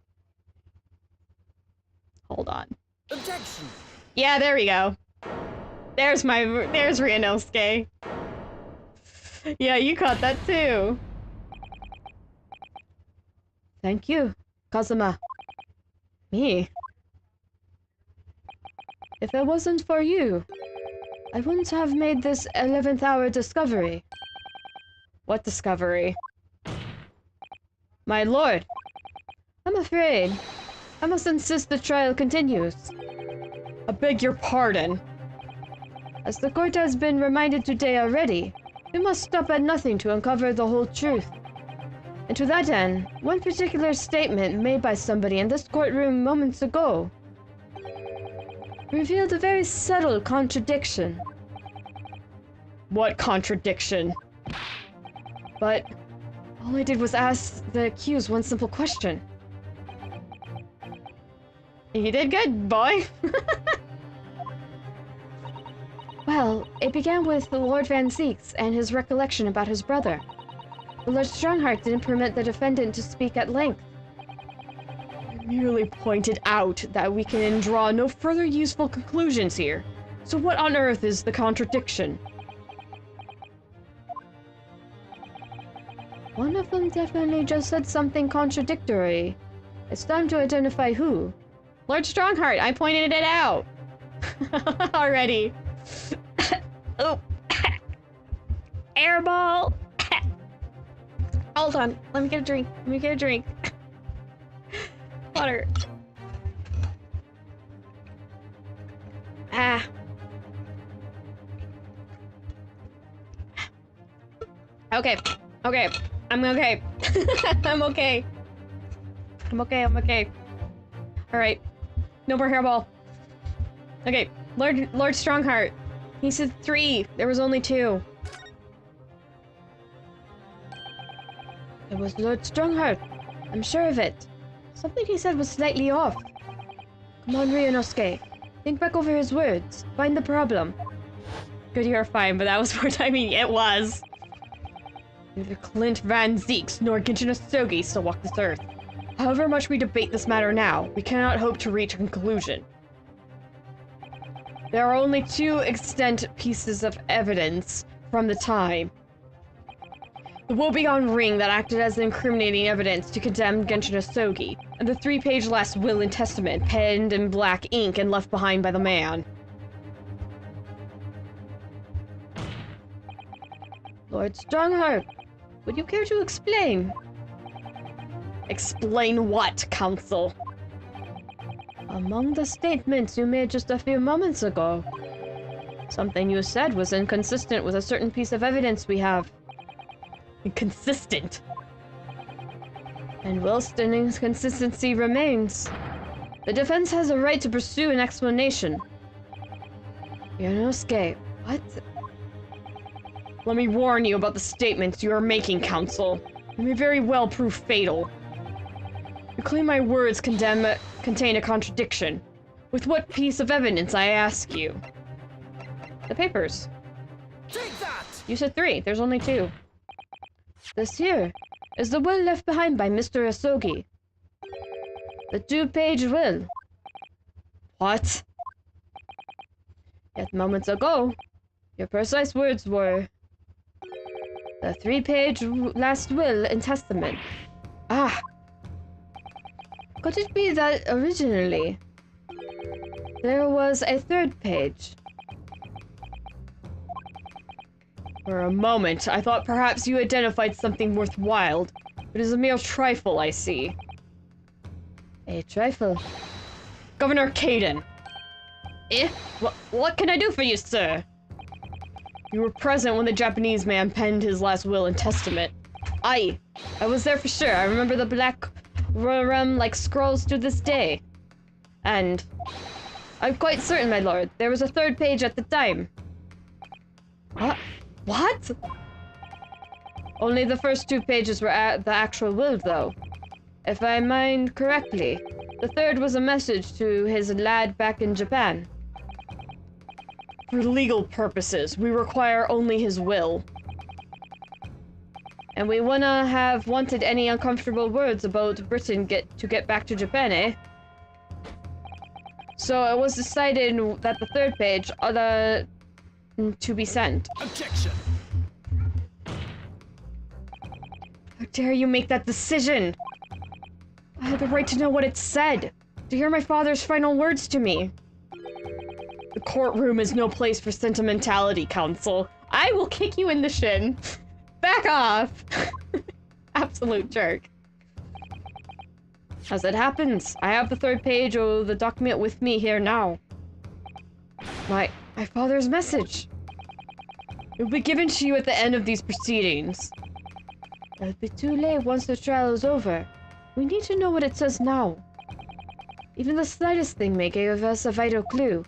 Hold on. Objection! Yeah, there we go. There's Ryunosuke. Yeah, you caught that too. thank you, Kazuma. Me? If it wasn't for you, I wouldn't have made this 11th hour discovery. What discovery? My lord, I'm afraid I must insist the trial continues. I beg your pardon. As the court has been reminded today already, we must stop at nothing to uncover the whole truth. And to that end, one particular statement made by somebody in this courtroom moments ago revealed a very subtle contradiction. What contradiction? But All I did was ask the accused one simple question. You did good, boy. Well, it began with the Lord Van Zeeks and his recollection about his brother. The Lord Strongheart didn't permit the defendant to speak at length. I merely pointed out that we can draw no further useful conclusions here. So what on earth is the contradiction? One of them definitely just said something contradictory. It's time to identify who. Lord Strongheart, I pointed it out! Already. Oh. Airball! Hold on, let me get a drink. Let me get a drink. Water. Ah. Okay. Okay. I'm okay. I'm okay. I'm okay. I'm okay. Alright. No more hairball. Okay. Lord Strongheart. He said 3. There was only 2. It was Lord Strongheart. I'm sure of it. Something he said was slightly off. Come on, Ryunosuke. Think back over his words. Find the problem. Good, you're fine, but that was more timing. It was. Neither Clint Van Zeeks nor Ryunosuke still walk this earth. However much we debate this matter now, we cannot hope to reach a conclusion. There are only 2 extant pieces of evidence from the time. The woebegone ring that acted as incriminating evidence to condemn Ryunosuke, and the 3-page last will and testament penned in black ink and left behind by the man. Lord Strongheart, would you care to explain? Explain what, Counsel? Among the statements you made just a few moments ago, something you said was inconsistent with a certain piece of evidence we have. Inconsistent? And whilst an inconsistency remains, the defense has a right to pursue an explanation. Ryunosuke, what? Let me warn you about the statements you are making, Counsel. They may very well prove fatal. You claim my words contain a contradiction. With what piece of evidence, I ask you? The papers. Take that! You said 3. There's only 2. This here is the will left behind by Mr. Asogi. The 2-page will. What? Yet moments ago, your precise words were the 3-page last will and testament. Ah! Could it be that originally there was a 3rd page? For a moment, I thought perhaps you identified something worthwhile. It is a mere trifle, I see. A trifle? Governor Caden! Eh? What can I do for you, sir? You were present when the Japanese man penned his last will and testament. I was there for sure. I remember the black like scrolls to this day. And I'm quite certain, my lord, there was a 3rd page at the time. What? Only the first 2 pages were the actual will, though. If I mind correctly, the 3rd was a message to his lad back in Japan. For legal purposes, we require only his will. And we wouldn't have wanted any uncomfortable words about Britain to get back to Japan, eh? So it was decided that the 3rd page to be sent. Objection! How dare you make that decision? I had the right to know what it said, to hear my father's final words to me. The courtroom is no place for sentimentality, Counsel. I will kick you in the shin. Back off! Absolute jerk. As it happens, I have the 3rd page of the document with me here now. My father's message. It will be given to you at the end of these proceedings. It'll be too late once the trial is over. We need to know what it says now. Even the slightest thing may give us a vital clue.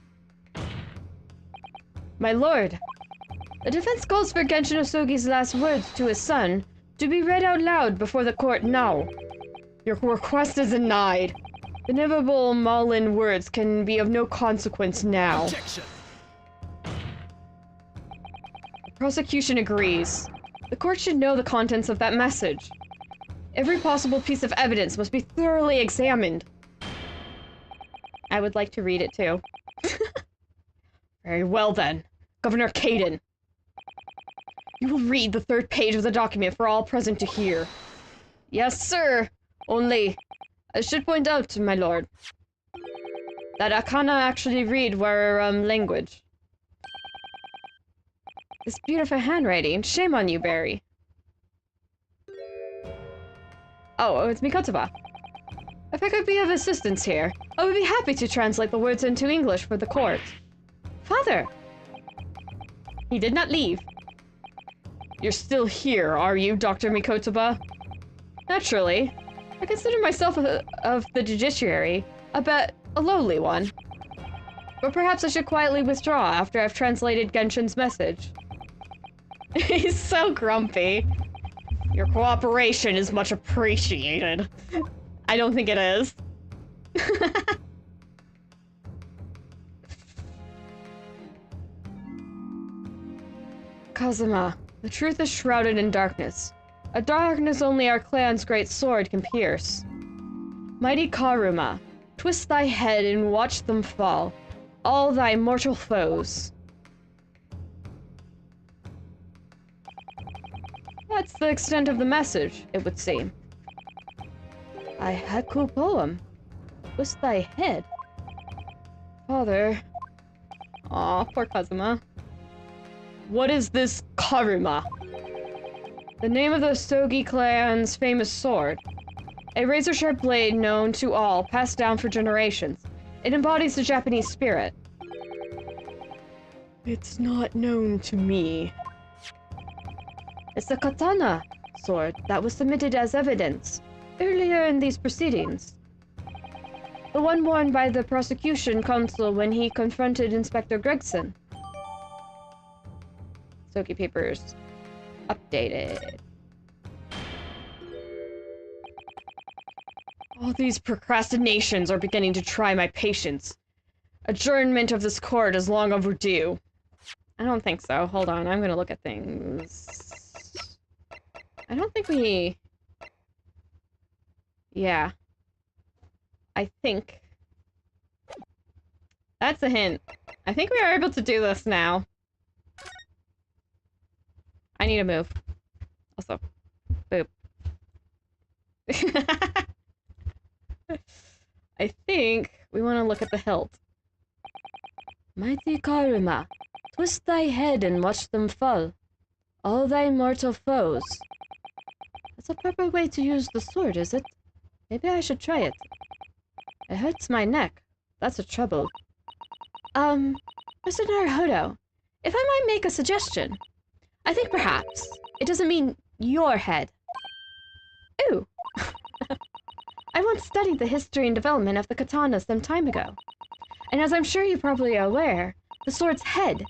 My lord, the defense calls for Ryunosuke's last words to his son To be read out loud before the court now. Your request is denied. The inevitable maudlin words can be of no consequence now. Objection. The prosecution agrees. The court should know the contents of that message. Every possible piece of evidence must be thoroughly examined. I would like to read it too. Very well then. Governor Caden. You will read the third page of the document for all present to hear. Yes, sir. Only, I should point out, my lord, that I cannot actually read our language. This beautiful handwriting. Shame on you, Barry. Oh, it's Mikotoba. If I could be of assistance here, I would be happy to translate the words into English for the court. Father! He did not leave. You're still here, are you, Dr. Mikotoba? Naturally. I consider myself of the judiciary, a lowly one. But perhaps I should quietly withdraw after I've translated Genshin's message. He's so grumpy. Your cooperation is much appreciated. I don't think it is. Kazuma, the truth is shrouded in darkness. A darkness only our clan's great sword can pierce. Mighty Karuma, twist thy head and watch them fall, all thy mortal foes. That's the extent of the message, it would seem. A haiku poem. Twist thy head. Father. Aw, poor Kazuma. What is this Karuma? The name of the Sogi clan's famous sword. A razor-sharp blade known to all, passed down for generations. It embodies the Japanese spirit. It's not known to me. It's the katana sword that was submitted as evidence earlier in these proceedings. The one worn by the prosecution counsel when he confronted Inspector Gregson. Sogi papers updated. All these procrastinations are beginning to try my patience. Adjournment of this court is long overdue. I don't think so. Hold on, I'm gonna look at things. I don't think we... Yeah. I think... That's a hint. I think we are able to do this now. I need to move. Also. Boop. I think we want to look at the hilt. Mighty Karuma, twist thy head and watch them fall. All thy mortal foes. That's a proper way to use the sword, is it? Maybe I should try it. It hurts my neck. That's a trouble. Mr. Naruhodo, if I might make a suggestion. I think perhaps it doesn't mean your head. Ooh. I once studied the history and development of the katana some time ago. And as I'm sure you're probably aware, the sword's head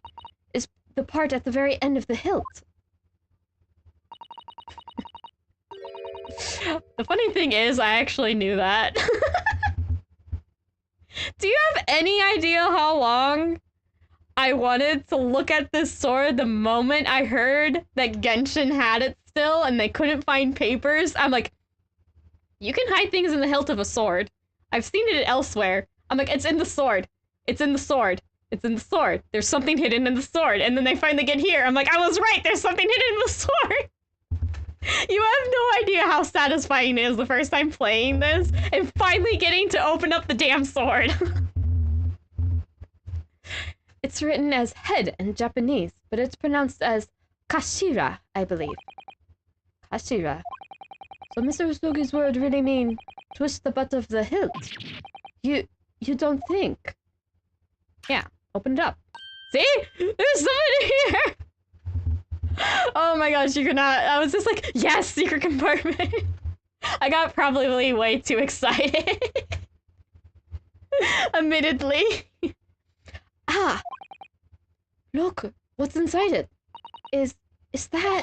is the part at the very end of the hilt. The funny thing is, I actually knew that. Do you have any idea how long I wanted to look at this sword the moment I heard that Genshin had it still and they couldn't find papers? I'm like, you can hide things in the hilt of a sword. I've seen it elsewhere. I'm like, it's in the sword. It's in the sword. It's in the sword. There's something hidden in the sword. And then they finally get here. I'm like, I was right. There's something hidden in the sword. You have no idea how satisfying it is the first time playing this and finally getting to open up the damn sword. It's written as head in Japanese, but it's pronounced as kashira, I believe. Kashira. So Mr. Usugi's word really mean twist the butt of the hilt. You don't think? Yeah, open it up. See? There's somebody here! Oh my gosh, you could not. I was just like, yes, secret compartment. I got probably way too excited. Admittedly. Ah! Look, what's inside it? Is that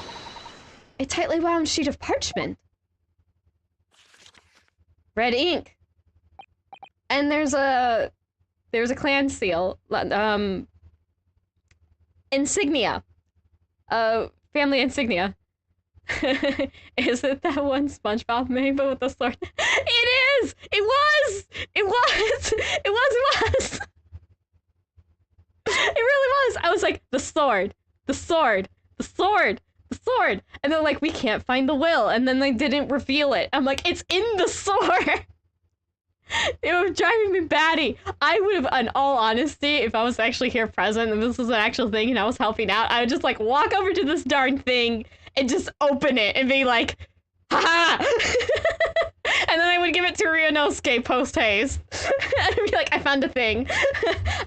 A tightly wound sheet of parchment. Red ink. And there's a clan seal. Insignia. Family insignia. Is it that one SpongeBob meme but with the sword? It is! It was! It was! It was! It really was! I was like, the sword, the sword, the sword, the sword. And they're like, we can't find the will. And then they didn't reveal it. I'm like, it's in the sword! It was driving me batty. I would have, in all honesty, if I was actually here present and this was an actual thing and I was helping out, I would just like walk over to this darn thing and just open it and be like, haha! And then I would give it to Ryunosuke post-haste. And be like, I found a thing.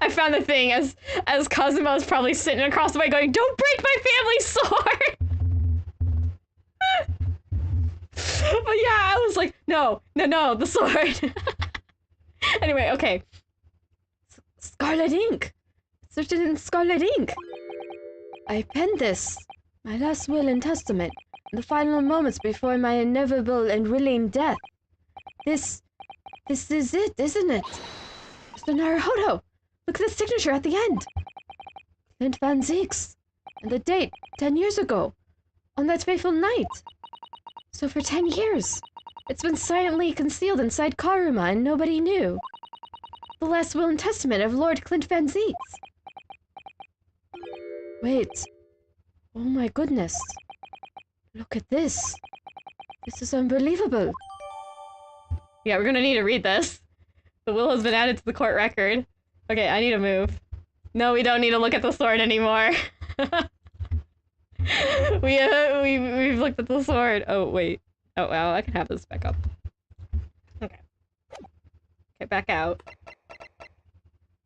I found a thing as Kazuma was probably sitting across the way going, don't break my family sword! But yeah, I was like, no, the sword. Anyway, okay. Scarlet ink. It's written in scarlet ink. I penned this, my last will and testament, in the final moments before my inevitable and willing death. This is it, isn't it? Mr. Naruhodo, look at the signature at the end. Clint Van Zeeks. And the date, 10 years ago. On that fateful night. So for 10 years, it's been silently concealed inside Karuma and nobody knew. The last will and testament of Lord Clint Van Zeeks. Wait. Oh my goodness. Look at this. This is unbelievable. Yeah, we're gonna need to read this. The will has been added to the court record. Okay, I need to move. No, we don't need to look at the sword anymore. We've looked at the sword. Oh, wait. Oh, wow, I can have this back up. Okay. Okay, back out.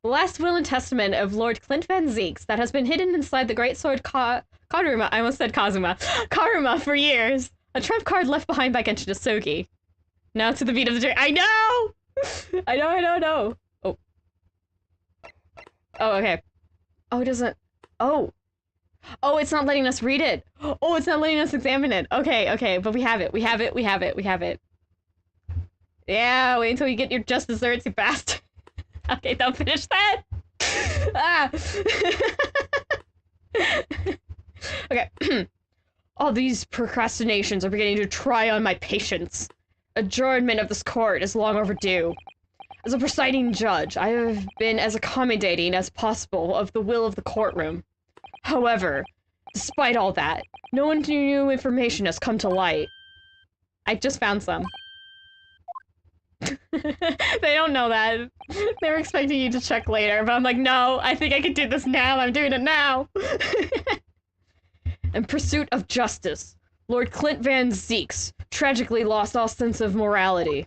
The last will and testament of Lord Clint Van Zeeks that has been hidden inside the great sword Karuma. I almost said Kazuma. Karuma for years. A trump card left behind by Genshin Asogi. Now to the beat of the dream. I know! I know. Oh. Oh, okay. Oh, it doesn't... Oh. Oh, it's not letting us read it. Oh, it's not letting us examine it. Okay, but we have it. We have it. Yeah, wait until you get your just desserts, you bastard. Okay, don't finish that. Ah. Okay. All these procrastinations are beginning to try on my patience. Adjournment of this court is long overdue. As a presiding judge, I have been as accommodating as possible of the will of the courtroom. However, despite all that, no new information has come to light. I just found some. They don't know that. They were expecting you to check later, but I'm like, no, I think I can do this now. I'm doing it now. In pursuit of justice, Lord Clint Van Zeeks tragically lost all sense of morality.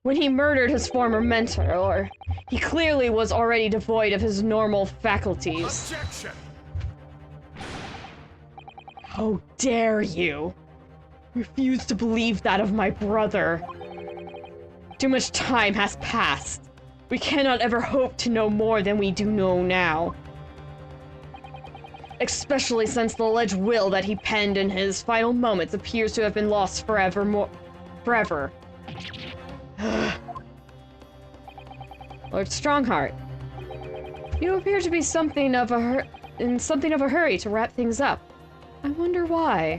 When he murdered his former mentor, he clearly was already devoid of his normal faculties. Objection! How dare you? Refuse to believe that of my brother. Too much time has passed. We cannot ever hope to know more than we do know now. Especially since the alleged will that he penned in his final moments appears to have been lost forever. Lord Strongheart, you appear to be in something of a hurry to wrap things up. I wonder why.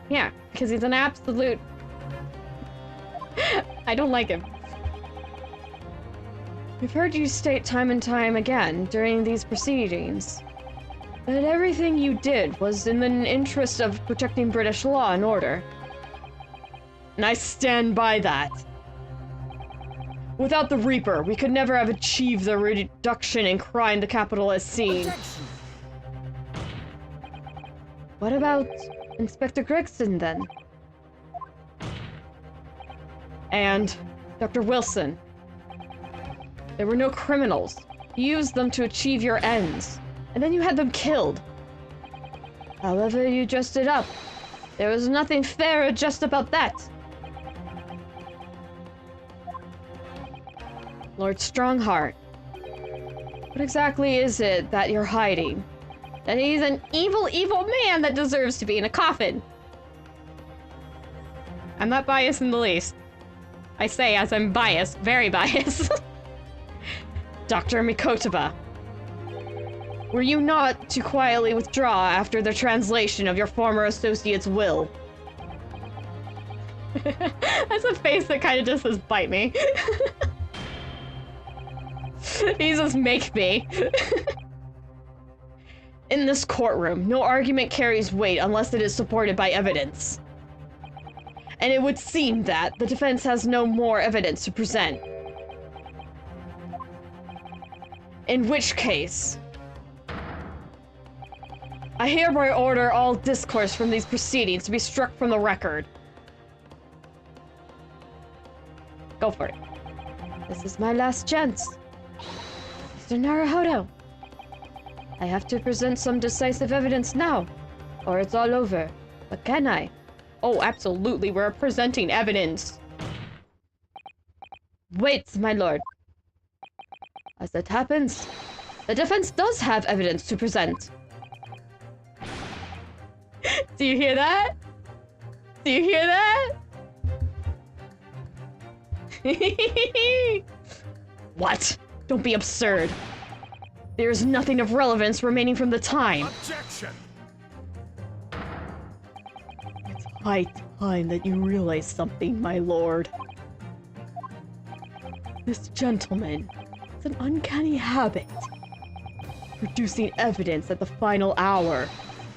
Yeah, because he's an absolute... I don't like him. We've heard you state time and time again during these proceedings that everything you did was in the interest of protecting British law and order. And I stand by that. Without the Reaper, we could never have achieved the reduction in crime the capital has seen. Objection! What about Inspector Gregson, then? And Dr. Wilson? There were no criminals. You used them to achieve your ends. And then you had them killed. However you dressed it up, there was nothing fair or just about that. Lord Strongheart, what exactly is it that you're hiding? that he's an evil, evil man that deserves to be in a coffin. I'm not biased in the least. I say as I'm biased, very biased. Dr. Mikotaba, were you not to quietly withdraw after the translation of your former associate's will? That's a face that kind of just says, bite me. He says, make me. In this courtroom, no argument carries weight unless it is supported by evidence. And it would seem that the defense has no more evidence to present. In which case, I hereby order all discourse from these proceedings to be struck from the record. Go for it. This is my last chance. Mr. Naruhodo, I have to present some decisive evidence now, or it's all over. But can I? Oh, absolutely, we're presenting evidence. Wait, my lord. As it happens, the defense does have evidence to present. Do you hear that? Do you hear that? What? Don't be absurd. There's nothing of relevance remaining from the time. Objection! It's high time that you realize something, my lord. This gentleman has an uncanny habit, producing evidence at the final hour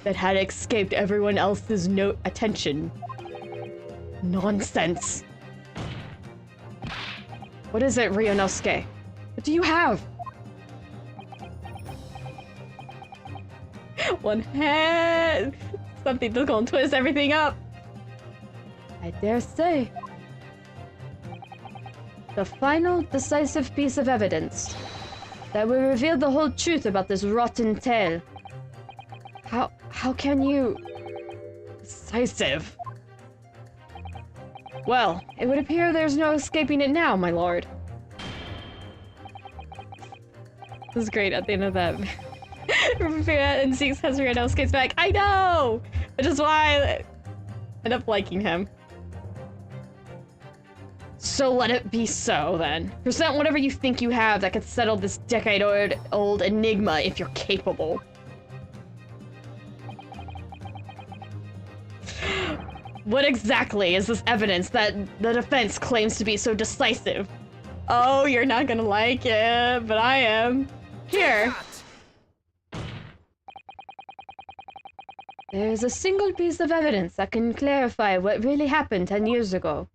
that had escaped everyone else's attention. Nonsense. What is it, Ryunosuke? What do you have? One head. Something that's gonna twist everything up. I dare say. The final decisive piece of evidence that will reveal the whole truth about this rotten tale. How can you... Decisive? Well, it would appear there's no escaping it now, my lord. This is great at the end of that. And Zeus has Ryunosuke's back. I know! Which is why I end up liking him. So let it be so, then. Present whatever you think you have that could settle this decade-old enigma if you're capable. What exactly is this evidence that the defense claims to be so decisive? Oh, you're not gonna like it, but I am. Here. There's a single piece of evidence that can clarify what really happened 10 years ago.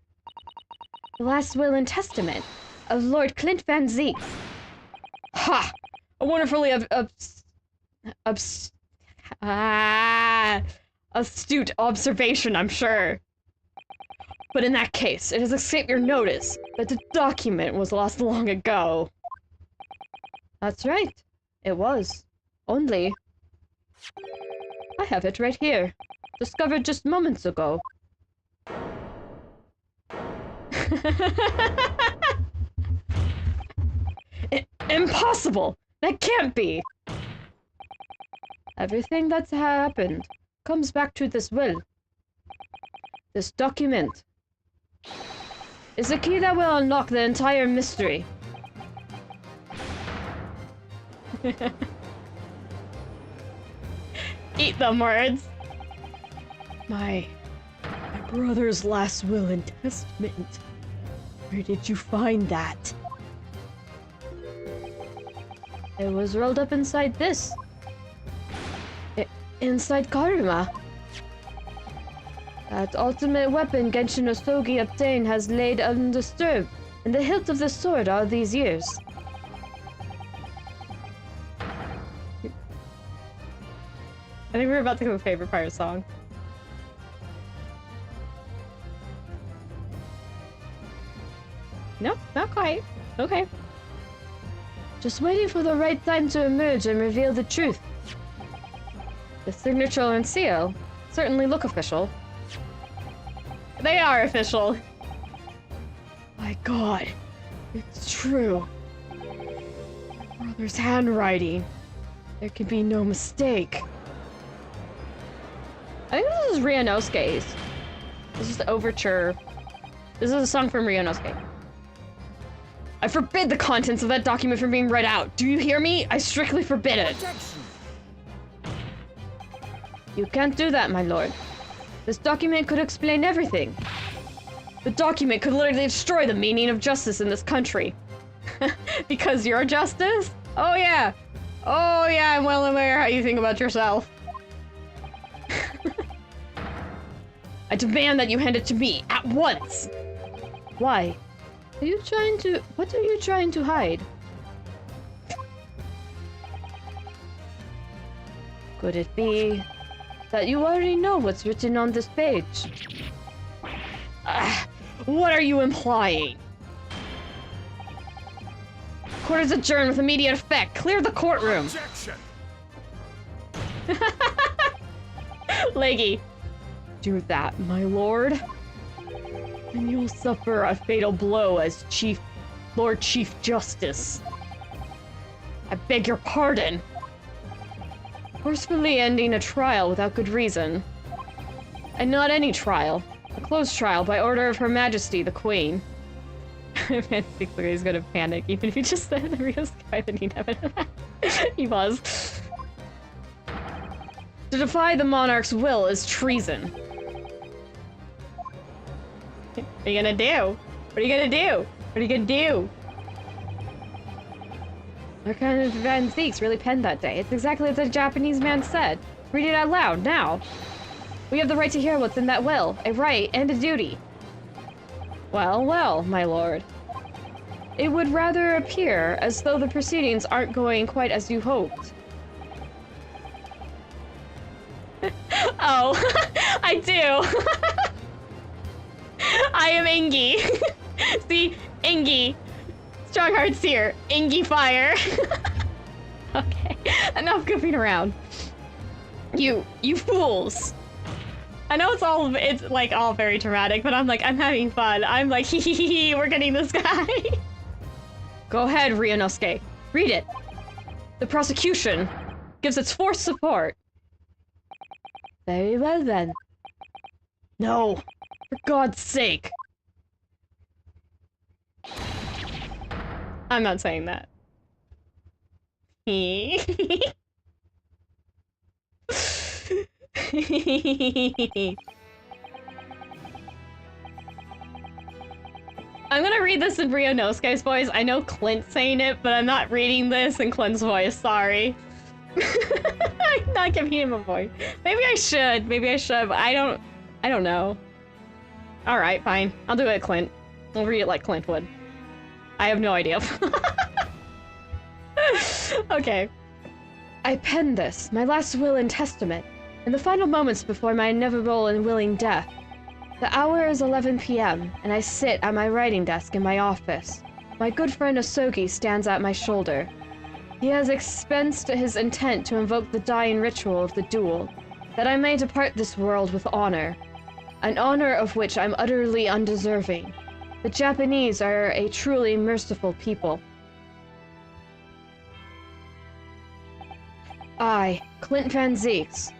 The last will and testament of Lord Clint Van Zeke. Ha! A wonderfully astute observation, I'm sure. But in that case, it has escaped your notice that the document was lost long ago. That's right. It was. Only... I have it right here. Discovered just moments ago. Impossible! That can't be! Everything that's happened comes back to this will. This document is a key that will unlock the entire mystery. Eat them words. My brother's last will and testament. Where did you find that? It was rolled up inside this. Inside Karuma. That ultimate weapon Genshin Osogi obtained has laid undisturbed in the hilt of the sword all these years. I think we're about to go to favorite pirate song. No, not quite. Okay. Just waiting for the right time to emerge and reveal the truth. The signature and seal certainly look official. They are official. My God, it's true. My brother's handwriting. There can be no mistake. I think this is Ryunosuke's. This is the overture. This is a song from Ryunosuke. I forbid the contents of that document from being read out. Do you hear me? I strictly forbid it. Objection! You can't do that, my lord. This document could explain everything. The document could literally destroy the meaning of justice in this country. Because you're justice? Oh yeah. Oh yeah, I'm well aware how you think about yourself. I demand that you hand it to me at once. Why? What are you trying to hide? Could it be that you already know what's written on this page? What are you implying? Court is adjourned with immediate effect. Clear the courtroom. Objection! Leggy. Do that, my lord. And you'll suffer a fatal blow as Lord Chief Justice. I beg your pardon. Forcefully ending a trial without good reason. And not any trial. A closed trial by order of Her Majesty, the Queen. Man thinks like he's gonna panic, even if he just said the Rio's guy, then he never he was. To defy the monarch's will is treason. What are you gonna do? What are you gonna do? What are you gonna do? Arcanus Van Zeeks really penned that day. It's exactly as the Japanese man said. Read it out loud, now. We have the right to hear what's in that will. A right and a duty. Well, well, my lord. It would rather appear as though the proceedings aren't going quite as you hoped. Oh, I do. I am Ingi. See, Ingi. Strong hearts here. Ingi fire. Okay, enough goofing around. You fools. I know it's like all very dramatic, but I'm like, I'm having fun. I'm like, hee hee hee, we're getting this guy. Go ahead, Ryunosuke. Read it. The prosecution gives its forced support. Very well then. No, for God's sake. I'm not saying that. I'm gonna read this in Ryunosuke's voice. I know Clint's saying it, but I'm not reading this in Clint's voice, sorry. I'm not giving him a voice. Maybe I should, but I don't know. Alright, fine. I'll do it, Clint. I'll read it like Clint would. I have no idea. Okay. I penned this, my last will and testament, in the final moments before my inevitable and willing death. The hour is 11 p.m., and I sit at my writing desk in my office. My good friend Osogi stands at my shoulder. He has expensed his intent to invoke the dying ritual of the duel, that I may depart this world with honor, an honor of which I'm utterly undeserving. The Japanese are a truly merciful people. I, Clint Van Zeeks,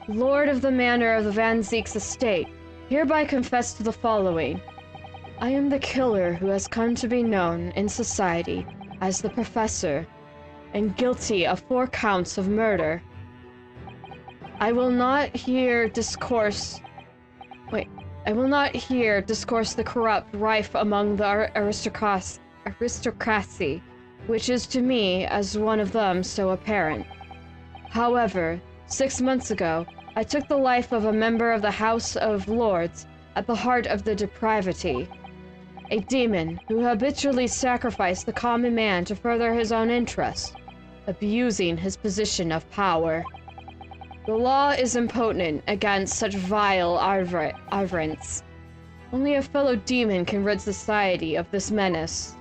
Lord of the Manor of the Van Zeeks Estate, hereby confess to the following. I am the killer who has come to be known in society as the Professor, and guilty of 4 counts of murder. I will not here discourse the corrupt rife among the aristocracy, which is to me, as one of them, so apparent. However, 6 months ago, I took the life of a member of the House of Lords at the heart of the depravity. A demon who habitually sacrificed the common man to further his own interests, abusing his position of power. The law is impotent against such vile avarice. Only a fellow demon can rid society of this menace.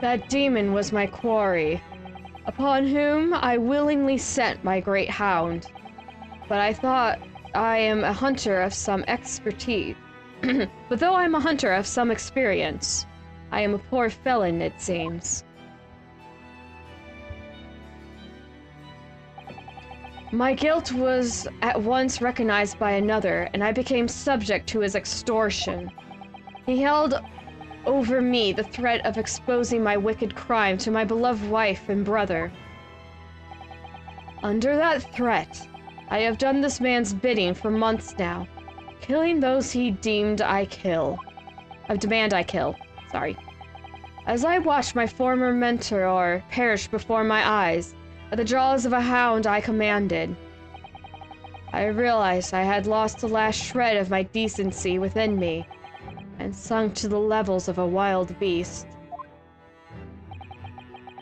That demon was my quarry, upon whom I willingly sent my great hound. But I thought I am a hunter of some expertise. But though I'm a hunter of some experience, I am a poor felon, it seems. My guilt was at once recognized by another, and I became subject to his extortion. He held over me the threat of exposing my wicked crime to my beloved wife and brother. Under that threat, I have done this man's bidding for months now, killing those he deemed I kill. Demand I kill. Sorry. As I watched my former mentor perish before my eyes, at the jaws of a hound I commanded, I realized I had lost the last shred of my decency within me, and sunk to the levels of a wild beast.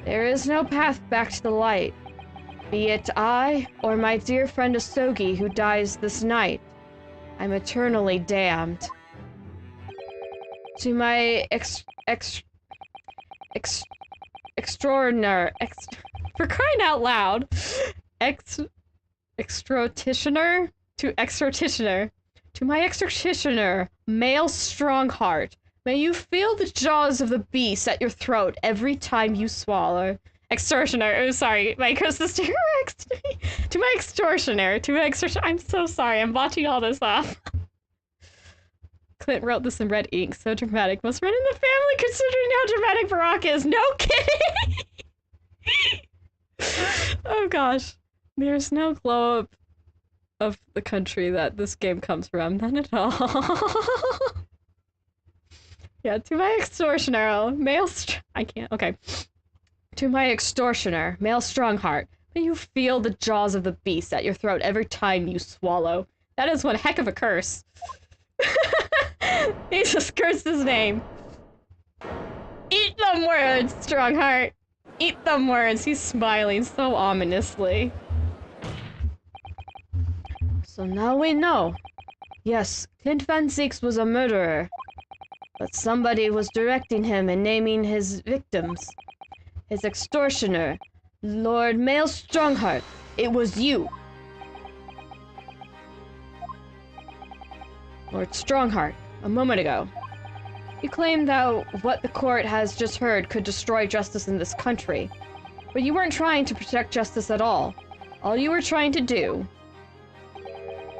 There is no path back to the light, be it I or my dear friend Asogi who dies this night. I'm eternally damned. To my extraordinary for crying out loud, extortioner, to my extortioner, male strong heart, may you feel the jaws of the beast at your throat every time you swallow. Extortioner, oh sorry, my co-sister, to my extortioner, I'm so sorry, I'm botching all this up. Clint wrote this in red ink, so dramatic. Must run in the family considering how dramatic Barack is. No kidding! Oh gosh. There's no glow up of the country that this game comes from. None at all. Yeah, to my extortioner, To my extortioner, male strongheart, may you feel the jaws of the beast at your throat every time you swallow. That is one heck of a curse. He just cursed his name. Eat them words, Strongheart. Eat them words. He's smiling so ominously. So now we know. Yes, Clint Van Zieks was a murderer. But somebody was directing him and naming his victims. His extortioner, Lord Male Strongheart. It was you. Lord Strongheart, a moment ago. You claimed that what the court has just heard could destroy justice in this country. But you weren't trying to protect justice at all. All you were trying to do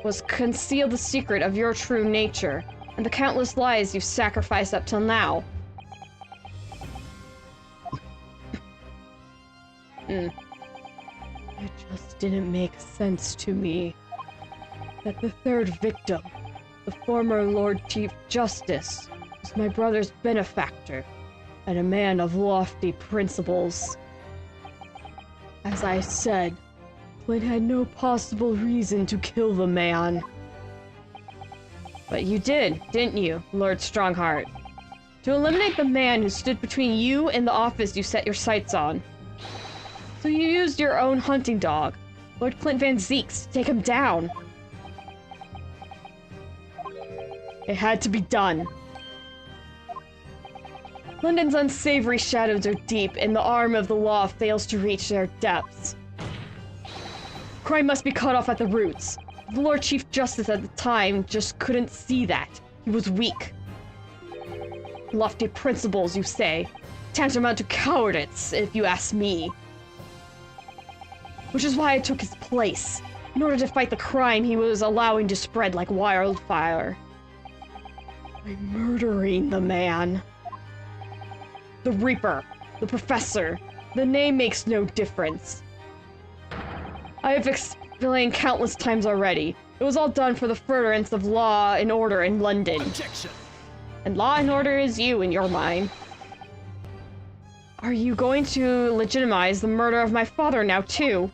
was conceal the secret of your true nature, and the countless lies you've sacrificed up till now. It just didn't make sense to me that the third victim, the former Lord Chief Justice, was my brother's benefactor, and a man of lofty principles. As I said, Clint had no possible reason to kill the man. But you did, didn't you, Lord Strongheart? To eliminate the man who stood between you and the office you set your sights on. So you used your own hunting dog, Lord Clint Van Zieks, to take him down. It had to be done. London's unsavory shadows are deep, and the arm of the law fails to reach their depths. Crime must be cut off at the roots. The Lord Chief Justice at the time just couldn't see that. He was weak. Lofty principles, you say. Tantamount to cowardice, if you ask me. Which is why I took his place, in order to fight the crime he was allowing to spread like wildfire. By murdering the man. The Reaper, the Professor, the name makes no difference. I have explained countless times already. It was all done for the furtherance of law and order in London. Objection! And law and order is you in your mind. Are you going to legitimize the murder of my father now, too?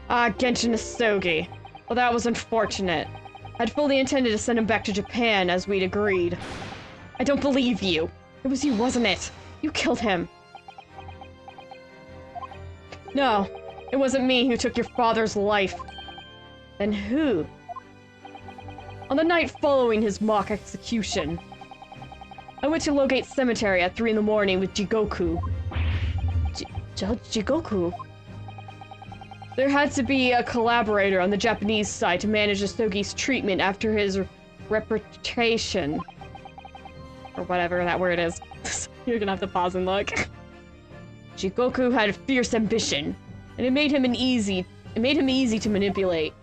Ah, Genshin Asogi. Well, that was unfortunate. I'd fully intended to send him back to Japan, as we'd agreed. I don't believe you. It was you, wasn't it? You killed him. No, it wasn't me who took your father's life. Then who? On the night following his mock execution, I went to Logate Cemetery at 3 in the morning with Jigoku. Judge Jigoku? There had to be a collaborator on the Japanese side to manage Asogi's treatment after his reputation. Or whatever that word is. You're gonna have to pause and look. Jigoku had a fierce ambition. and it made him easy to manipulate.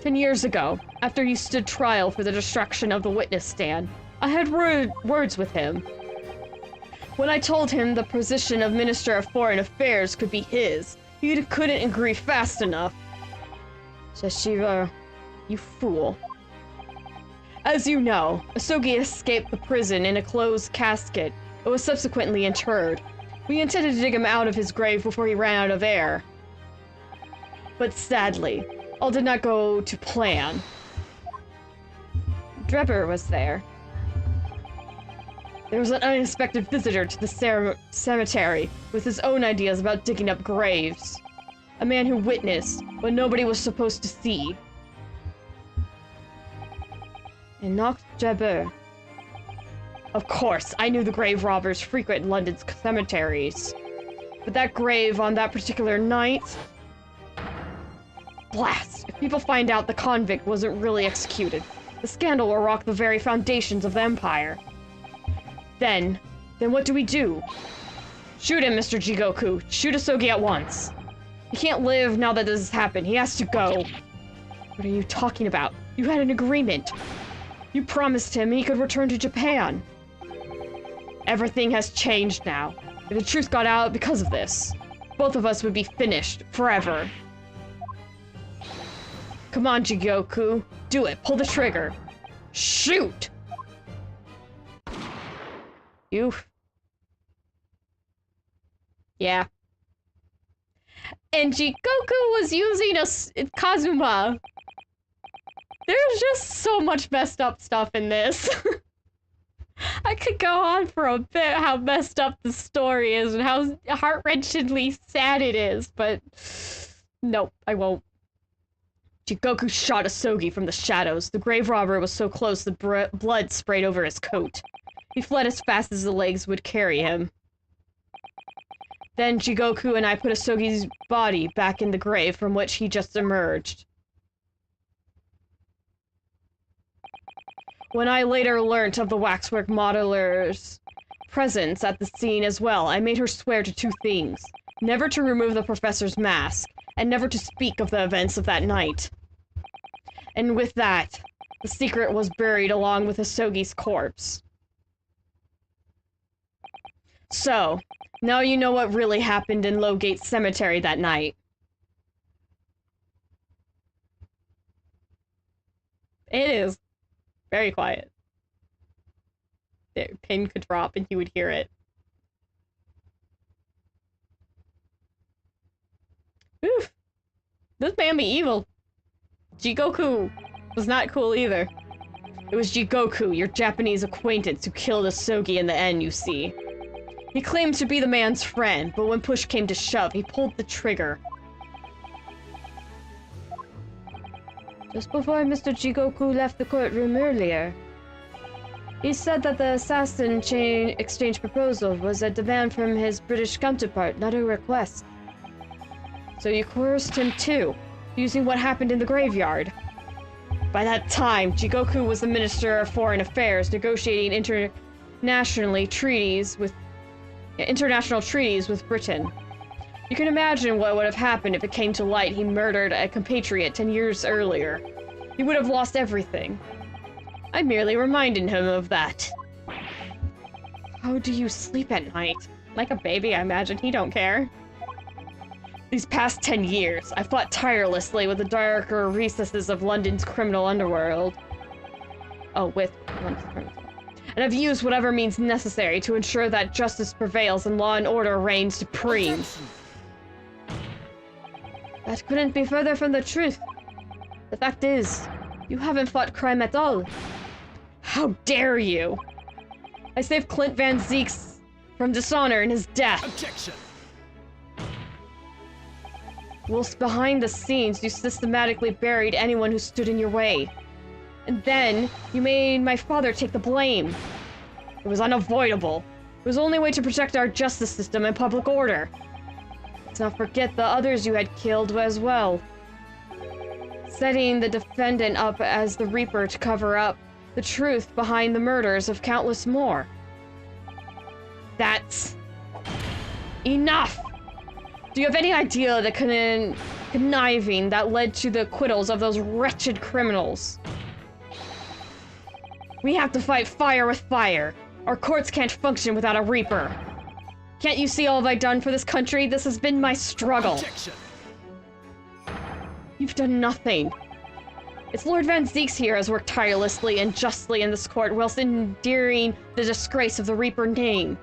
10 years ago, after he stood trial for the destruction of the witness stand, I had words with him. When I told him the position of Minister of Foreign Affairs could be his, he couldn't agree fast enough. Shashiva, you fool. As you know, Asogi escaped the prison in a closed casket, but was subsequently interred. We intended to dig him out of his grave before he ran out of air. But sadly, all did not go to plan. Drebber was there. There was an unexpected visitor to the cemetery with his own ideas about digging up graves. A man who witnessed what nobody was supposed to see. And knocked Drebber. Of course, I knew the grave robbers frequent London's cemeteries. But that grave on that particular night... Blast! If people find out the convict wasn't really executed, the scandal will rock the very foundations of the Empire. Then what do we do? Shoot him, Mr. Jigoku. Shoot Asogi at once. He can't live now that this has happened. He has to go. What are you talking about? You had an agreement. You promised him he could return to Japan. Everything has changed now. If the truth got out because of this, both of us would be finished forever. Come on, Jigoku. Do it. Pull the trigger. Shoot! You. Yeah. And Jigoku was using a Kazuma. There's just so much messed up stuff in this. I could go on for a bit how messed up the story is and how heart-wrenchingly sad it is, but nope, I won't. Jigoku shot Asogi from the shadows. The grave robber was so close the blood sprayed over his coat. He fled as fast as the legs would carry him. Then Jigoku and I put Asogi's body back in the grave from which he just emerged. When I later learnt of the waxwork modeler's presence at the scene as well, I made her swear to two things. Never to remove the professor's mask, and never to speak of the events of that night. And with that, the secret was buried along with Asogi's corpse. So, now you know what really happened in Lowgate Cemetery that night. It is very quiet. The pin could drop and you would hear it. Oof. This man be evil. Jigoku was not cool either. It was Jigoku, your Japanese acquaintance, who killed Asogi in the end, you see. He claimed to be the man's friend, but when push came to shove, he pulled the trigger. Just before Mr. Jigoku left the courtroom earlier, he said that the assassin exchange proposal was a demand from his British counterpart, not a request. So you coerced him too, using what happened in the graveyard. By that time, Jigoku was the Minister of Foreign Affairs, negotiating international treaties with Britain. You can imagine what would have happened if it came to light he murdered a compatriot 10 years earlier. He would have lost everything. I merely reminded him of that. How do you sleep at night? Like a baby, I imagine. He don't care. These past 10 years, I fought tirelessly with the darker recesses of London's criminal underworld. Oh, with London's criminal. And I've used whatever means necessary to ensure that justice prevails and law and order reigns supreme. That couldn't be further from the truth. The fact is, you haven't fought crime at all. How dare you! I saved Clint Van Zeeks from dishonor in his death. Objection! Whilst behind the scenes, you systematically buried anyone who stood in your way. And then, you made my father take the blame. It was unavoidable. It was the only way to protect our justice system and public order. Let's not forget the others you had killed as well. Setting the defendant up as the Reaper to cover up the truth behind the murders of countless more. That's enough! Do you have any idea the conniving that led to the acquittals of those wretched criminals? We have to fight fire with fire. Our courts can't function without a Reaper. Can't you see all I've done for this country? This has been my struggle. Objection. You've done nothing. It's Lord Van Zeeks here has worked tirelessly and justly in this court whilst enduring the disgrace of the Reaper name.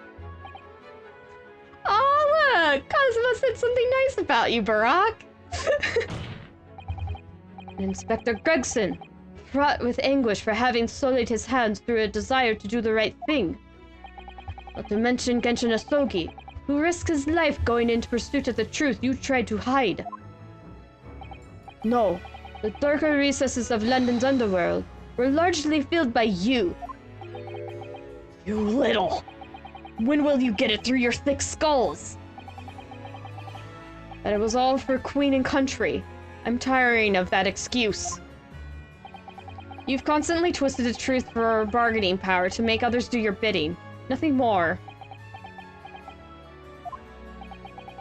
Oh look! Cosmo said something nice about you, Barack! Inspector Gregson, fraught with anguish for having sullied his hands through a desire to do the right thing. Not to mention Genshin Asogi, who risked his life going into pursuit of the truth you tried to hide. No, the darker recesses of London's underworld were largely filled by you. You little! When will you get it through your thick skulls? That it was all for Queen and country. I'm tiring of that excuse. You've constantly twisted the truth for bargaining power to make others do your bidding. Nothing more.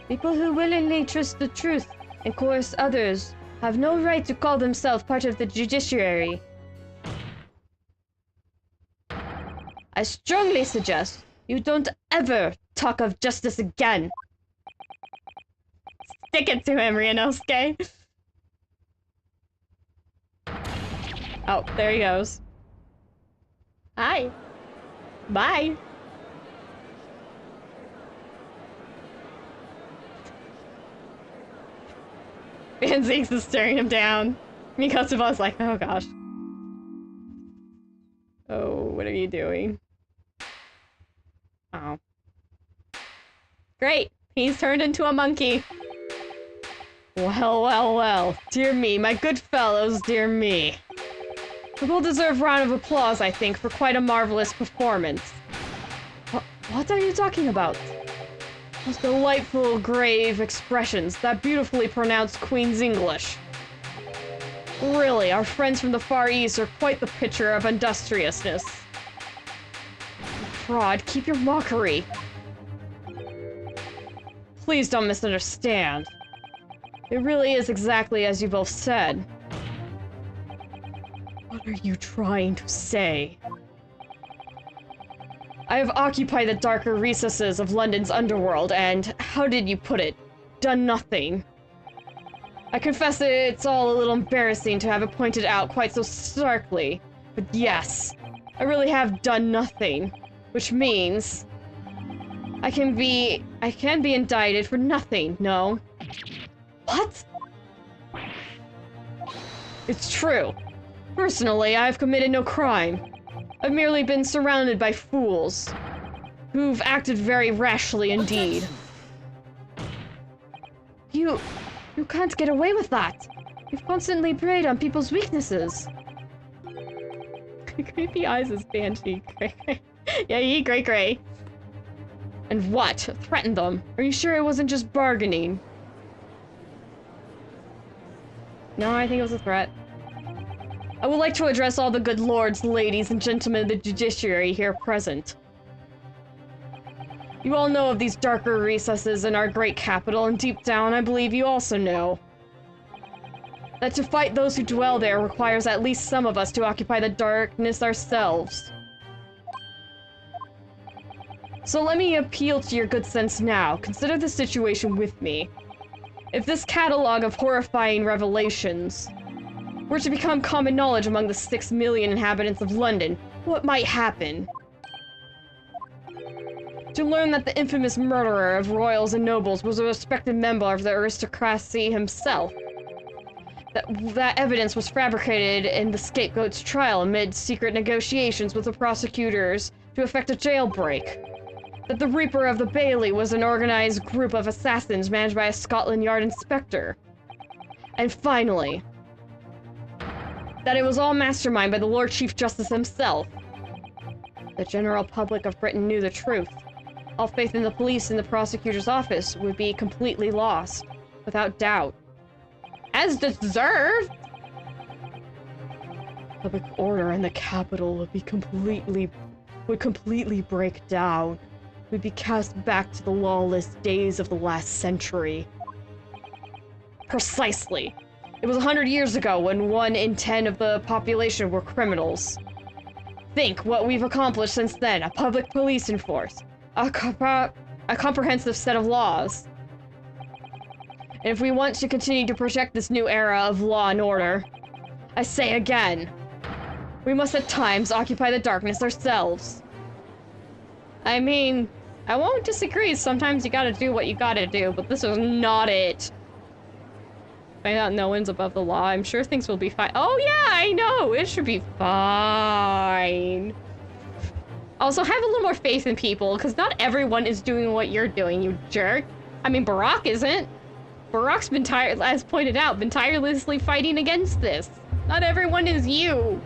People who willingly trust the truth and coerce others have no right to call themselves part of the judiciary. I strongly suggest you don't ever talk of justice again. Stick it to him, Ryunosuke. Oh, there he goes. Hi. Bye. Van Zeeks is staring him down. Mikosuba's like, oh gosh. Oh, what are you doing? Oh. Great! He's turned into a monkey. Well, well, well. Dear me, my good fellows, dear me. We will deserve a round of applause, I think, for quite a marvelous performance. What are you talking about? Those delightful, grave expressions, that beautifully pronounced Queen's English. Really, our friends from the Far East are quite the picture of industriousness. Fraud, keep your mockery. Please don't misunderstand. It really is exactly as you both said. What are you trying to say? I have occupied the darker recesses of London's underworld and, how did you put it, done nothing. I confess that it's all a little embarrassing to have it pointed out quite so starkly, but yes, I really have done nothing, which means I can be indicted for nothing, no? What? It's true. Personally, I've committed no crime. I've merely been surrounded by fools, who've acted very rashly indeed. You can't get away with that! You've constantly preyed on people's weaknesses. Creepy eyes is Banshee. Yeah, Gray. And what? Threatened them? Are you sure it wasn't just bargaining? No, I think it was a threat. I would like to address all the good lords, ladies, and gentlemen of the judiciary here present. You all know of these darker recesses in our great capital, and deep down I believe you also know that to fight those who dwell there requires at least some of us to occupy the darkness ourselves. So let me appeal to your good sense now. Consider the situation with me. If this catalog of horrifying revelations were to become common knowledge among the 6 million inhabitants of London, what might happen? To learn that the infamous murderer of royals and nobles was a respected member of the aristocracy himself. That evidence was fabricated in the scapegoat's trial amid secret negotiations with the prosecutors to effect a jailbreak. That the Reaper of the Bailey was an organized group of assassins managed by a Scotland Yard inspector. And finally, that it was all masterminded by the Lord Chief Justice himself. The general public of Britain knew the truth. All faith in the police and the prosecutor's office would be completely lost, without doubt. As deserved! Public order in the capital would completely break down. Would be cast back to the lawless days of the last century. Precisely. It was 100 years ago when 1 in 10 of the population were criminals. Think what we've accomplished since then. A public policing force. A comprehensive set of laws. And if we want to continue to project this new era of law and order, I say again, we must at times occupy the darkness ourselves. I mean, I won't disagree, sometimes you gotta do what you gotta do, but this is not it. Find out no one's above the law, I'm sure things will be fine. Oh yeah, I know, it should be fine. Also, have a little more faith in people, because not everyone is doing what you're doing, you jerk. I mean, Barack isn't. Barack's been as pointed out, been tirelessly fighting against this. Not everyone is you.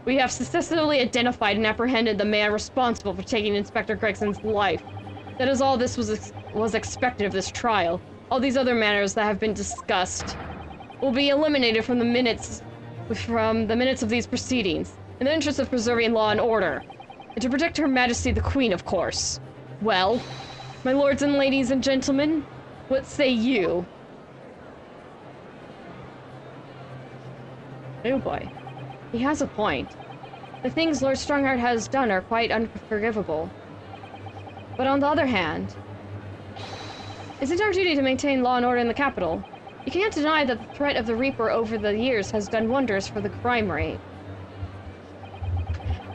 We have successfully identified and apprehended the man responsible for taking Inspector Gregson's life. That is all this was expected of this trial. All these other matters that have been discussed will be eliminated from the minutes of these proceedings, in the interest of preserving law and order, and to protect Her Majesty the Queen, of course. Well, my lords and ladies and gentlemen, what say you? Oh boy. He has a point. The things Lord Strongheart has done are quite unforgivable. But on the other hand, isn't our duty to maintain law and order in the capital? You can't deny that the threat of the Reaper over the years has done wonders for the crime rate.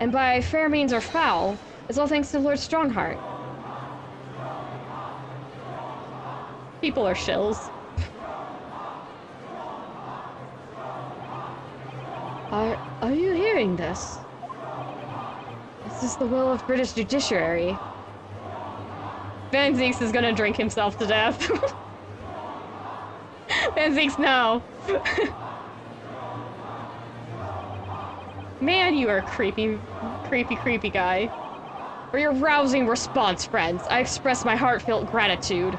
And by fair means or foul, it's all thanks to Lord Strongheart. People are shills. Are you hearing this? This is the will of British judiciary. Van Zeeks is gonna drink himself to death. Van Zeeks, no. Man, you are a creepy guy. For your rousing response, friends, I express my heartfelt gratitude.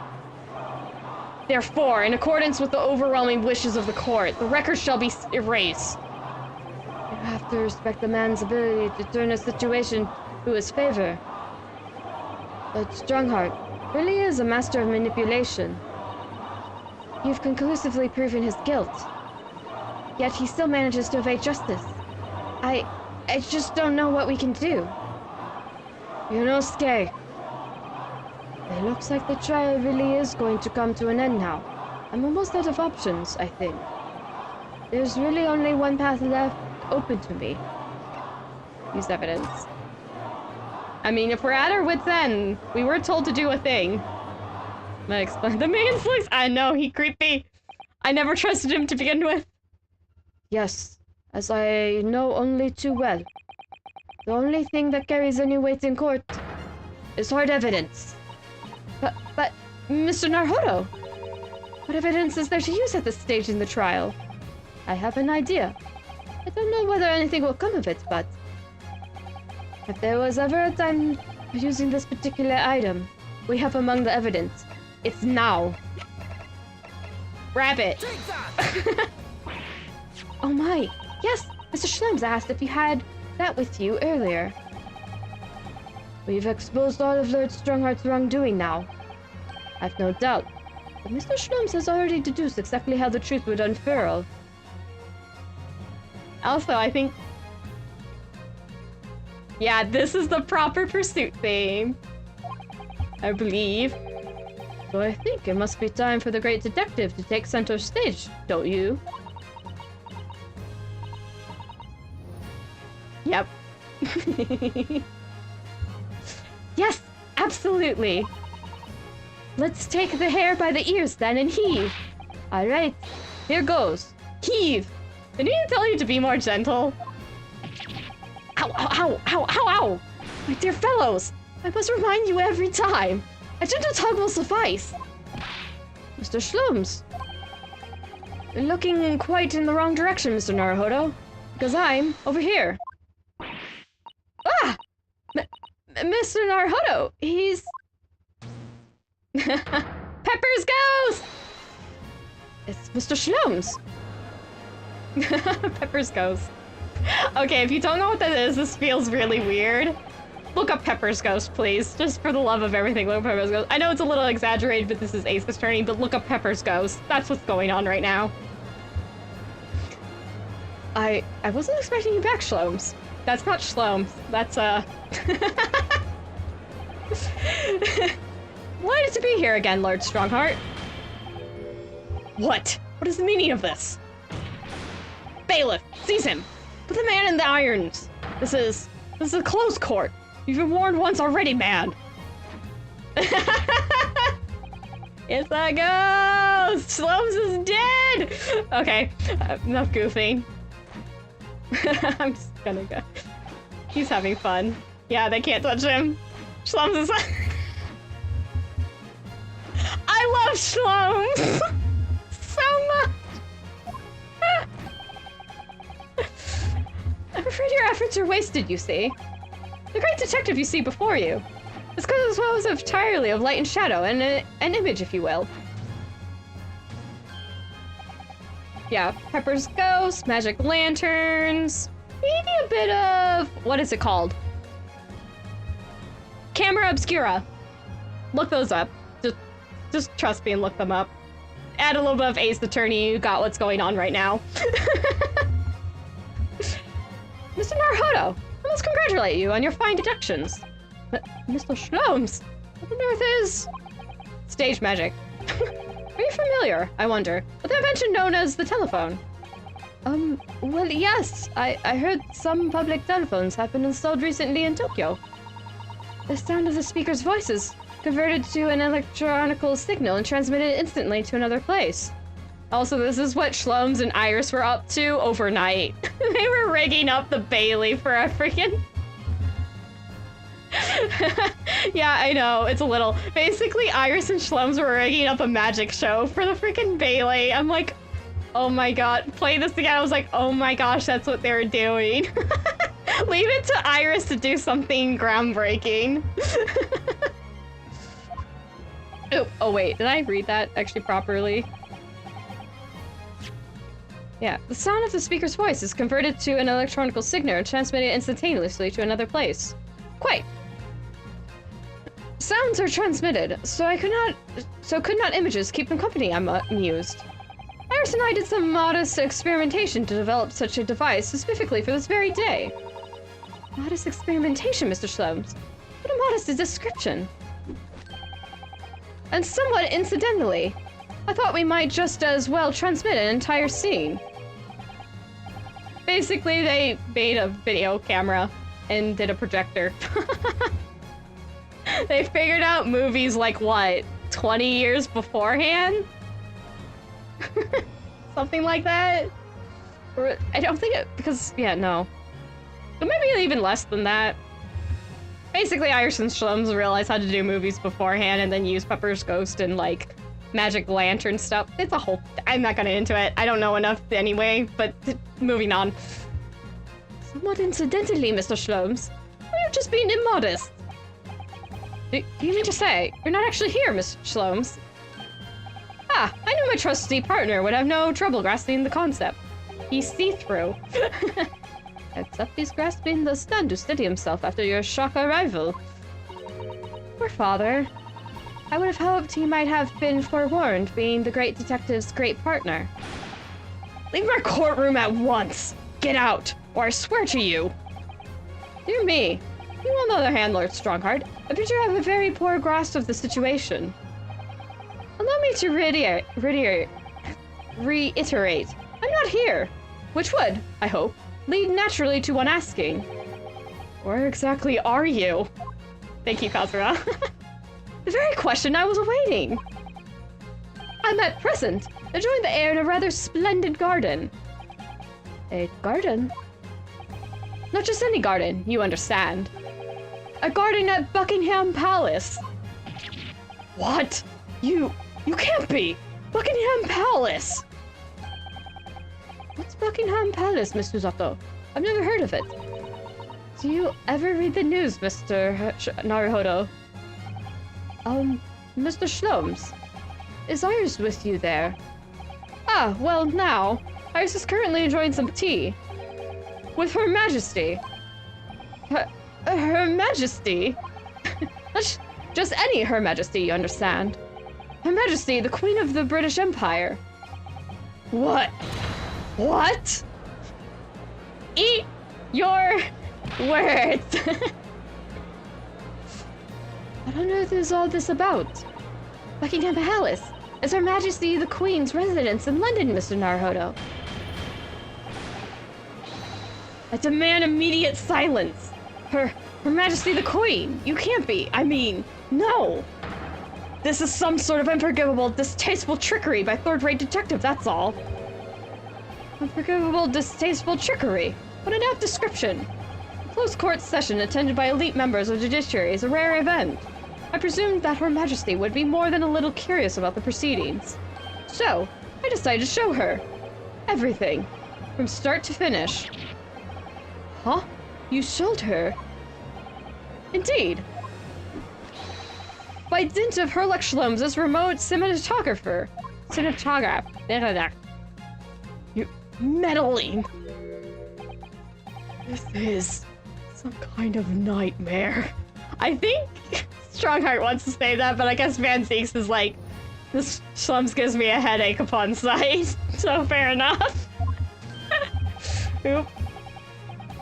Therefore, in accordance with the overwhelming wishes of the court, the record shall be erased. You have to respect the man's ability to turn a situation to his favor. But Strongheart really is a master of manipulation. You've conclusively proven his guilt. Yet he still manages to evade justice. I just don't know what we can do. Ryunosuke. It looks like the trial really is going to come to an end now. I'm almost out of options, I think. There's really only one path left open to me. Use evidence. I mean, if we're at our wit's end, we were told to do a thing. I explain. The man's looks. I know, he creepy. I never trusted him to begin with. Yes, as I know only too well. The only thing that carries any weight in court is hard evidence. But, Mr. Naruhodo, what evidence is there to use at this stage in the trial? I have an idea. I don't know whether anything will come of it, but if there was ever a time for using this particular item, we have among the evidence. It's now. Rabbit. Oh my, yes, Mr. Schlems asked if you had that with you earlier. We've exposed all of Lord Strongheart's wrongdoing now. I've no doubt, but Mr. Schlems has already deduced exactly how the truth would unfurl. Also, I think... yeah, this is the proper pursuit theme. I believe. So I think it must be time for the great detective to take center stage, don't you? Yep. Yes, absolutely. Let's take the hair by the ears then and heave. All right, here goes. Heave. Didn't he tell you to be more gentle? Ow, ow, ow, ow, ow, ow! My dear fellows, I must remind you every time. A gentle tug will suffice. Mr. Schlems, you're looking quite in the wrong direction, Mr. Naruhodo, because I'm over here. Ah! Mr. Naruhodo, he's... Pepper's ghost! It's Mr. Schlems. Pepper's ghost. Okay, if you don't know what that is, this feels really weird. Look up Pepper's ghost, please. Just for the love of everything, look up Pepper's ghost. I know it's a little exaggerated, but this is Ace Attorney, but look up Pepper's ghost. That's what's going on right now. I wasn't expecting you back, Shlomes. That's not Shlomes. That's, Delighted to be here again, Lord Strongheart. What? What is the meaning of this? Bailiff, seize him! Put the man in the irons! This is a close court. You've been warned once already, man. It's a ghost! Shlomes is dead! Okay, enough goofing. I'm just gonna go. He's having fun. Yeah, they can't touch him. Shlomes is... I love Shlomes! So much! I'm afraid your efforts are wasted, you see. The great detective you see before you is composed entirely of light and shadow, and an image, if you will. Yeah, Pepper's ghost, magic lanterns, maybe a bit of... what is it called? Camera obscura. Look those up. Just trust me and look them up. Add a little bit of Ace Attorney, you got what's going on right now. Mr. Naruhodo, I must congratulate you on your fine deductions. Mr. Shlomes, what on earth is... stage magic. Are you familiar, I wonder, with the invention known as the telephone? Well, yes. I heard some public telephones have been installed recently in Tokyo. The sound of the speaker's voice is converted to an electronical signal and transmitted instantly to another place. Also, this is what Shlomes and Iris were up to overnight. They were rigging up the Bailey for a freaking... Yeah, I know, it's a little... Basically, Iris and Shlomes were rigging up a magic show for the freaking Bailey. I'm like, oh my god, play this again. I was like, oh my gosh, that's what they were doing. Leave it to Iris to do something groundbreaking. Oh wait, did I read that actually properly? Yeah, the sound of the speaker's voice is converted to an electronical signal and transmitted instantaneously to another place. Quite. Sounds are transmitted, so could not images keep them company, I'm amused. Iris and I did some modest experimentation to develop such a device specifically for this very day. Modest experimentation, Mr. Shlomes. What a modest description. And somewhat incidentally, I thought we might just as well transmit an entire scene. Basically, they made a video camera and did a projector. They figured out movies like, what, 20 years beforehand? Something like that? Or, I don't think it, because, yeah, no. But maybe even less than that. Basically, Iris and Shlomes realized how to do movies beforehand and then use Pepper's ghost and, like, magic lantern stuff. It's a whole... I'm not gonna into it. I don't know enough anyway, but moving on. Somewhat incidentally, Mr. Shlomes, we're just being immodest. Do you mean to say you're not actually here, Miss Shlomes? Ah, I knew my trusty partner would have no trouble grasping the concept. He's see-through. Except he's grasping the stand to steady himself after your shock arrival. Poor father. I would have hoped he might have been forewarned, being the great detective's great partner. Leave our courtroom at once! Get out, or I swear to you! Dear me. You, on the other hand, Lord Strongheart, appear to have a very poor grasp of the situation. Allow me to reiterate. I'm not here, which would, I hope, lead naturally to one asking, where exactly are you? Thank you, Kazura. The very question I was awaiting. I'm at present enjoying the air in a rather splendid garden. A garden? Not just any garden, you understand. A garden at Buckingham Palace. What? You can't be! Buckingham Palace! What's Buckingham Palace, Miss Susato? I've never heard of it. Do you ever read the news, Mr. Naruhodo? Mr. Shlomes, is Iris with you there? Ah, well now, Iris is currently enjoying some tea. With Her Majesty. Her Majesty. Just any Her Majesty, you understand. Her Majesty, the Queen of the British Empire. What? What? Eat your words. What on earth is all this about? Buckingham Palace. Is Her Majesty the Queen's residence in London, Mr. Naruhodo? I demand immediate silence. Her Majesty the Queen. You can't be. I mean, no. This is some sort of unforgivable, distasteful trickery by third-rate detective, that's all. Unforgivable, distasteful trickery. What an apt description. A closed court session attended by elite members of the judiciary is a rare event. I presumed that Her Majesty would be more than a little curious about the proceedings. So, I decided to show her. Everything. From start to finish. Huh? You showed her? Indeed. By dint of Herlock Shlom's remote cinematographer. You meddling. This is some kind of nightmare. I think Strongheart wants to say that, but I guess Van Zeeks is like, this Shlums gives me a headache upon sight, so fair enough. Oop.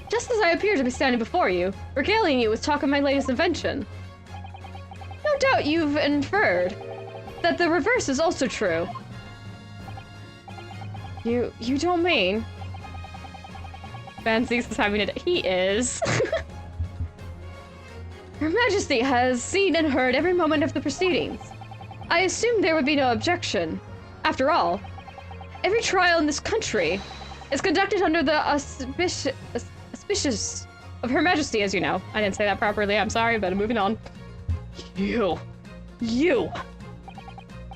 Just as I appear to be standing before you, regaling you with talk of my latest invention. No doubt you've inferred that the reverse is also true. You don't mean? Van Zeeks is having it. He is. Her Majesty has seen and heard every moment of the proceedings. I assumed there would be no objection. After all, every trial in this country is conducted under the auspices of Her Majesty, as you know. I didn't say that properly, I'm sorry, but I'm moving on. You!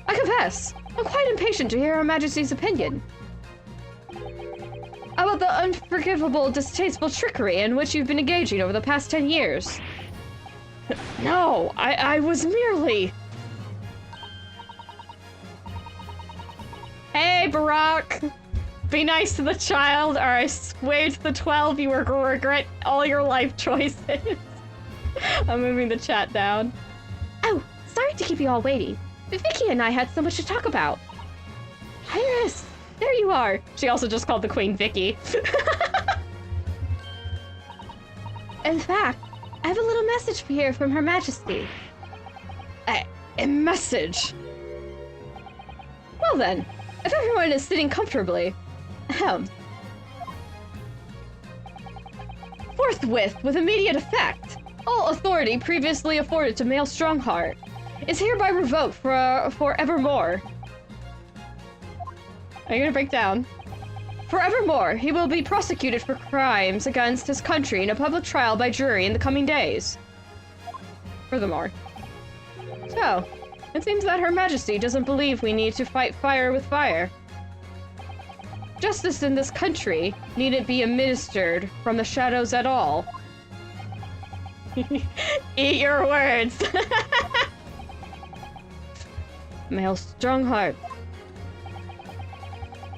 I confess, I'm quite impatient to hear Her Majesty's opinion. About the unforgivable, distasteful trickery in which you've been engaging over the past 10 years. No, I was merely... Hey, Barack! Be nice to the child, or I swear to the 12 you will regret all your life choices. I'm moving the chat down. Oh, sorry to keep you all waiting, but Vicky and I had so much to talk about. Iris, there you are. She also just called the Queen Vicky. In fact, I have a little message here from Her Majesty. A message? Well then, if everyone is sitting comfortably, forthwith, with immediate effect, all authority previously afforded to male Strongheart is hereby revoked for evermore. Are you gonna break down? Forevermore, he will be prosecuted for crimes against his country in a public trial by jury in the coming days. Furthermore. So, it seems that Her Majesty doesn't believe we need to fight fire with fire. Justice in this country needn't be administered from the shadows at all. Eat your words! Male Strongheart.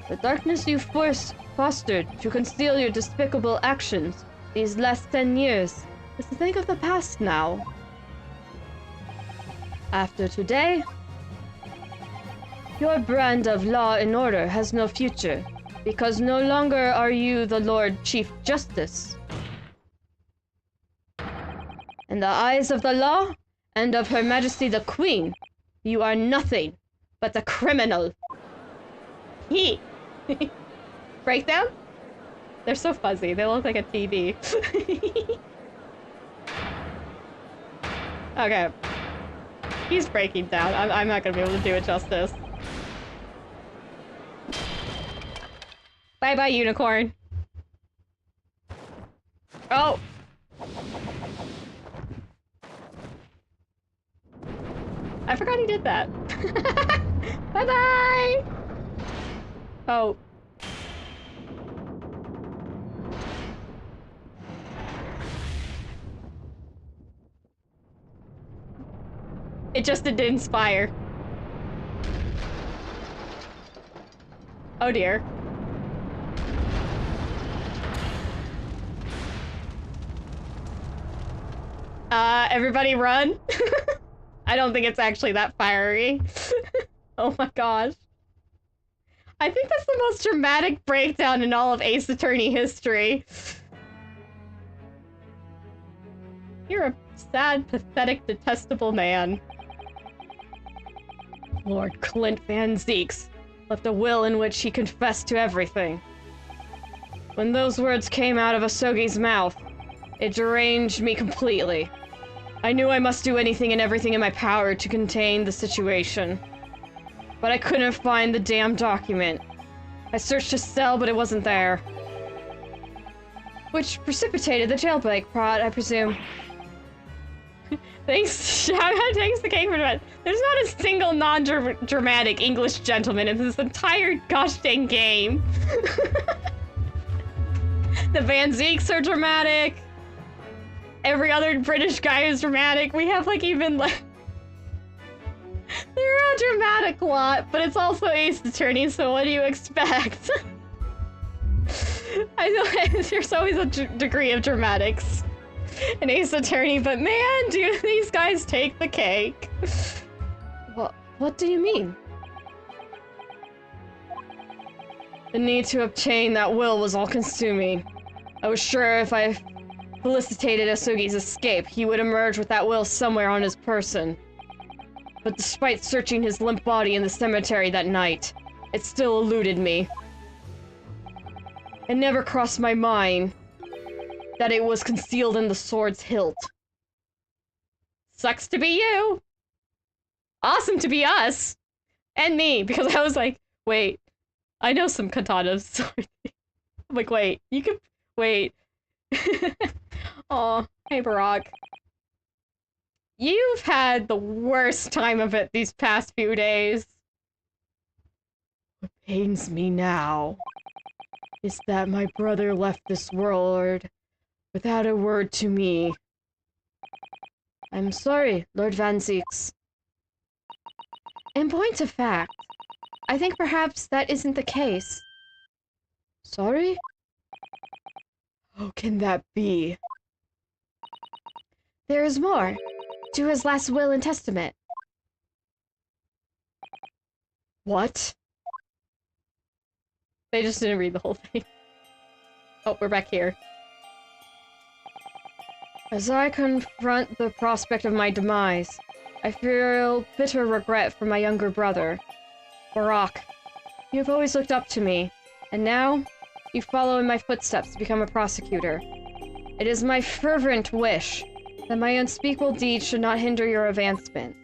The darkness you fostered to conceal your despicable actions these last 10 years is a thing of the past now. After today, your brand of law and order has no future, because no longer are you the Lord Chief Justice. In the eyes of the law and of Her Majesty the Queen, you are nothing but a criminal. He. Breakdown? They're so fuzzy. They look like a TV. Okay. He's breaking down. I'm not gonna be able to do it justice. Bye-bye, unicorn. Oh! I forgot he did that. Bye-bye! Oh. It just didn't inspire. Oh dear. Everybody run. I don't think it's actually that fiery. Oh my gosh. I think that's the most dramatic breakdown in all of Ace Attorney history. You're a sad, pathetic, detestable man. Lord Clint Van Zeeks left a will in which he confessed to everything. When those words came out of Asogi's mouth, it deranged me completely. I knew I must do anything and everything in my power to contain the situation. But I couldn't find the damn document. I searched his cell, but it wasn't there. Which precipitated the jailbreak plot, I presume. Thanks, thanks to Kate for that. There's not a single non-dramatic English gentleman in this entire gosh dang game. The Van Zeeks are dramatic. Every other British guy is dramatic. We have like even like... They're a dramatic lot, but it's also Ace Attorney, so what do you expect? I know there's always a degree of dramatics in Ace Attorney, but man, do these guys take the cake. What do you mean? The need to obtain that will was all-consuming. I was sure if I felicitated Asogi's escape, he would emerge with that will somewhere on his person. But despite searching his limp body in the cemetery that night, it still eluded me. It never crossed my mind that it was concealed in the sword's hilt. Sucks to be you! Awesome to be us! And me, because I was like, wait, I know some katanas. I'm like, wait, you can... Wait. Aw, hey Barack. You've had the worst time of it these past few days. What pains me now is that my brother left this world without a word to me. I'm sorry, Lord Van Zeeks. In point of fact, I think perhaps that isn't the case. Sorry? How can that be? There is more to his last will and testament. What? They just didn't read the whole thing. Oh, we're back here. As I confront the prospect of my demise, I feel bitter regret for my younger brother. Barack, you have always looked up to me, and now you follow in my footsteps to become a prosecutor. It is my fervent wish that my unspeakable deeds should not hinder your advancement.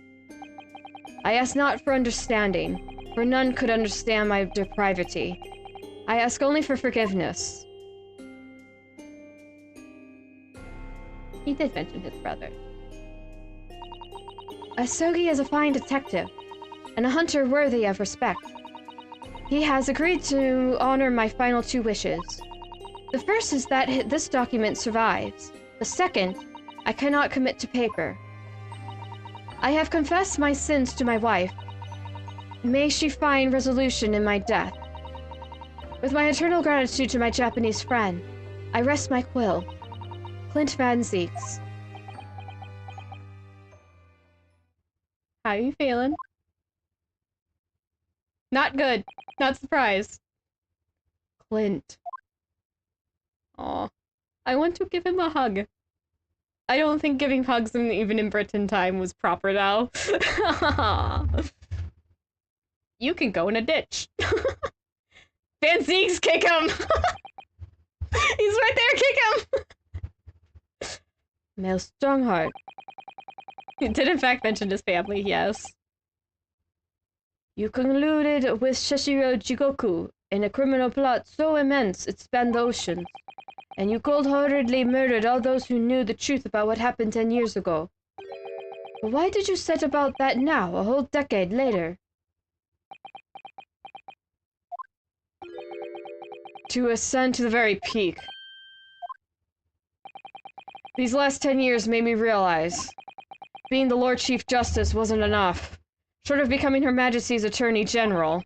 I ask not for understanding, for none could understand my depravity. I ask only for forgiveness. He did mention his brother. Asogi is a fine detective, and a hunter worthy of respect. He has agreed to honor my final two wishes. The first is that this document survives. The second, I cannot commit to paper. I have confessed my sins to my wife. May she find resolution in my death. With my eternal gratitude to my Japanese friend, I rest my quill. Clint Van Zeeks. How you feeling? Not good. Not surprised. Clint. Aw. I want to give him a hug. I don't think giving hugs even in Britain time was proper though. You can go in a ditch. Van Zeeks, kick him! He's right there, kick him! Mel Strongheart. He did in fact mention his family, yes. You colluded with Shishiro Jigoku in a criminal plot so immense it spanned the oceans. And you cold-heartedly murdered all those who knew the truth about what happened 10 years ago. But why did you set about that now, a whole decade later? To ascend to the very peak. These last 10 years made me realize being the Lord Chief Justice wasn't enough. Short of becoming Her Majesty's Attorney General,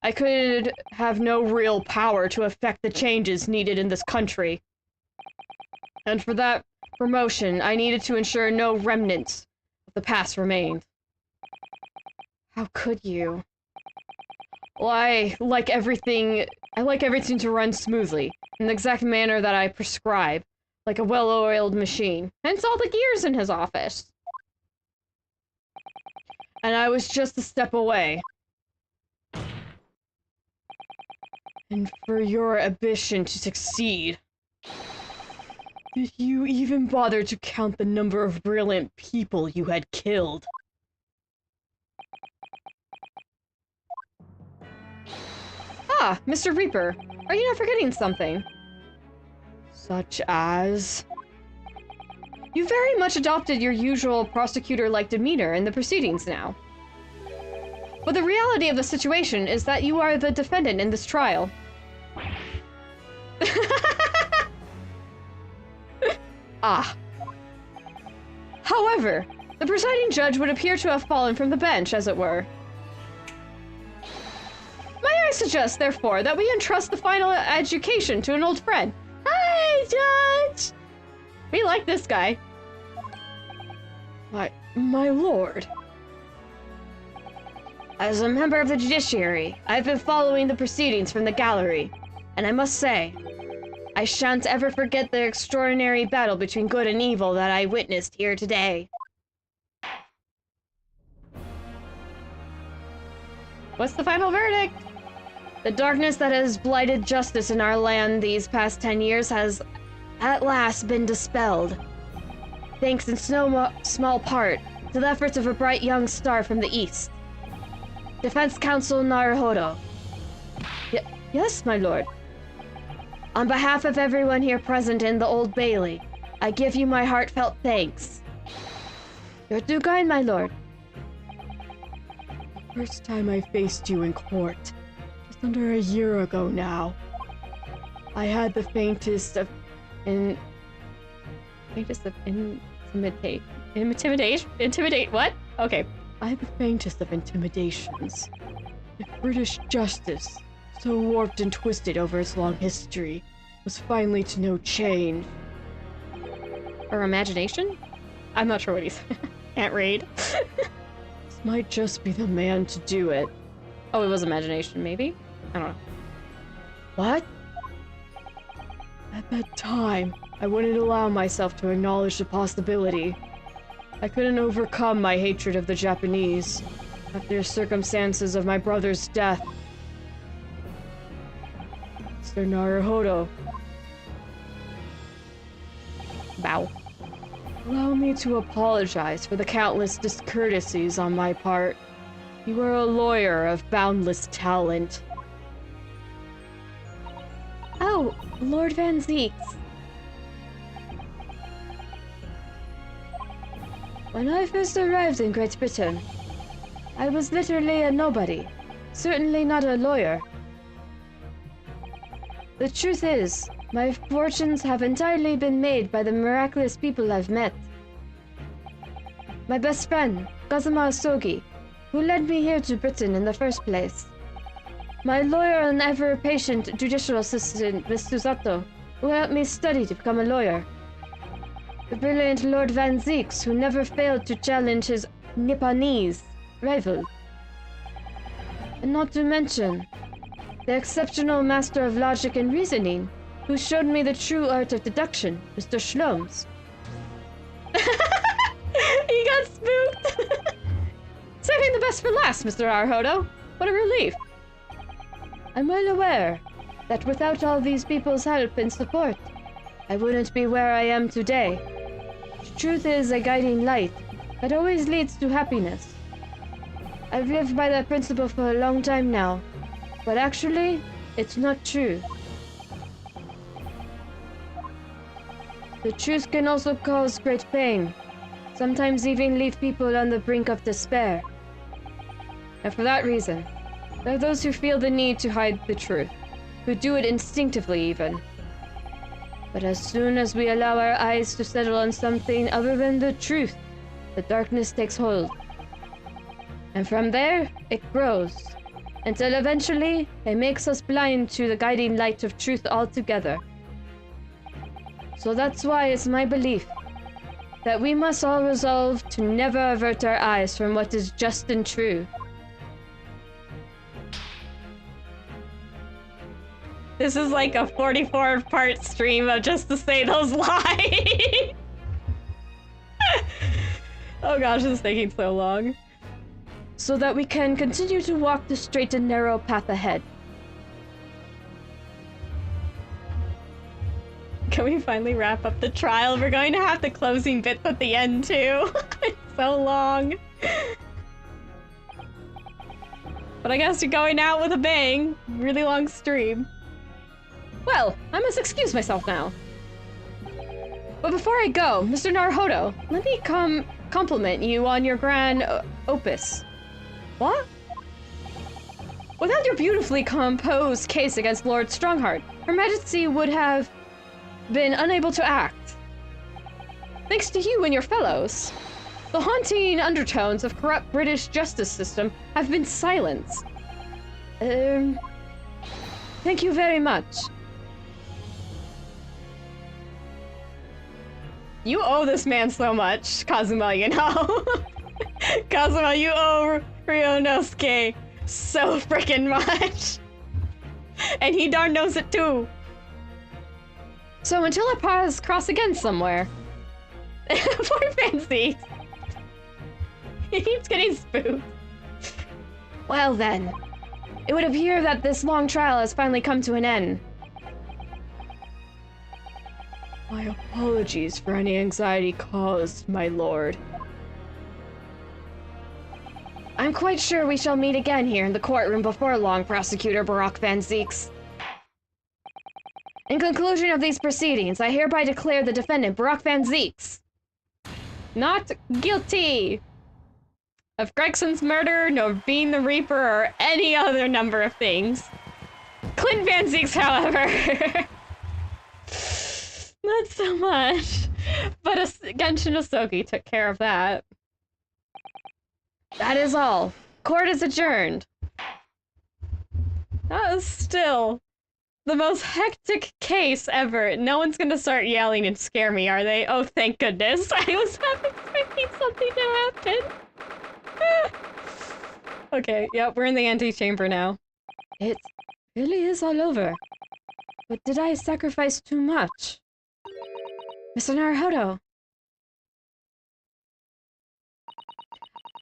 I could have no real power to affect the changes needed in this country. And for that, For motion, I needed to ensure no remnants of the past remained. How could you? Well, I like everything to run smoothly, in the exact manner that I prescribe, like a well-oiled machine. Hence all the gears in his office. And I was just a step away. And for your ambition to succeed, did you even bother to count the number of brilliant people you had killed? Ah, Mr. Reaper, are you not forgetting something? Such as... You very much adopted your usual prosecutor-like demeanor in the proceedings now. But the reality of the situation is that you are the defendant in this trial. Ah. However, the presiding judge would appear to have fallen from the bench, as it were. May I suggest, therefore, that we entrust the final education to an old friend? Hi, Judge! We like this guy. My lord. As a member of the judiciary, I've been following the proceedings from the gallery, and I must say, I shan't ever forget the extraordinary battle between good and evil that I witnessed here today. What's the final verdict? The darkness that has blighted justice in our land these past 10 years has at last been dispelled. Thanks in no small part to the efforts of a bright young star from the east. Defense Counsel Naruhodo. Yes, my lord. On behalf of everyone here present in the Old Bailey, I give you my heartfelt thanks. You're too kind, my lord. First time I faced you in court, just under a year ago now. I had the faintest of intimidate what? Okay. I had the faintest of intimidations. If British justice, so warped and twisted over its long history, was finally to know change. Or imagination? I'm not sure what he's... Can't read. This might just be the man to do it. Oh, it was imagination, maybe? I don't know. What? At that time, I wouldn't allow myself to acknowledge the possibility. I couldn't overcome my hatred of the Japanese after the circumstances of my brother's death. Mr. Naruhodo. Bow. Allow me to apologize for the countless discourtesies on my part. You are a lawyer of boundless talent. Oh, Lord Van Zeeks. When I first arrived in Great Britain, I was literally a nobody, certainly not a lawyer. The truth is, my fortunes have entirely been made by the miraculous people I've met. My best friend, Kazuma Asogi, who led me here to Britain in the first place. My lawyer and ever-patient judicial assistant, Miss Susato, who helped me study to become a lawyer. The brilliant Lord Van Zeeks, who never failed to challenge his Nipponese rival. And not to mention, the exceptional master of logic and reasoning, who showed me the true art of deduction, Mr. Schloms. He got spooked! Saving the best for last, Mr. Naruhodo. What a relief. I'm well aware that without all these people's help and support, I wouldn't be where I am today. Truth is a guiding light that always leads to happiness. I've lived by that principle for a long time now, but actually, it's not true. The truth can also cause great pain, sometimes even leave people on the brink of despair. And for that reason, there are those who feel the need to hide the truth, who do it instinctively even. But as soon as we allow our eyes to settle on something other than the truth, the darkness takes hold. And from there, it grows, until eventually it makes us blind to the guiding light of truth altogether. So that's why it's my belief that we must all resolve to never avert our eyes from what is just and true. This is like a 44-part stream of just to say those lines. Oh gosh, this is taking so long. So that we can continue to walk the straight and narrow path ahead. Can we finally wrap up the trial? We're going to have the closing bits at the end too. It's so long. But I guess you're going out with a bang. Really long stream. Well, I must excuse myself now. But before I go, Mr. Naruhodo, let me compliment you on your grand opus. What? Without your beautifully composed case against Lord Strongheart, Her Majesty would have been unable to act. Thanks to you and your fellows, the haunting undertones of corrupt British justice system have been silenced. Thank you very much. You owe this man so much, Kazuma, you know? Kazuma, you owe Ryunosuke so freaking much. And he darn knows it too. So until our paths cross again somewhere. Poor Fancy. He keeps getting spooked. Well then, it would appear that this long trial has finally come to an end. My apologies for any anxiety caused, my lord. I'm quite sure we shall meet again here in the courtroom before long, Prosecutor Barak Van Zeeks. In conclusion of these proceedings, I hereby declare the defendant, Barak Van Zeeks, not guilty of Gregson's murder, nor being the Reaper, or any other number of things. Clint Van Zeeks, however, not so much. But Genshin Asogi took care of that. That is all. Court is adjourned. That is still the most hectic case ever. No one's gonna start yelling and scare me, are they? Oh, thank goodness. I was half expecting something to happen. Okay, yep, we're in the antechamber now. It really is all over. But did I sacrifice too much? Mr. Naruhodo.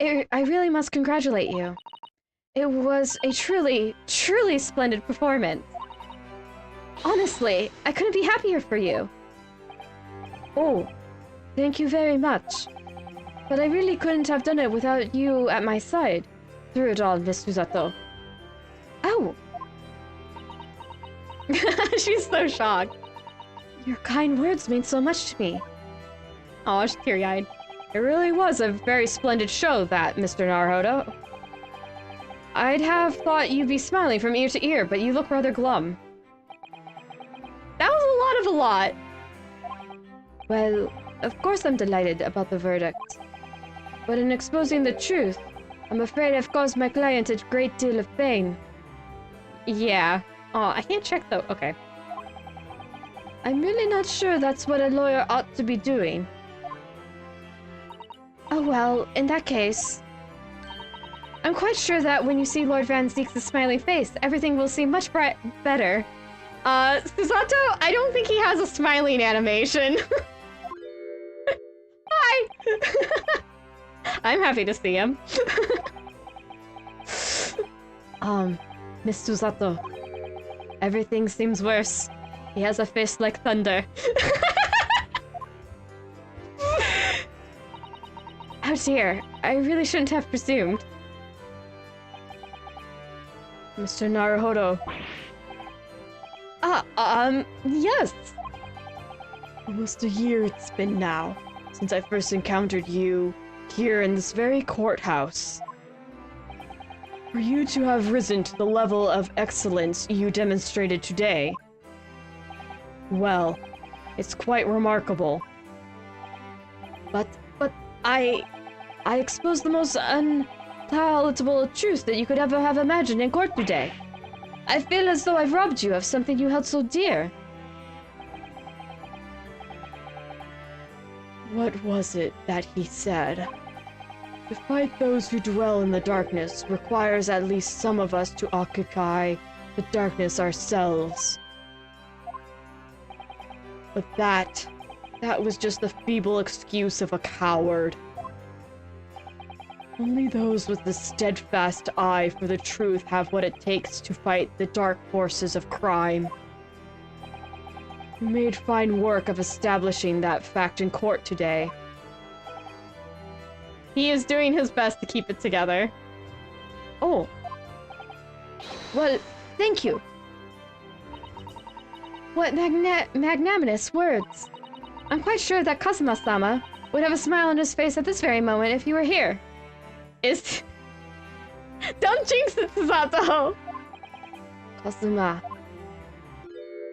I really must congratulate you. It was a truly, truly splendid performance. Honestly, I couldn't be happier for you. Oh, thank you very much. But I really couldn't have done it without you at my side. Through it all, Miss Susato. Oh! She's so shocked. Your kind words mean so much to me. Aw, she's teary-eyed. It really was a very splendid show, that, Mr. Naruhodo. I'd have thought you'd be smiling from ear to ear, but you look rather glum. That was a lot. Well, of course I'm delighted about the verdict. But in exposing the truth, I'm afraid I've caused my client a great deal of pain. Yeah. Oh, I can't check though. Okay. I'm really not sure that's what a lawyer ought to be doing. Oh well, in that case, I'm quite sure that when you see Lord Van Zeeks' smiling face, everything will seem much better. Susato, I don't think he has a smiling animation. Hi! I'm happy to see him. Miss Susato, everything seems worse. He has a face like thunder. Oh dear, I really shouldn't have presumed. Mr. Naruhodo. Yes. Almost a year it's been now, since I first encountered you here in this very courthouse. For you to have risen to the level of excellence you demonstrated today, well, it's quite remarkable. But I exposed the most unpalatable truth that you could ever have imagined in court today. I feel as though I've robbed you of something you held so dear. What was it that he said? To fight those who dwell in the darkness requires at least some of us to occupy the darkness ourselves. But that was just the feeble excuse of a coward. Only those with the steadfast eye for the truth have what it takes to fight the dark forces of crime. You made fine work of establishing that fact in court today. He is doing his best to keep it together. Oh. Well, thank you. What magnanimous words. I'm quite sure that Kazuma-sama would have a smile on his face at this very moment if you were here. Is... Don't jinx it, Susato! Kazuma.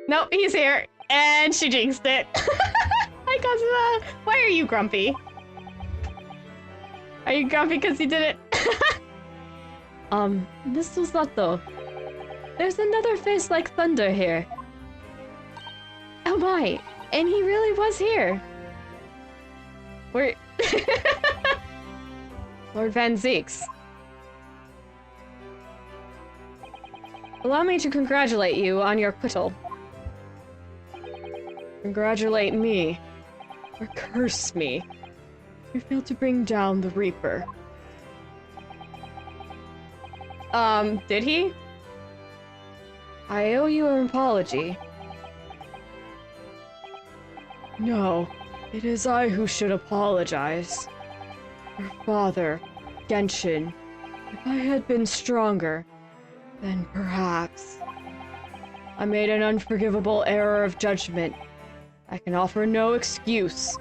Nope, he's here. And she jinxed it. Hi, Kazuma. Why are you grumpy? Are you grumpy because you did it? Miss Susato. There's another face like thunder here. Oh my, and he really was here. We're... Lord Van Zeeks. Allow me to congratulate you on your acquittal. Congratulate me. Or curse me. You failed to bring down the Reaper. Did he? I owe you an apology. No, it is I who should apologize. Your father, Genshin. If I had been stronger, then perhaps. I made an unforgivable error of judgment. I can offer no excuse.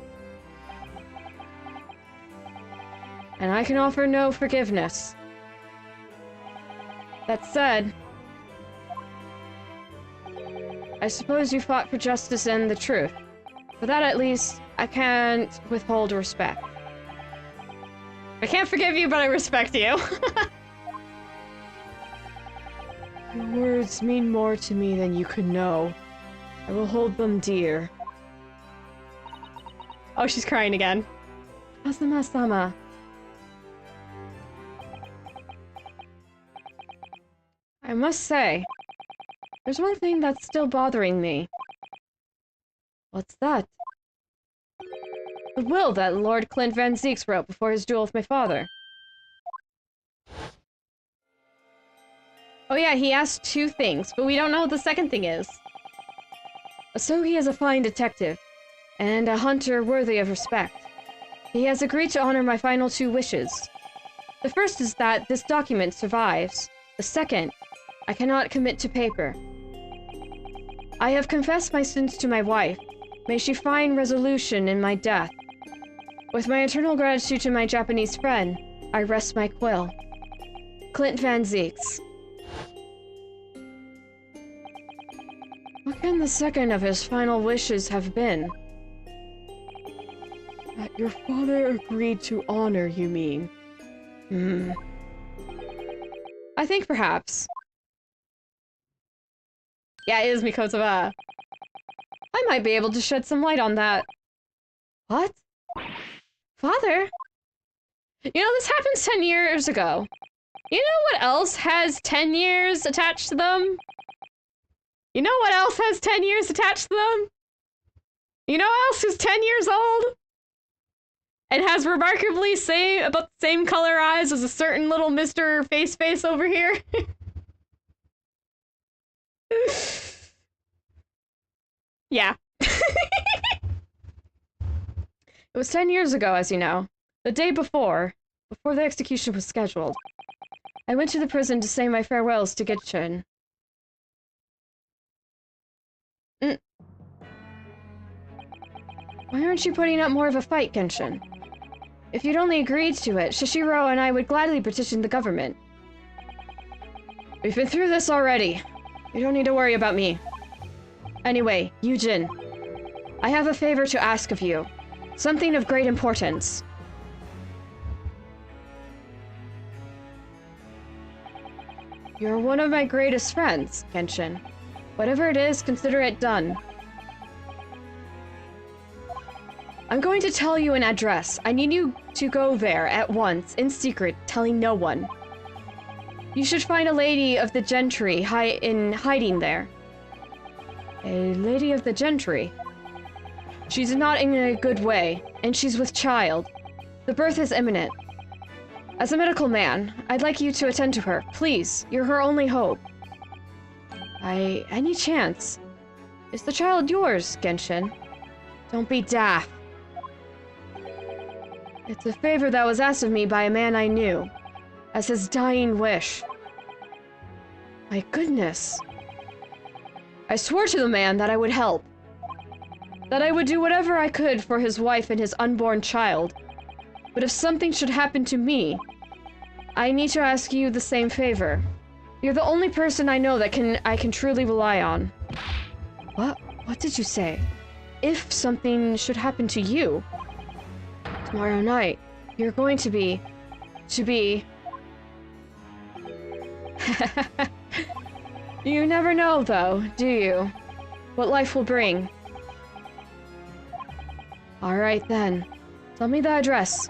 And I can offer no forgiveness. That said, I suppose you fought for justice and the truth. For that, at least, I can't withhold respect. I can't forgive you, but I respect you. Your words mean more to me than you could know. I will hold them dear. Oh, she's crying again. Kazuma-sama. I must say, there's one thing that's still bothering me. What's that? The will that Lord Clint Van Zeeks wrote before his duel with my father. Oh yeah, he asked two things, but we don't know what the second thing is. Asogi is a fine detective, and a hunter worthy of respect. He has agreed to honor my final two wishes. The first is that this document survives. The second, I cannot commit to paper. I have confessed my sins to my wife. May she find resolution in my death. With my eternal gratitude to my Japanese friend, I rest my quill. Clint Van Zeeks. What can the second of his final wishes have been? That your father agreed to honor, you mean? I think perhaps. Yeah, it is Mikotova. I might be able to shed some light on that. What? Father? You know, this happened 10 years ago. You know what else has 10 years attached to them? You know what else has 10 years attached to them? You know what else is 10 years old? And has remarkably about the same color eyes as a certain little Mr. Face over here? Yeah. It was 10 years ago, as you know. The day before the execution was scheduled. I went to the prison to say my farewells to Genshin. Why aren't you putting up more of a fight, Genshin? If you'd only agreed to it, Shishiro and I would gladly petition the government. We've been through this already. You don't need to worry about me. Anyway, Yujin, I have a favor to ask of you. Something of great importance. You're one of my greatest friends, Genshin. Whatever it is, consider it done. I'm going to tell you an address. I need you to go there at once, in secret, telling no one. You should find a lady of the gentry hiding there. A lady of the gentry? She's not in a good way, and she's with child. The birth is imminent. As a medical man, I'd like you to attend to her. Please, you're her only hope. By any chance, is the child yours, Genshin? Don't be daft. It's a favor that was asked of me by a man I knew, as his dying wish. My goodness. I swore to the man that I would help. That I would do whatever I could for his wife and his unborn child. But if something should happen to me, I need to ask you the same favor. You're the only person I know that I can truly rely on. What? What did you say? If something should happen to you? Tomorrow night, you're going to be... You never know, though, do you? What life will bring. Alright then. Tell me the address.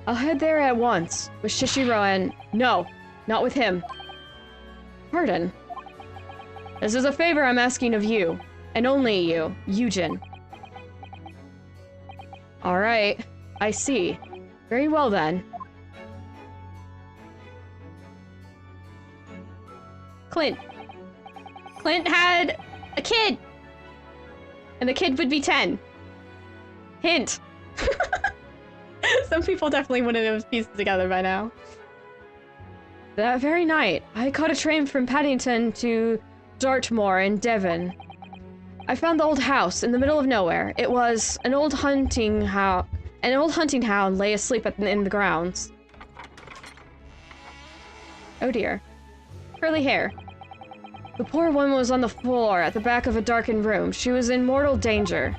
I'll head there at once, with Shishiro and... No, not with him. Pardon. This is a favor I'm asking of you, and only you, Yujin. Alright, I see. Very well then. Clint. Clint had a kid! And the kid would be 10. Hint. Some people definitely wouldn't have pieced it together by now. That very night, I caught a train from Paddington to Dartmoor in Devon. I found the old house in the middle of nowhere. It was an old hunting hound. An old hunting hound lay asleep in the grounds. Oh dear. Curly hair. The poor woman was on the floor at the back of a darkened room. She was in mortal danger.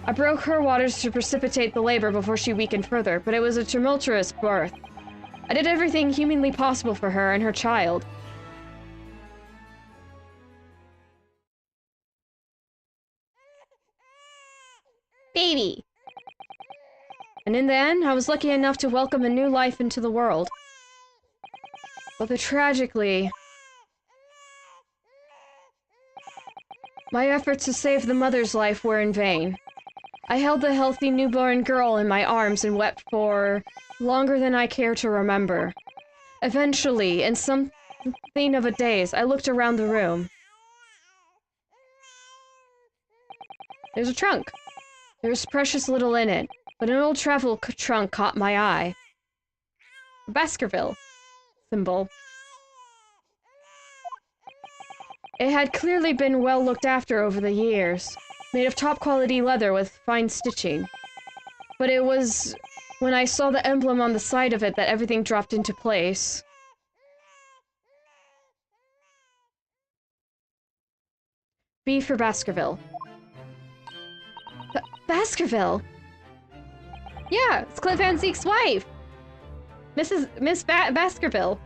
I broke her waters to precipitate the labor before she weakened further, but it was a tumultuous birth. I did everything humanly possible for her and her child. Baby! And in the end, I was lucky enough to welcome a new life into the world. But tragically, my efforts to save the mother's life were in vain. I held the healthy newborn girl in my arms and wept for longer than I care to remember. Eventually, in something of a daze, I looked around the room. There's a trunk. There's precious little in it, but an old travel trunk caught my eye. A Baskerville symbol. It had clearly been well looked after over the years, made of top-quality leather with fine stitching. But it was when I saw the emblem on the side of it that everything dropped into place. B for Baskerville. Baskerville? Yeah, it's Clint Van Zeek's wife! Miss Baskerville.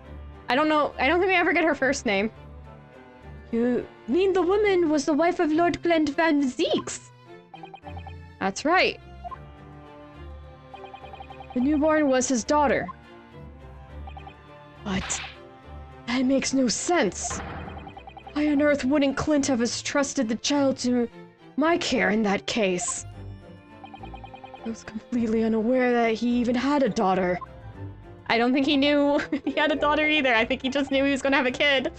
I don't think we ever get her first name. You mean the woman was the wife of Lord Clint Van Zeeks? That's right. The newborn was his daughter. But that makes no sense. Why on earth wouldn't Clint have entrusted the child to my care in that case? I was completely unaware that he even had a daughter. I don't think he knew he had a daughter either. I think he just knew he was gonna have a kid.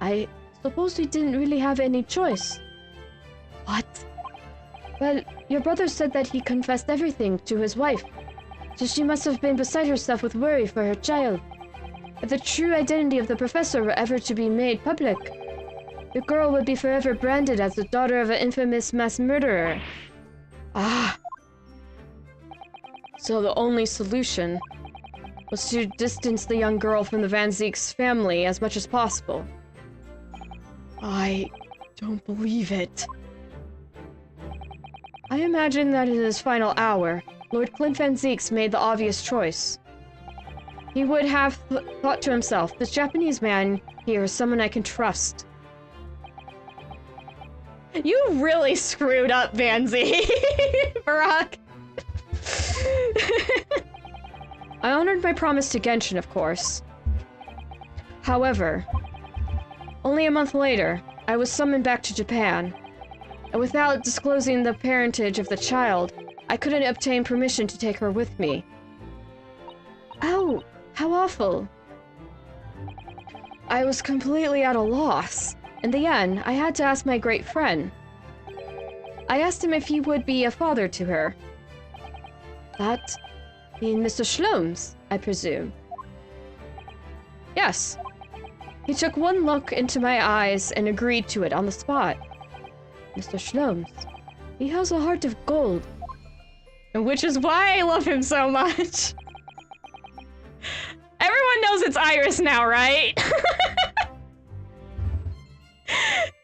I suppose he didn't really have any choice. What? Well, your brother said that he confessed everything to his wife, so she must have been beside herself with worry for her child. If the true identity of the professor were ever to be made public, the girl would be forever branded as the daughter of an infamous mass murderer. Ah. So the only solution was to distance the young girl from the Van Zeek's family as much as possible. I don't believe it. I imagine that in his final hour, Lord Clint Van Zeeks made the obvious choice. He would have thought to himself, this Japanese man here is someone I can trust. You really screwed up, Vanzi. Barack. I honored my promise to Genshin, of course. However, only a month later, I was summoned back to Japan. And without disclosing the parentage of the child, I couldn't obtain permission to take her with me. Oh, how awful. I was completely at a loss. In the end, I had to ask my great friend. I asked him if he would be a father to her. That being Mr. Shlomes, I presume. Yes. He took one look into my eyes and agreed to it on the spot. Mr. Shlomes, he has a heart of gold. Which is why I love him so much. Everyone knows it's Iris now, right?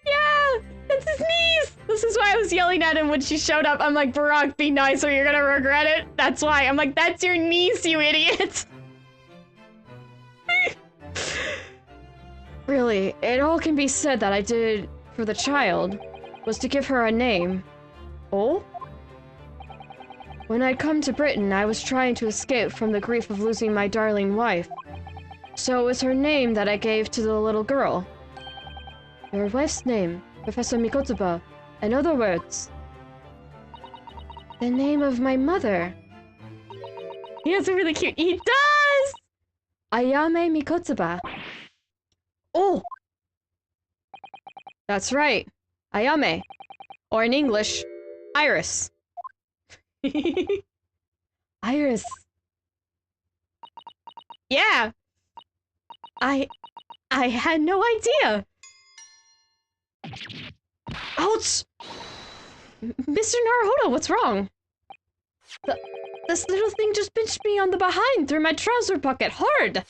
Yeah, it's his niece. This is why I was yelling at him when she showed up. I'm like, Barack, be nice or you're gonna regret it. That's why. I'm like, that's your niece, you idiot. Really, it all can be said that I did for the child was to give her a name. Oh? When I'd come to Britain, I was trying to escape from the grief of losing my darling wife. So it was her name that I gave to the little girl. Your wife's name, Professor Mikotoba. In other words, the name of my mother. He has a really cute. He does! Ayame Mikotoba. Oh! That's right. Ayame. Or in English, Iris. Iris. Yeah. I had no idea. Ouch! Mr. Naruhodo, what's wrong? This little thing just pinched me on the behind through my trouser pocket hard.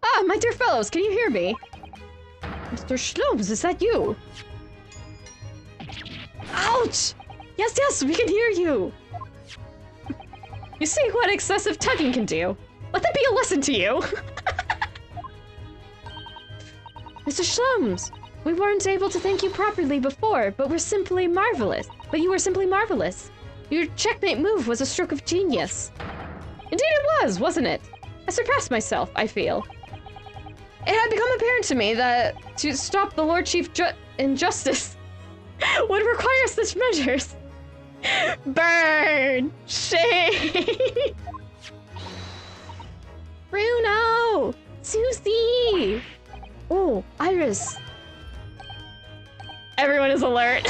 Ah, my dear fellows, can you hear me? Mr. Shlomes, is that you? Ouch! Yes, we can hear you. You see what excessive tugging can do? Let that be a lesson to you. Mr. Shlomes, we weren't able to thank you properly before, but we're simply marvelous. But you were simply marvelous. Your checkmate move was a stroke of genius. Indeed it was, wasn't it? I surpassed myself, I feel. It had become apparent to me that to stop the Lord Chief injustice would require such measures. Burn! Shame! Bruno! Susie! Oh, Iris. Everyone is alert.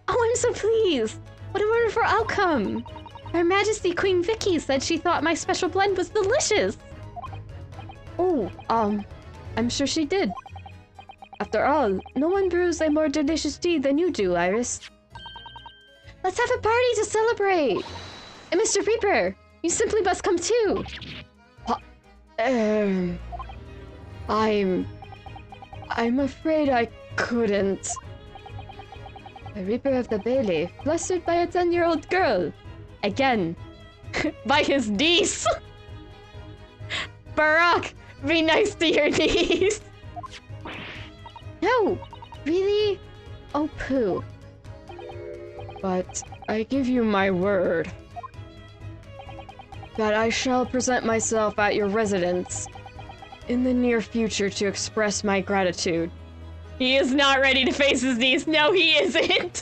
Oh, I'm so pleased. What a wonderful outcome. Her Majesty Queen Vicky said she thought my special blend was delicious. Oh, I'm sure she did. After all, no one brews a more delicious tea than you do, Iris. Let's have a party to celebrate! And Mr. Reaper, you simply must come too! I'm afraid I couldn't. The Reaper of the Bailey, flustered by a 10-year-old girl. Again. By his niece! Barack, be nice to your niece! No! Really? Oh, poo. But I give you my word that I shall present myself at your residence in the near future to express my gratitude. He is not ready to face his niece. No, he isn't.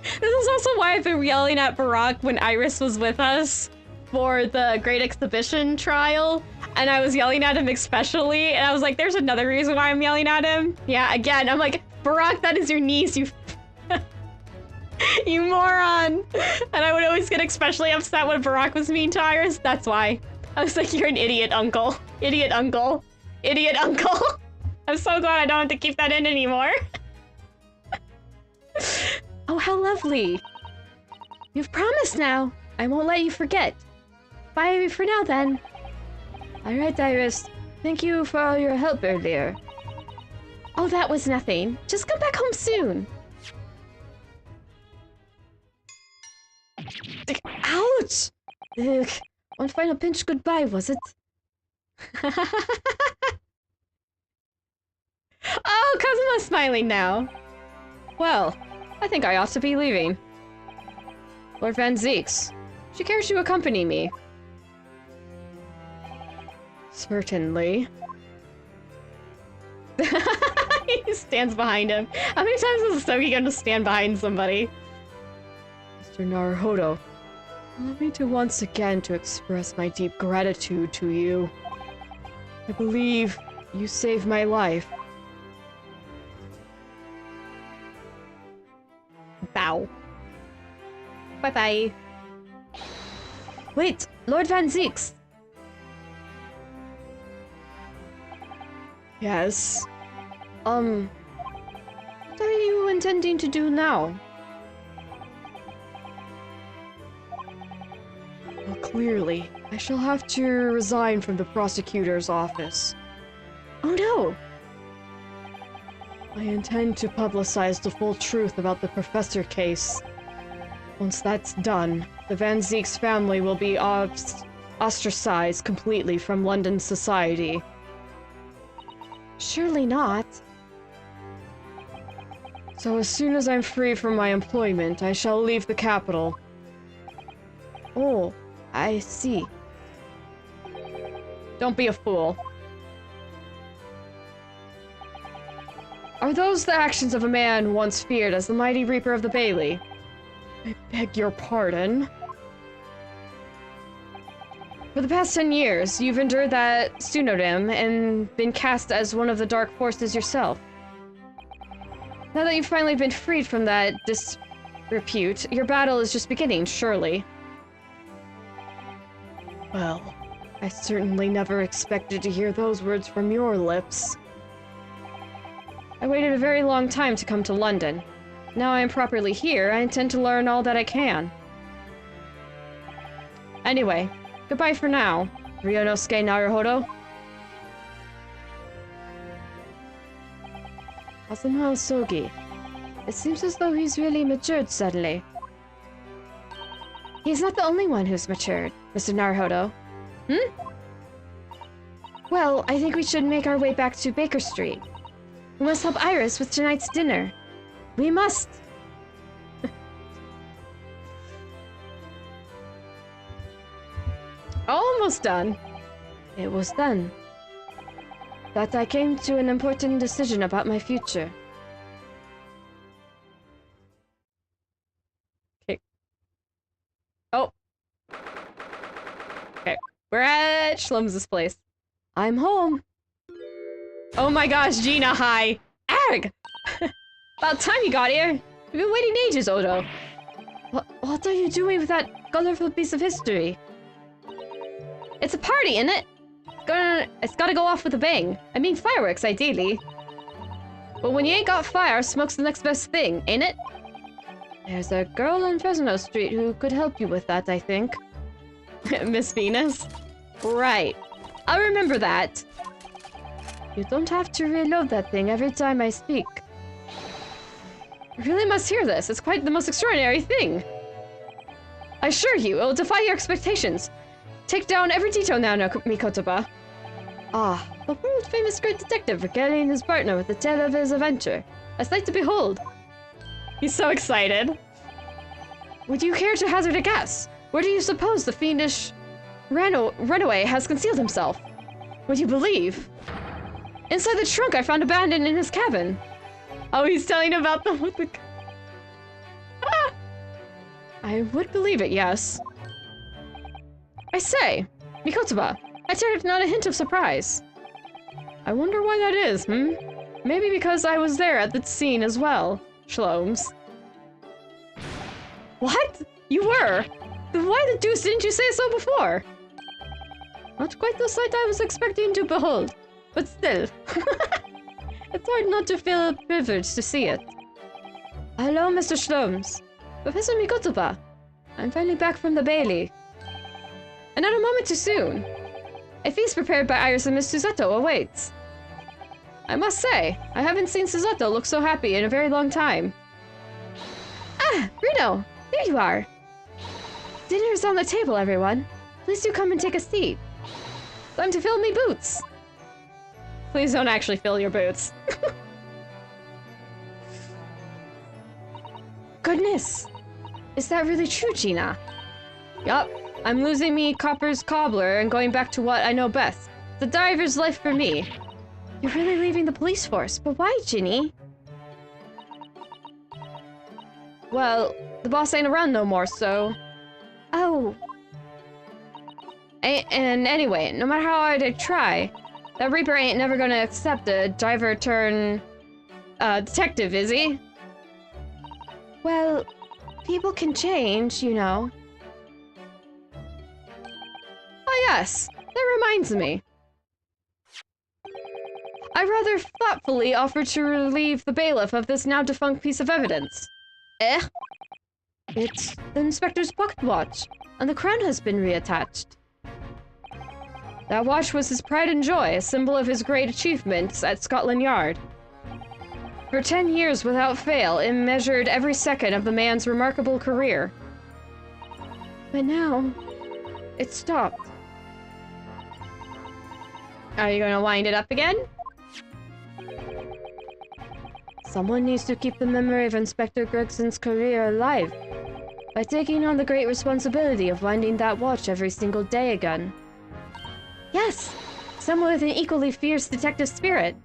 This is also why I've been yelling at Barack when Iris was with us for the Great Exhibition trial. And I was yelling at him especially. And I was like, there's another reason why I'm yelling at him. Yeah, again, I'm like, Barack, that is your niece, you you moron. And I would always get especially upset when Barack was mean to Iris. That's why. I was like, you're an idiot uncle. Idiot uncle. Idiot uncle. I'm so glad I don't have to keep that in anymore. Oh, how lovely. You've promised now. I won't let you forget. Bye for now, then. Alright, Iris. Thank you for all your help earlier. Oh, that was nothing. Just come back home soon. Ouch! Ugh. One final pinch goodbye, was it? Oh, Kazuma's smiling now. Well, I think I ought to be leaving. Lord Van Zeeks, would you care to accompany me? Certainly. He stands behind him. How many times is Sogi going to stand behind somebody? Mr. Naruhodo, allow me to once again to express my deep gratitude to you. I believe you saved my life. Bow. Bye-bye. Wait, Lord Van Zeeks. Yes. What are you intending to do now? Well, clearly, I shall have to resign from the prosecutor's office. Oh no! I intend to publicize the full truth about the professor case. Once that's done, the Van Zeeks family will be ostracized completely from London society. Surely not. So as soon as I'm free from my employment, I shall leave the capital. Oh, I see. Don't be a fool. Are those the actions of a man once feared as the mighty Reaper of the Bailey? I beg your pardon. For the past 10 years, you've endured that pseudonym and been cast as one of the dark forces yourself. Now that you've finally been freed from that disrepute, your battle is just beginning, surely. Well, I certainly never expected to hear those words from your lips. I waited a very long time to come to London. Now I am properly here, I intend to learn all that I can. Anyway, goodbye for now, Ryunosuke Naruhodo. Kazuma Sogi. It seems as though he's really matured suddenly. He's not the only one who's matured, Mr. Naruhodo. Well, I think we should make our way back to Baker Street. We must help Iris with tonight's dinner. We must! Almost done. It was then that I came to an important decision about my future. Okay. Oh. Okay. We're at Shlum's place. I'm home. Oh my gosh, Gina, hi! Arg! About time you got here! We've been waiting ages, Odo. What are you doing with that colorful piece of history? It's a party, isn't it? It's gotta go off with a bang. I mean fireworks, ideally. But when you ain't got fire, smoke's the next best thing, ain't it? There's a girl on Fresno Street who could help you with that, I think. Miss Venus? Right. I'll remember that. You don't have to reload that thing every time I speak. You really must hear this. It's quite the most extraordinary thing. I assure you, it will defy your expectations. Take down every detail now, Mikotoba. Ah, the world-famous great detective regaling his partner with the tale of his adventure. A sight to behold. He's so excited. Would you care to hazard a guess? Where do you suppose the fiendish runaway has concealed himself? Would you believe? Inside the trunk I found abandoned in his cabin. Oh, he's telling about the Ah! I would believe it, yes. I say, Mikotoba, I detected not a hint of surprise. I wonder why that is, Maybe because I was there at the scene as well, Shlomes. What? You were? Then why the deuce didn't you say so before? Not quite the sight I was expecting to behold, but still. It's hard not to feel privileged to see it. Hello, Mr. Shlomes. Professor Mikotoba. I'm finally back from the Bailey. And not a moment too soon. A feast prepared by Iris and Miss Susato awaits. I must say, I haven't seen Susato look so happy in a very long time. Ah, Reno, there you are. Dinner is on the table, everyone. Please do come and take a seat. Time to fill me boots. Please don't actually fill your boots. Goodness! Is that really true, Gina? Yup. I'm losing me Copper's cobbler and going back to what I know best. The diver's life for me. You're really leaving the police force, but why, Ginny? Well, the boss ain't around no more, so... Oh. And anyway, no matter how hard I try, that Reaper ain't never gonna accept a diver turn... detective, is he? Well, people can change, you know. Oh yes, that reminds me. I rather thoughtfully offered to relieve the bailiff of this now defunct piece of evidence. Eh? It's the inspector's pocket watch, and the crown has been reattached. That watch was his pride and joy, a symbol of his great achievements at Scotland Yard. For 10 years without fail, it measured every second of the man's remarkable career. But now, it stopped. Are you gonna wind it up again? Someone needs to keep the memory of Inspector Gregson's career alive by taking on the great responsibility of winding that watch every single day again. Yes, someone with an equally fierce detective spirit.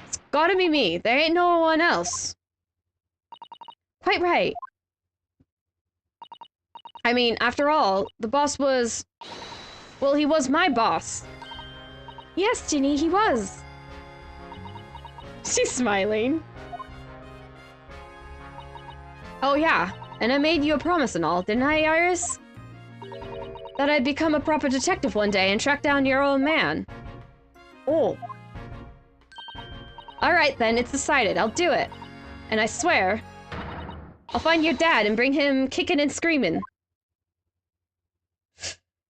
It's gotta be me. There ain't no one else. Quite right. I mean, after all, the boss was... Well, he was my boss. Yes, Ginny, he was. She's smiling. Oh yeah, and I made you a promise and all, didn't I, Iris? That I'd become a proper detective one day and track down your old man. Oh. Alright then, it's decided, I'll do it. And I swear, I'll find your dad and bring him kicking and screaming.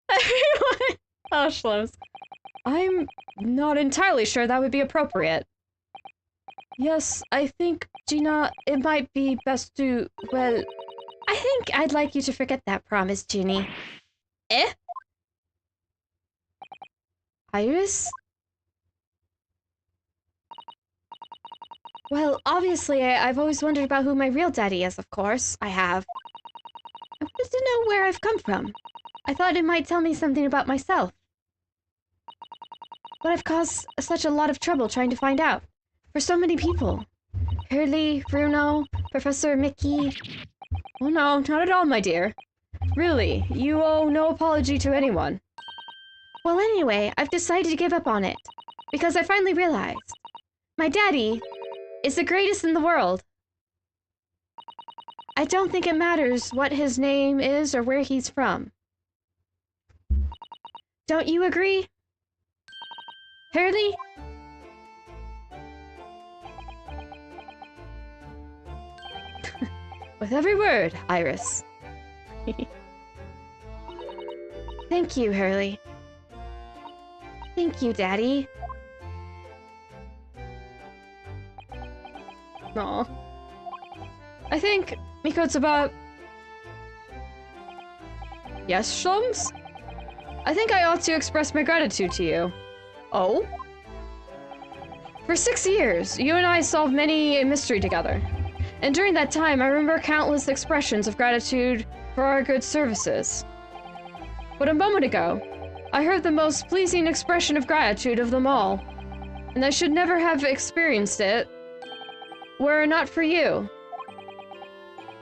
Everyone! Oh, Schloms. I'm not entirely sure that would be appropriate. Yes, I think, Gina, it might be best to, well... I think I'd like you to forget that promise, Ginny. Eh? Iris? Well, obviously, I've always wondered about who my real daddy is, of course. I have. I wanted to know where I've come from. I thought it might tell me something about myself. But I've caused such a lot of trouble trying to find out. For so many people. Hurley, Bruno, Professor Mickey... Oh no, not at all, my dear. Really, you owe no apology to anyone. Well, anyway, I've decided to give up on it. Because I finally realized. My daddy is the greatest in the world. I don't think it matters what his name is or where he's from. Don't you agree? Hurley? With every word, Iris. Thank you, Hurley. Thank you, Daddy. Aw. I think Miko's about... Yes, Shlums? I think I ought to express my gratitude to you. Oh? For 6 years, you and I solved many a mystery together. And during that time, I remember countless expressions of gratitude for our good services. But a moment ago, I heard the most pleasing expression of gratitude of them all. And I should never have experienced it, were it not for you.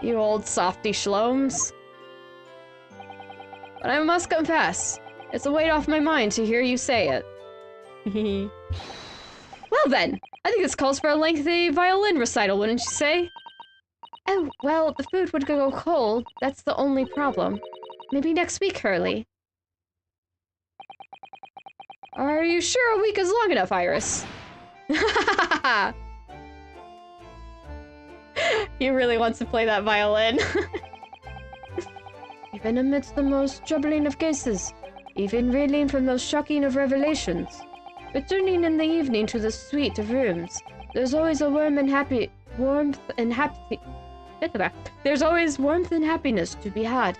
You old softy Shlomes. But I must confess, it's a weight off my mind to hear you say it. Well then, I think this calls for a lengthy violin recital, wouldn't you say? Oh, well, the food would go cold. That's the only problem. Maybe next week, Hurley. Are you sure a week is long enough, Iris? He really wants to play that violin. Even amidst the most troubling of cases, even reeling from those shocking of revelations, returning in the evening to the suite of rooms, there's always a There's always warmth and happiness to be had.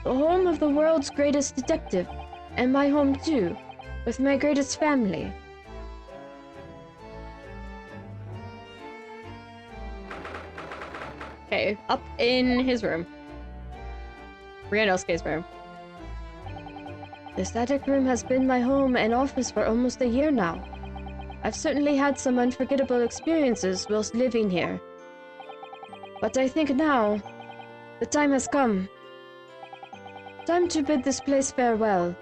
The home of the world's greatest detective, and my home too, with my greatest family. Okay, up in his room. Ryunosuke's room. This attic room has been my home and office for almost a year now. I've certainly had some unforgettable experiences whilst living here. But I think now, the time has come. Time to bid this place farewell.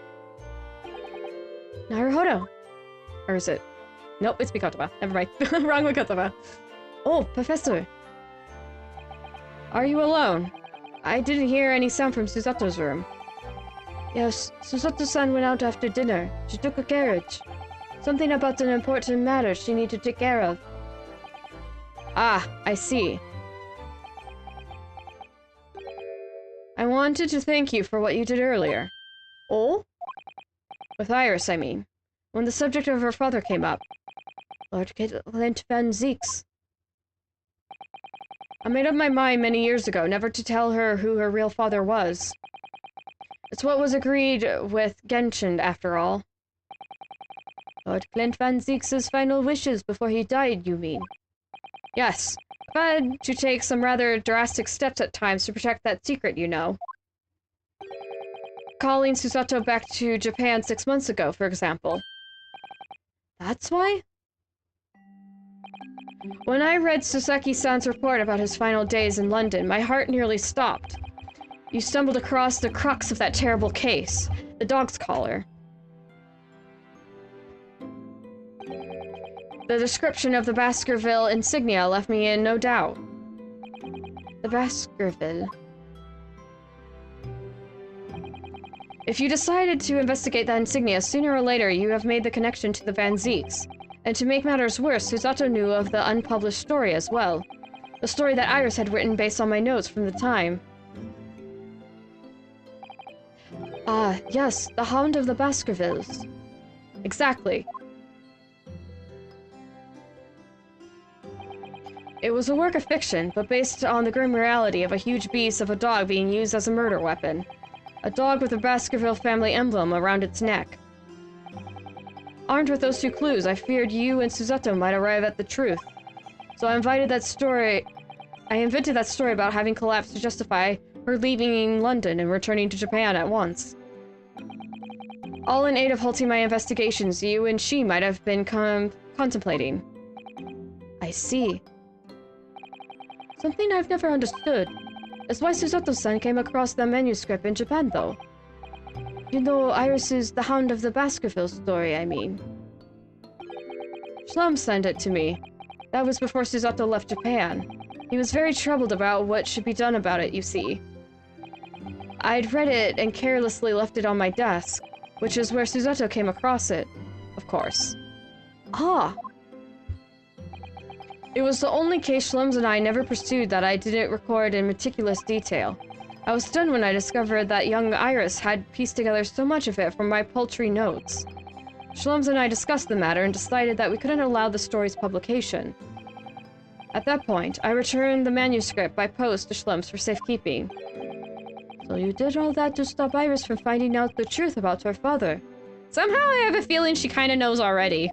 Naruhodo! Or is it? Nope, it's Mikotaba. Never mind. Wrong Mikotaba. Oh, Professor. Are you alone? I didn't hear any sound from Susato's room. Yes, Susato-san went out after dinner. She took a carriage. Something about an important matter she needed to take care of. Ah, I see. I wanted to thank you for what you did earlier. Oh? With Iris, I mean. When the subject of her father came up. Lord Clint Van Zeeks. I made up my mind many years ago never to tell her who her real father was. It's what was agreed with Genshin, after all. Lord Clint Van Zeeks' final wishes before he died, you mean? Yes. I've had to take some rather drastic steps at times to protect that secret, you know. Calling Susato back to Japan 6 months ago, for example. That's why? When I read Soseki-san's report about his final days in London, my heart nearly stopped. You stumbled across the crux of that terrible case, the dog's collar. The description of the Baskerville insignia left me in no doubt. The Baskerville. If you decided to investigate that insignia, sooner or later you have made the connection to the Van Zeeks. And to make matters worse, Susato knew of the unpublished story as well. The story that Iris had written based on my notes from the time. Ah, yes, the Hound of the Baskervilles. Exactly. It was a work of fiction, but based on the grim reality of a huge beast of a dog being used as a murder weapon. A dog with a Baskerville family emblem around its neck. Armed with those two clues, I feared you and Susato might arrive at the truth. So I invented that story about having collapsed to justify her leaving London and returning to Japan at once. All in aid of halting my investigations you and she might have been contemplating. I see. Something I've never understood is why Susato-san came across the manuscript in Japan, though. You know Iris's The Hound of the Baskerville story, I mean. Shlum sent it to me. That was before Susato left Japan. He was very troubled about what should be done about it, you see. I'd read it and carelessly left it on my desk, which is where Susato came across it, of course. Ah! It was the only case Shlums and I never pursued that I didn't record in meticulous detail. I was stunned when I discovered that young Iris had pieced together so much of it from my paltry notes. Shlums and I discussed the matter and decided that we couldn't allow the story's publication. At that point, I returned the manuscript by post to Shlums for safekeeping. So you did all that to stop Iris from finding out the truth about her father? Somehow I have a feeling she kinda knows already.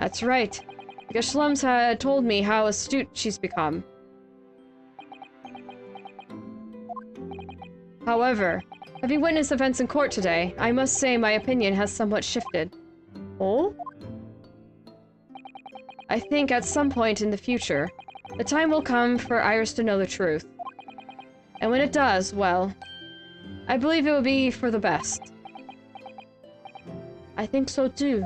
That's right. Because Shlums had told me how astute she's become. However, having witnessed events in court today, I must say my opinion has somewhat shifted. Oh? I think at some point in the future, the time will come for Iris to know the truth. And when it does, well, I believe it will be for the best. I think so too.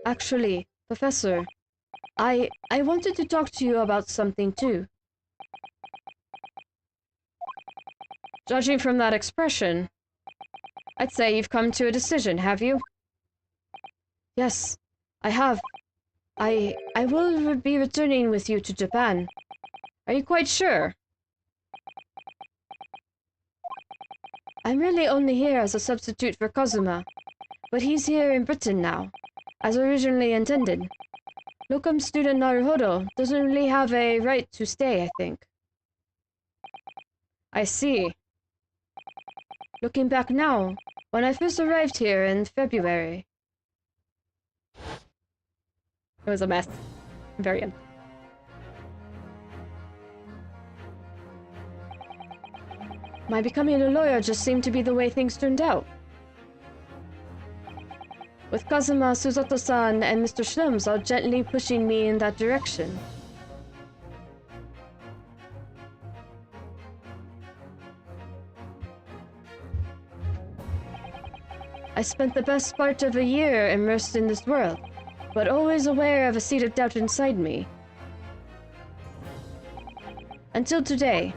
Actually, Professor, I wanted to talk to you about something too. Judging from that expression, I'd say you've come to a decision, have you? Yes, I have. I will be returning with you to Japan. Are you quite sure? I'm really only here as a substitute for Kazuma, but he's here in Britain now, as originally intended. Locum student Naruhodo doesn't really have a right to stay, I think. I see. Looking back now, when I first arrived here in February... It was a mess. Very end. My becoming a lawyer just seemed to be the way things turned out. With Kazuma, Susato-san, and Mr. Schlims all gently pushing me in that direction. I spent the best part of a year immersed in this world, but always aware of a seed of doubt inside me. Until today.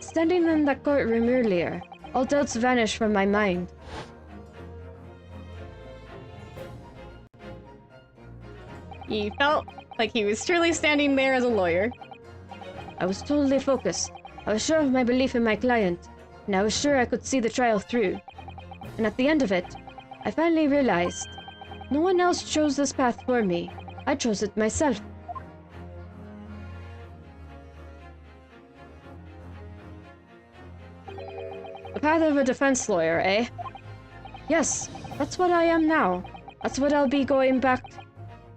Standing in that courtroom earlier, all doubts vanished from my mind. He felt like he was truly standing there as a lawyer. I was totally focused. I was sure of my belief in my client, and I was sure I could see the trial through. And at the end of it, I finally realized no one else chose this path for me. I chose it myself. The path of a defense lawyer, eh? Yes, that's what I am now. That's what I'll be going back...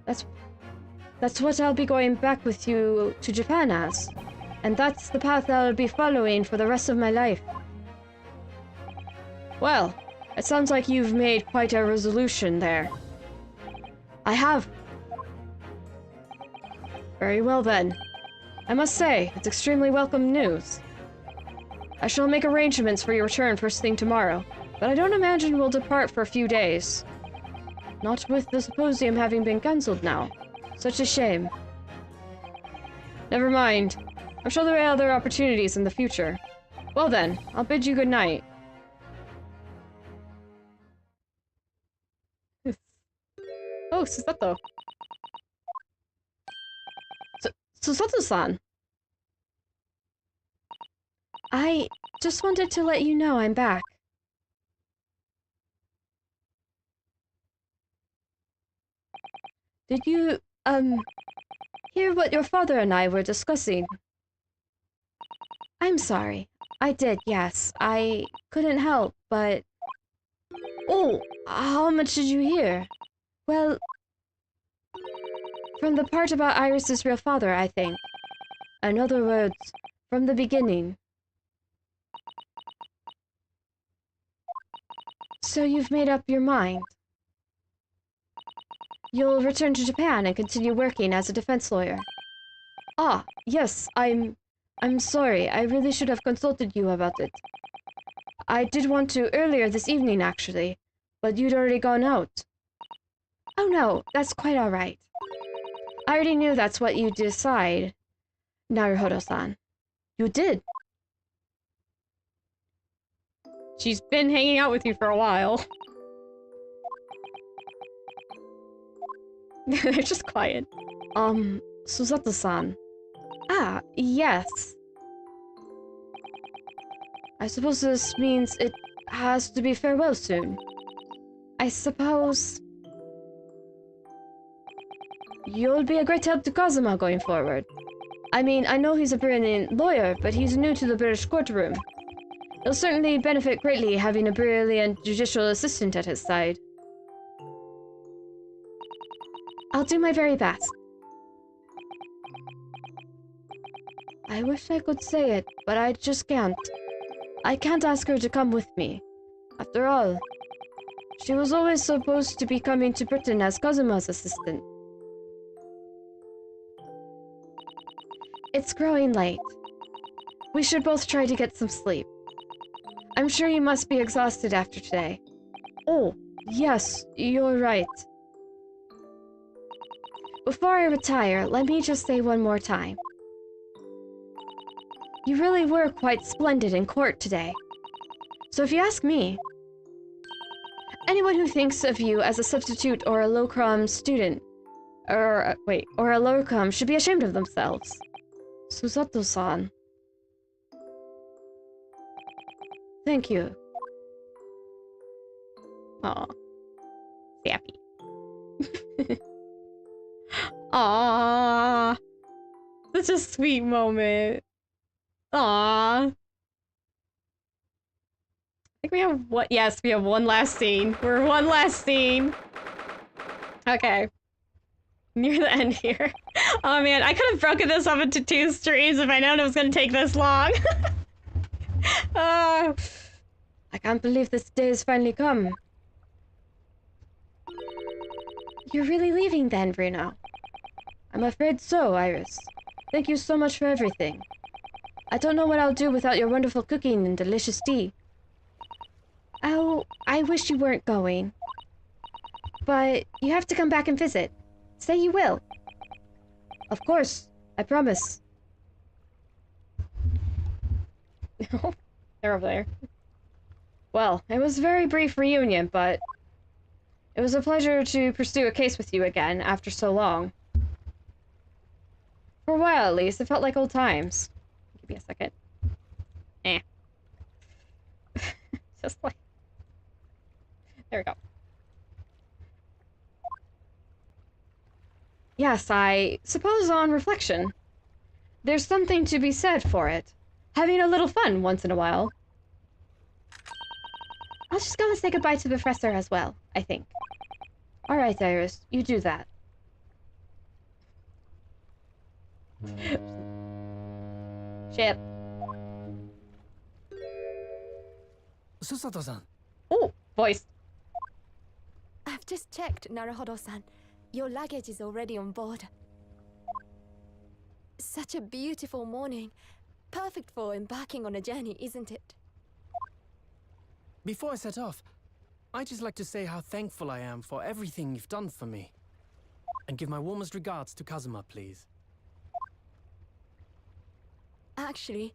That's what I'll be going back with you to Japan as. And that's the path I'll be following for the rest of my life. Well, it sounds like you've made quite a resolution there. I have. Very well then. I must say, it's extremely welcome news. I shall make arrangements for your return first thing tomorrow, but I don't imagine we'll depart for a few days. Not with the symposium having been cancelled now. Such a shame. Never mind. I'm sure there are other opportunities in the future. Well then, I'll bid you good night. Oh, Susato. Susato-san. I just wanted to let you know I'm back. Did you, hear what your father and I were discussing? I'm sorry. I did, yes. I couldn't help, but... Oh, how much did you hear? Well... From the part about Iris's real father, I think. In other words, from the beginning. So you've made up your mind? You'll return to Japan and continue working as a defense lawyer? Ah, yes, I'm sorry. I really should have consulted you about it. I did want to earlier this evening, actually, but you'd already gone out. Oh no, that's quite alright. I already knew that's what you'd decide, Naruhodo-san. You did. She's been hanging out with you for a while. They're just quiet. Susato-san. Ah, yes. I suppose this means it has to be farewell soon. I suppose... You'll be a great help to Kazuma going forward. I mean, I know he's a brilliant lawyer, but he's new to the British courtroom. It'll certainly benefit greatly having a brilliant judicial assistant at his side. I'll do my very best. I wish I could say it, but I just can't. I can't ask her to come with me. After all, she was always supposed to be coming to Britain as Kazuma's assistant. It's growing late. We should both try to get some sleep. I'm sure you must be exhausted after today. Oh, yes, you're right. Before I retire, let me just say one more time. You really were quite splendid in court today. So if you ask me, anyone who thinks of you as a substitute or a low-crumb student, or a low-crumb should be ashamed of themselves. Susato-san. Thank you. Aw. Sappy. Aww. Such a sweet moment. Aww. I think we have what? Yes, we have one last scene. We're one last scene. Okay. Near the end here. Oh man, I could have broken this up into 2 streams if I known it was gonna take this long. I can't believe this day has finally come. You're really leaving then, Bruno? I'm afraid so, Iris. Thank you so much for everything. I don't know what I'll do without your wonderful cooking and delicious tea. Oh, I wish you weren't going. But you have to come back and visit. Say you will. Of course, I promise. They're over there. Well, it was a very brief reunion, but it was a pleasure to pursue a case with you again after so long. For a while, at least, it felt like old times. Give me a second. Just like... There we go. Yes, I suppose on reflection, there's something to be said for it. Having a little fun once in a while. I'll just go and say goodbye to the professor as well, I think. Alright, Iris, you do that. Shit. Susato-san. Oh, voice. I've just checked, Naruhodo-san. Your luggage is already on board. Such a beautiful morning. Perfect for embarking on a journey, isn't it? Before I set off, I'd just like to say how thankful I am for everything you've done for me. And give my warmest regards to Kazuma, please. Actually,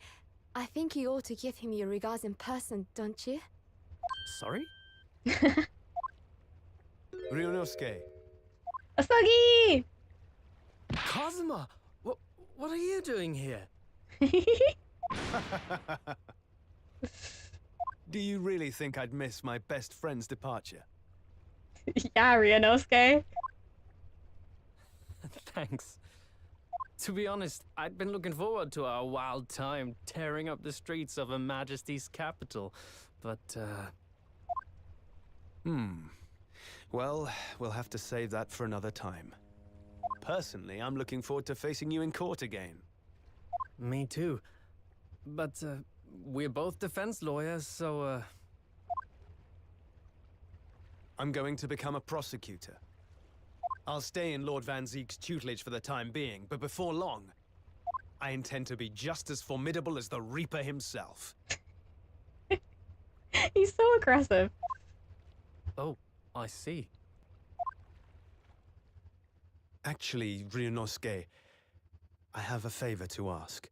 I think you ought to give him your regards in person, don't you? Sorry? Ryunosuke. Asagi! Kazuma! What are you doing here? Do you really think I'd miss my best friend's departure? Yeah, Ryunosuke. Thanks. To be honest, I'd been looking forward to our wild time tearing up the streets of Her Majesty's capital, but, Well, we'll have to save that for another time. Personally, I'm looking forward to facing you in court again. Me too. But, we're both defense lawyers, so, I'm going to become a prosecutor. I'll stay in Lord Van Zeek's tutelage for the time being, but before long, I intend to be just as formidable as the Reaper himself. He's so aggressive. Oh, I see. Actually, Ryunosuke, I have a favor to ask.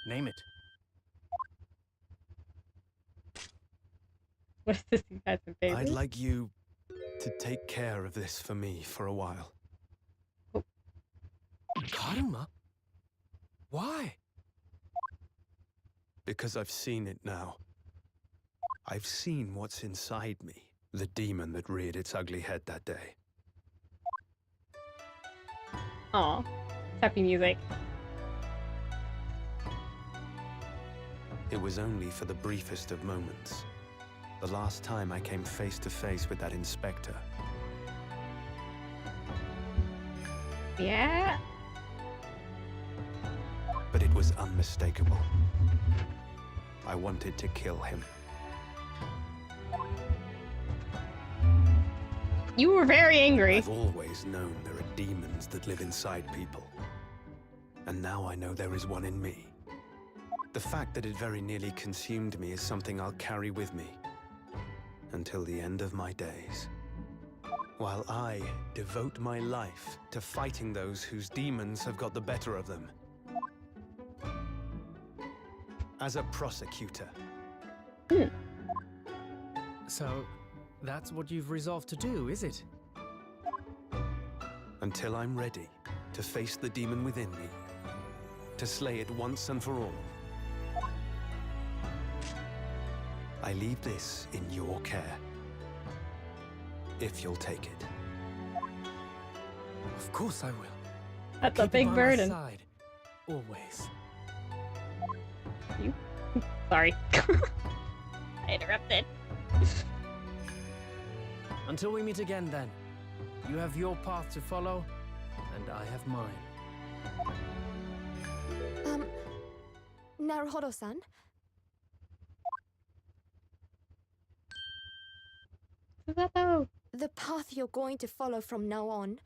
Name it. What is this you guys in favor? I'd like you to take care of this for me for a while. Karuma? Why? Because I've seen it now. I've seen what's inside me, the demon that reared its ugly head that day. Aw. Happy music. It was only for the briefest of moments. The last time I came face to face with that inspector. Yeah? But it was unmistakable. I wanted to kill him. You were very angry. I've always known there are demons that live inside people. And now I know there is one in me. The fact that it very nearly consumed me is something I'll carry with me until the end of my days. While I devote my life to fighting those whose demons have got the better of them. As a prosecutor. So, that's what you've resolved to do, is it? Until I'm ready to face the demon within me. To slay it once and for all. I leave this in your care. If you'll take it. Of course I will. That's a Keep it big by my burden. side, always. Sorry. I interrupted. Until we meet again, then. You have your path to follow, and I have mine. Naruhodo-san? Susato! The path you're going to follow from now on.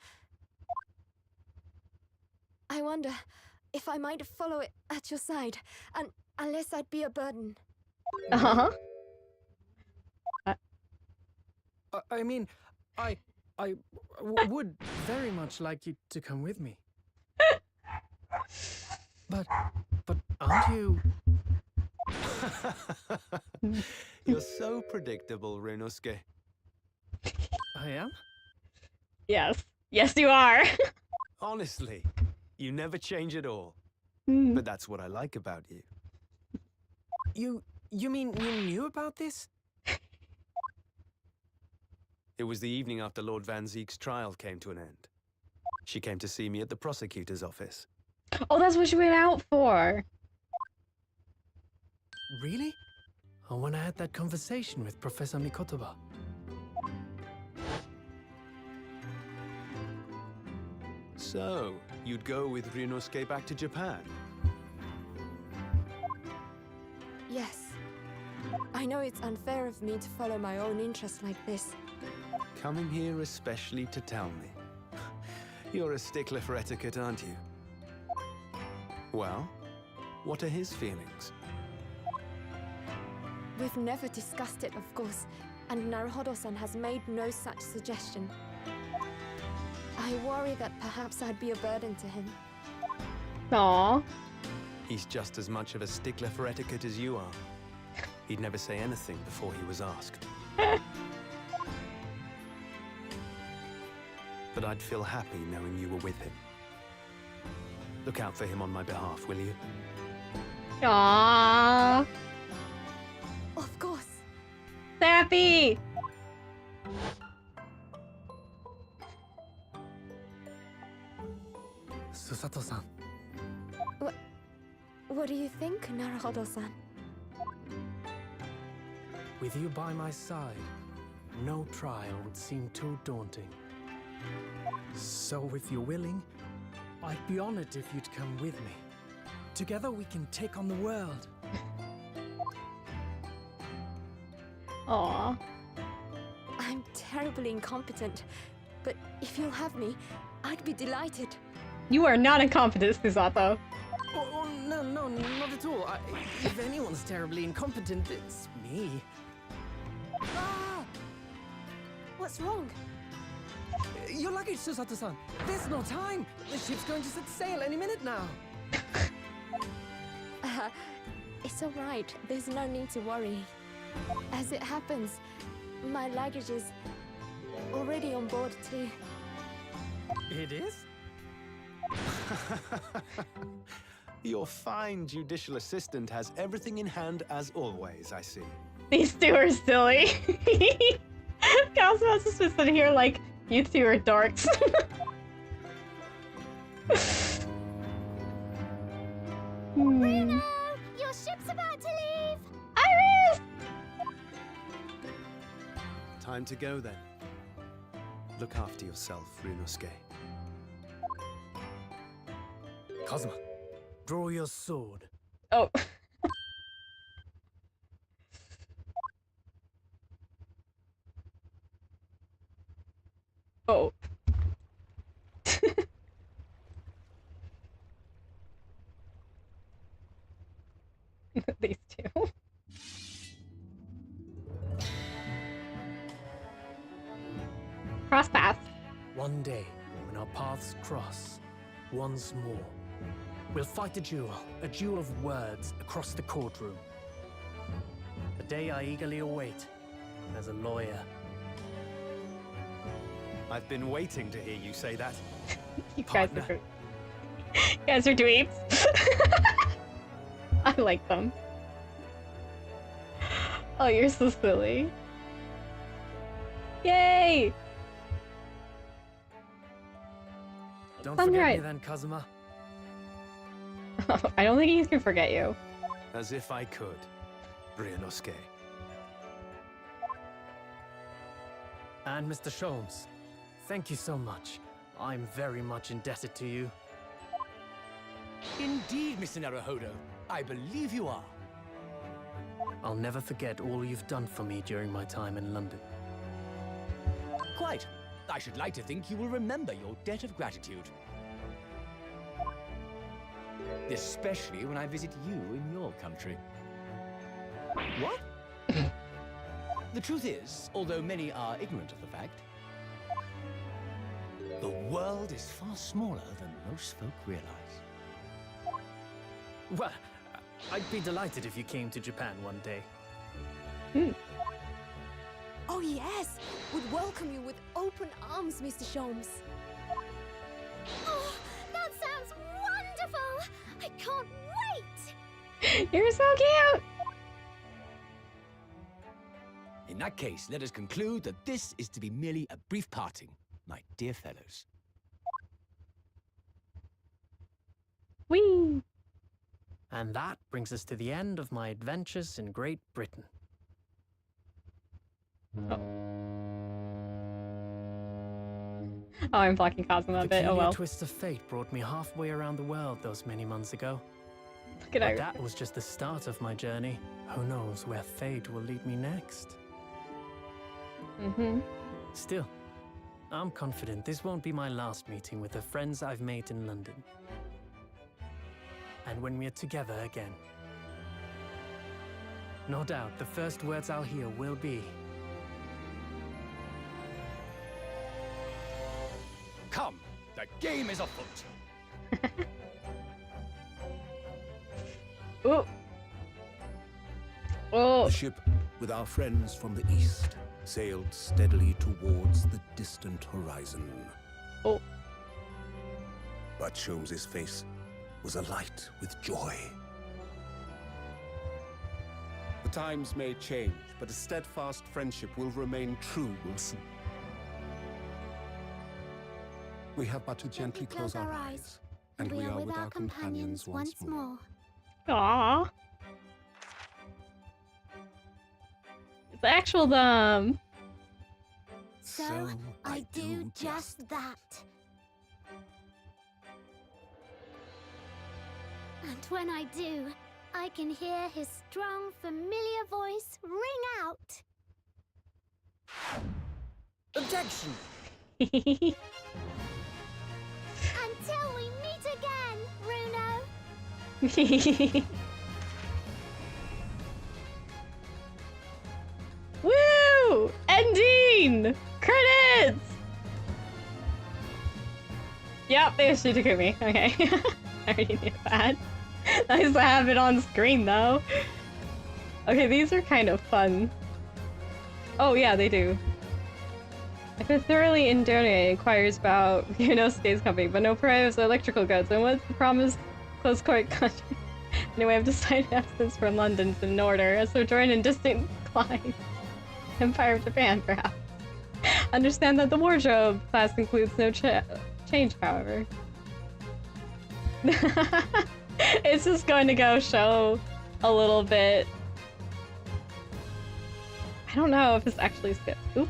I wonder if I might follow it at your side, and unless I'd be a burden. Uh-huh. I mean, I would very much like you to come with me. But aren't you? You're so predictable, Ryunosuke. I am? Yes. Yes, you are. Honestly, you never change at all. Hmm. But that's what I like about you. You mean you knew about this? It was the evening after Lord Van Zeek's trial came to an end. She came to see me at the prosecutor's office. Oh, that's what you went out for. Really? Oh, when I had that conversation with Professor Mikotoba. So, you'd go with Ryunosuke back to Japan? Yes. I know it's unfair of me to follow my own interests like this. Coming here especially to tell me. You're a stickler for etiquette, aren't you? Well, what are his feelings? We've never discussed it, of course, and Naruhodo-san has made no such suggestion. I worry that perhaps I'd be a burden to him. Aw. He's just as much of a stickler for etiquette as you are. He'd never say anything before he was asked. But I'd feel happy knowing you were with him. Look out for him on my behalf, will you? Aww. Of course. Sappy! Susato-san. What do you think, Naruhodo-san? With you by my side, no trial would seem too daunting. So if you're willing, I'd be honored if you'd come with me. Together we can take on the world. Aw. I'm terribly incompetent, but if you'll have me, I'd be delighted. You are not incompetent, Susato. Oh, no, not at all. If anyone's terribly incompetent, it's me. Ah! What's wrong? Your luggage, Susato-san. There's no time. The ship's going to set sail any minute now. It's all right. There's no need to worry. As it happens, my luggage is already on board too. It is? Your fine judicial assistant has everything in hand as always, I see. These two are silly. Cosmo's just been sitting here like, you two are dorks. Bruno! Your ship's about to leave! Iris! Time to go then. Look after yourself, Ryunosuke. Kazuma, draw your sword. Oh. Oh. These two. Cross paths. One day, when our paths cross, once more, we'll fight a duel of words across the courtroom. A day I eagerly await as a lawyer. I've been waiting to hear you say that. You Partner. guys are dweebs. I like them. Oh, you're so silly. Yay! Don't Fun forget ride. me then, Kazuma. I don't think he can forget you. As if I could, Ryunosuke. And Mr. Sholmes, Thank you so much. I'm very much indebted to you. Indeed, Mr. Naruhodo. I believe you are. I'll never forget all you've done for me during my time in London. Quite. I should like to think you will remember your debt of gratitude. Especially when I visit you in your country. What? The truth is, although many are ignorant of the fact, the world is far smaller than most folk realize. Well, I'd be delighted if you came to Japan one day. Oh yes! Would welcome you with open arms, Mr. Sholmes. Oh, that sounds wonderful! I can't wait! You're so cute! In that case, let us conclude that this is to be merely a brief parting, my dear fellows. Whee! And that brings us to the end of my adventures in Great Britain. Oh, I'm blocking Cosmo a bit. Oh well. twist of fate brought me halfway around the world those many months ago. Look at But her. that was just the start of my journey. Who knows where fate will lead me next? Still, I'm confident this won't be my last meeting with the friends I've made in London. And when we're together again, no doubt the first words I'll hear will be, Come, the game is afoot. Ooh. Oh. The ship, with our friends from the east, sailed steadily towards the distant horizon. Oh. But Sholmes's face was alight with joy. The times may change, but a steadfast friendship will remain true, Wilson. We have but to gently close our eyes, and we are with our companions once more. Aww. It's actual them. So, I do just that. And when I do, I can hear his strong, familiar voice ring out. Objection! Until we meet again, Runo. Woo! Ending! Credits! Yep, there's Shitakumi. Okay. I already knew that. Nice to have it on screen, though. Okay, these are kind of fun. Oh, yeah, they do. If a thoroughly undone inquires about Ryunosuke's company, but no priors or electrical goods, and what's the promised close court contract? Anyway, I've decided absence from London's in order, a sojourn in distant clime. Empire of Japan, perhaps. Understand that the wardrobe class includes no change, however. It's just going to go show a little bit. I don't know if this actually skips. Oop.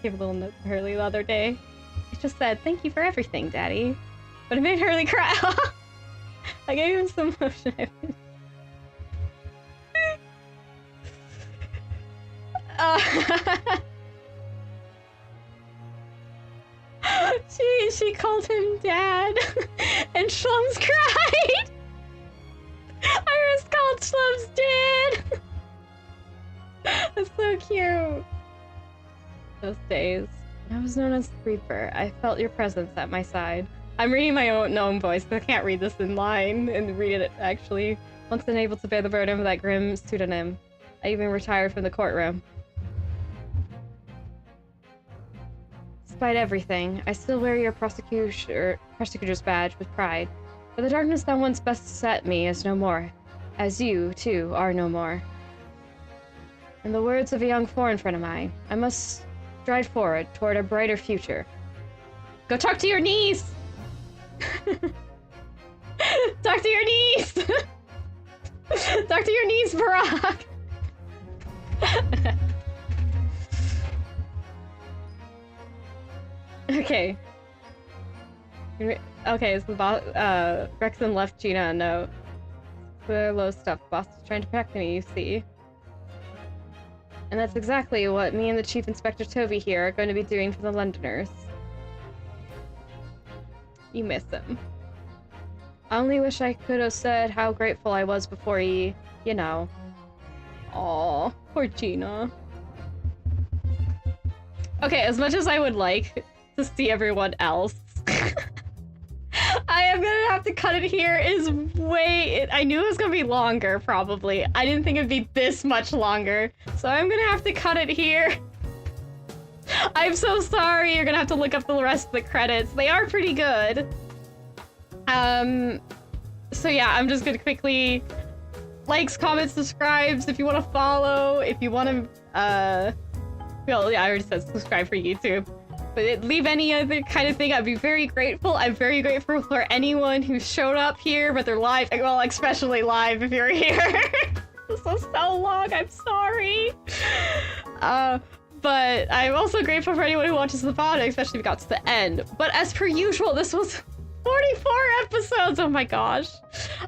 Gave a little note to Hurley the other day. It just said, "Thank you for everything, Daddy." But it made Hurley cry. I gave him some motion. She called him Dad, and Schlums cried. Iris called Schlums Dad. That's so cute. Those days, I was known as the Reaper. I felt your presence at my side. I'm reading my own voice, but I can't read this in line and read it actually. Once unable to bear the burden of that grim pseudonym, I even retired from the courtroom. Despite everything, I still wear your prosecutor's badge with pride. But the darkness that once beset me is no more, as you, too, are no more. In the words of a young foreign friend of mine, I must stride forward toward a brighter future. Go talk to your niece! Talk to your niece! Talk to your niece, Barack! Okay. Okay, so the boss, Rexon left Gina a note. The low stuff. Boss is trying to protect me, you see. And that's exactly what me and the Chief Inspector Toby here are going to be doing for the Londoners. You miss him. I only wish I could have said how grateful I was before he, you know. Aw, poor Gina. Okay, as much as I would like to see everyone else, I am gonna have to cut it here. I knew it was gonna be longer, probably. I didn't think it'd be this much longer. So I'm gonna have to cut it here. I'm so sorry. You're gonna have to look up the rest of the credits. They are pretty good. So yeah, I'm just gonna quickly likes, comments, subscribes if you want to follow, if you want to, well, yeah, I already said subscribe for YouTube. But leave any other kind of thing. I'd be very grateful. I'm very grateful for anyone who showed up here, but they're live. Well, especially live if you're here. This was so long. I'm sorry. But I'm also grateful for anyone who watches the VOD, especially if you got to the end. But as per usual, this was 44 episodes. Oh my gosh.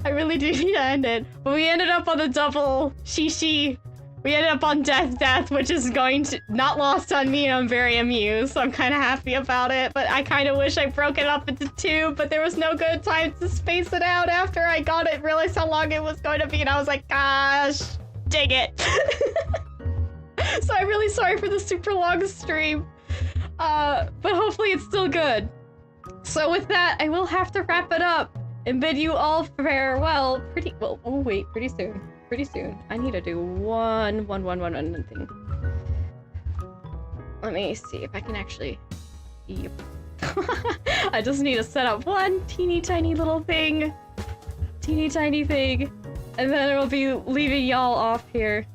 I really do need to end it. But we ended up on a double shishi. We ended up on death, which is going to not lost on me, and I'm very amused, so I'm kind of happy about it. But I kind of wish I broke it up into 2, but there was no good time to space it out after I got it, realized how long it was going to be, and I was like, gosh, dang it. So I'm really sorry for the super long stream, but hopefully it's still good. So with that, I will have to wrap it up and bid you all farewell pretty soon. Pretty soon. I need to do one thing. Let me see if I can actually... Yep. I just need to set up one teeny tiny little thing. Teeny tiny thing. And then I will be leaving y'all off here.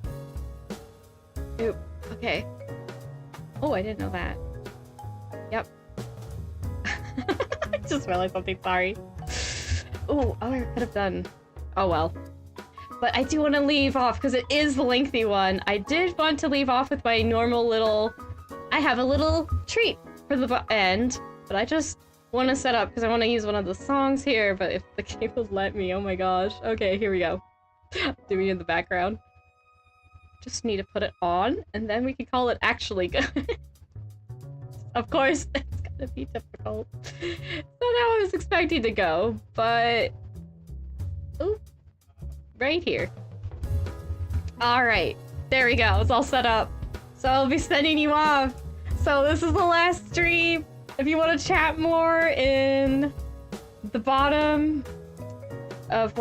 Oop. Okay. Oh, I didn't know that. Yep. I just realized something, sorry. Oh, I could have done... Oh well. But I do want to leave off, because it is the lengthy one. I did want to leave off with my normal little... I have a little treat for the end, but I just want to set up, because I want to use one of the songs here, but if the game will let me, oh my gosh. Okay, here we go. Doing it in the background. Just need to put it on, and then we can call it actually good. Of course, it's gonna be difficult. So now I was expecting to go, but... Ooh. Right here. Alright, there we go, it's all set up. So I'll be sending you off. So this is the last stream. If you want to chat more in the bottom of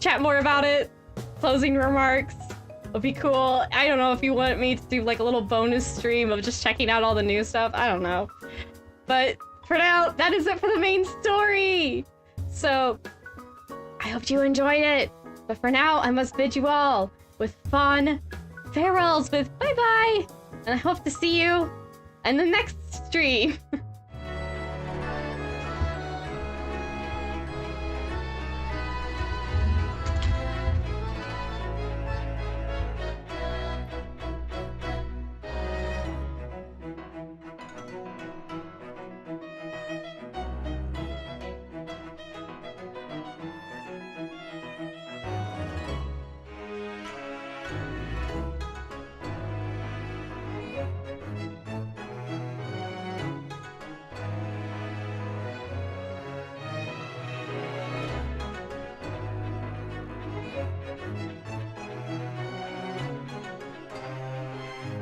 chat more about it, closing remarks would be cool. I don't know if you want me to do a little bonus stream of just checking out all the new stuff, I don't know. But for now, that is it for the main story. So I hope you enjoyed it, but for now, I must bid you all with fun farewells with bye-bye, and I hope to see you in the next stream.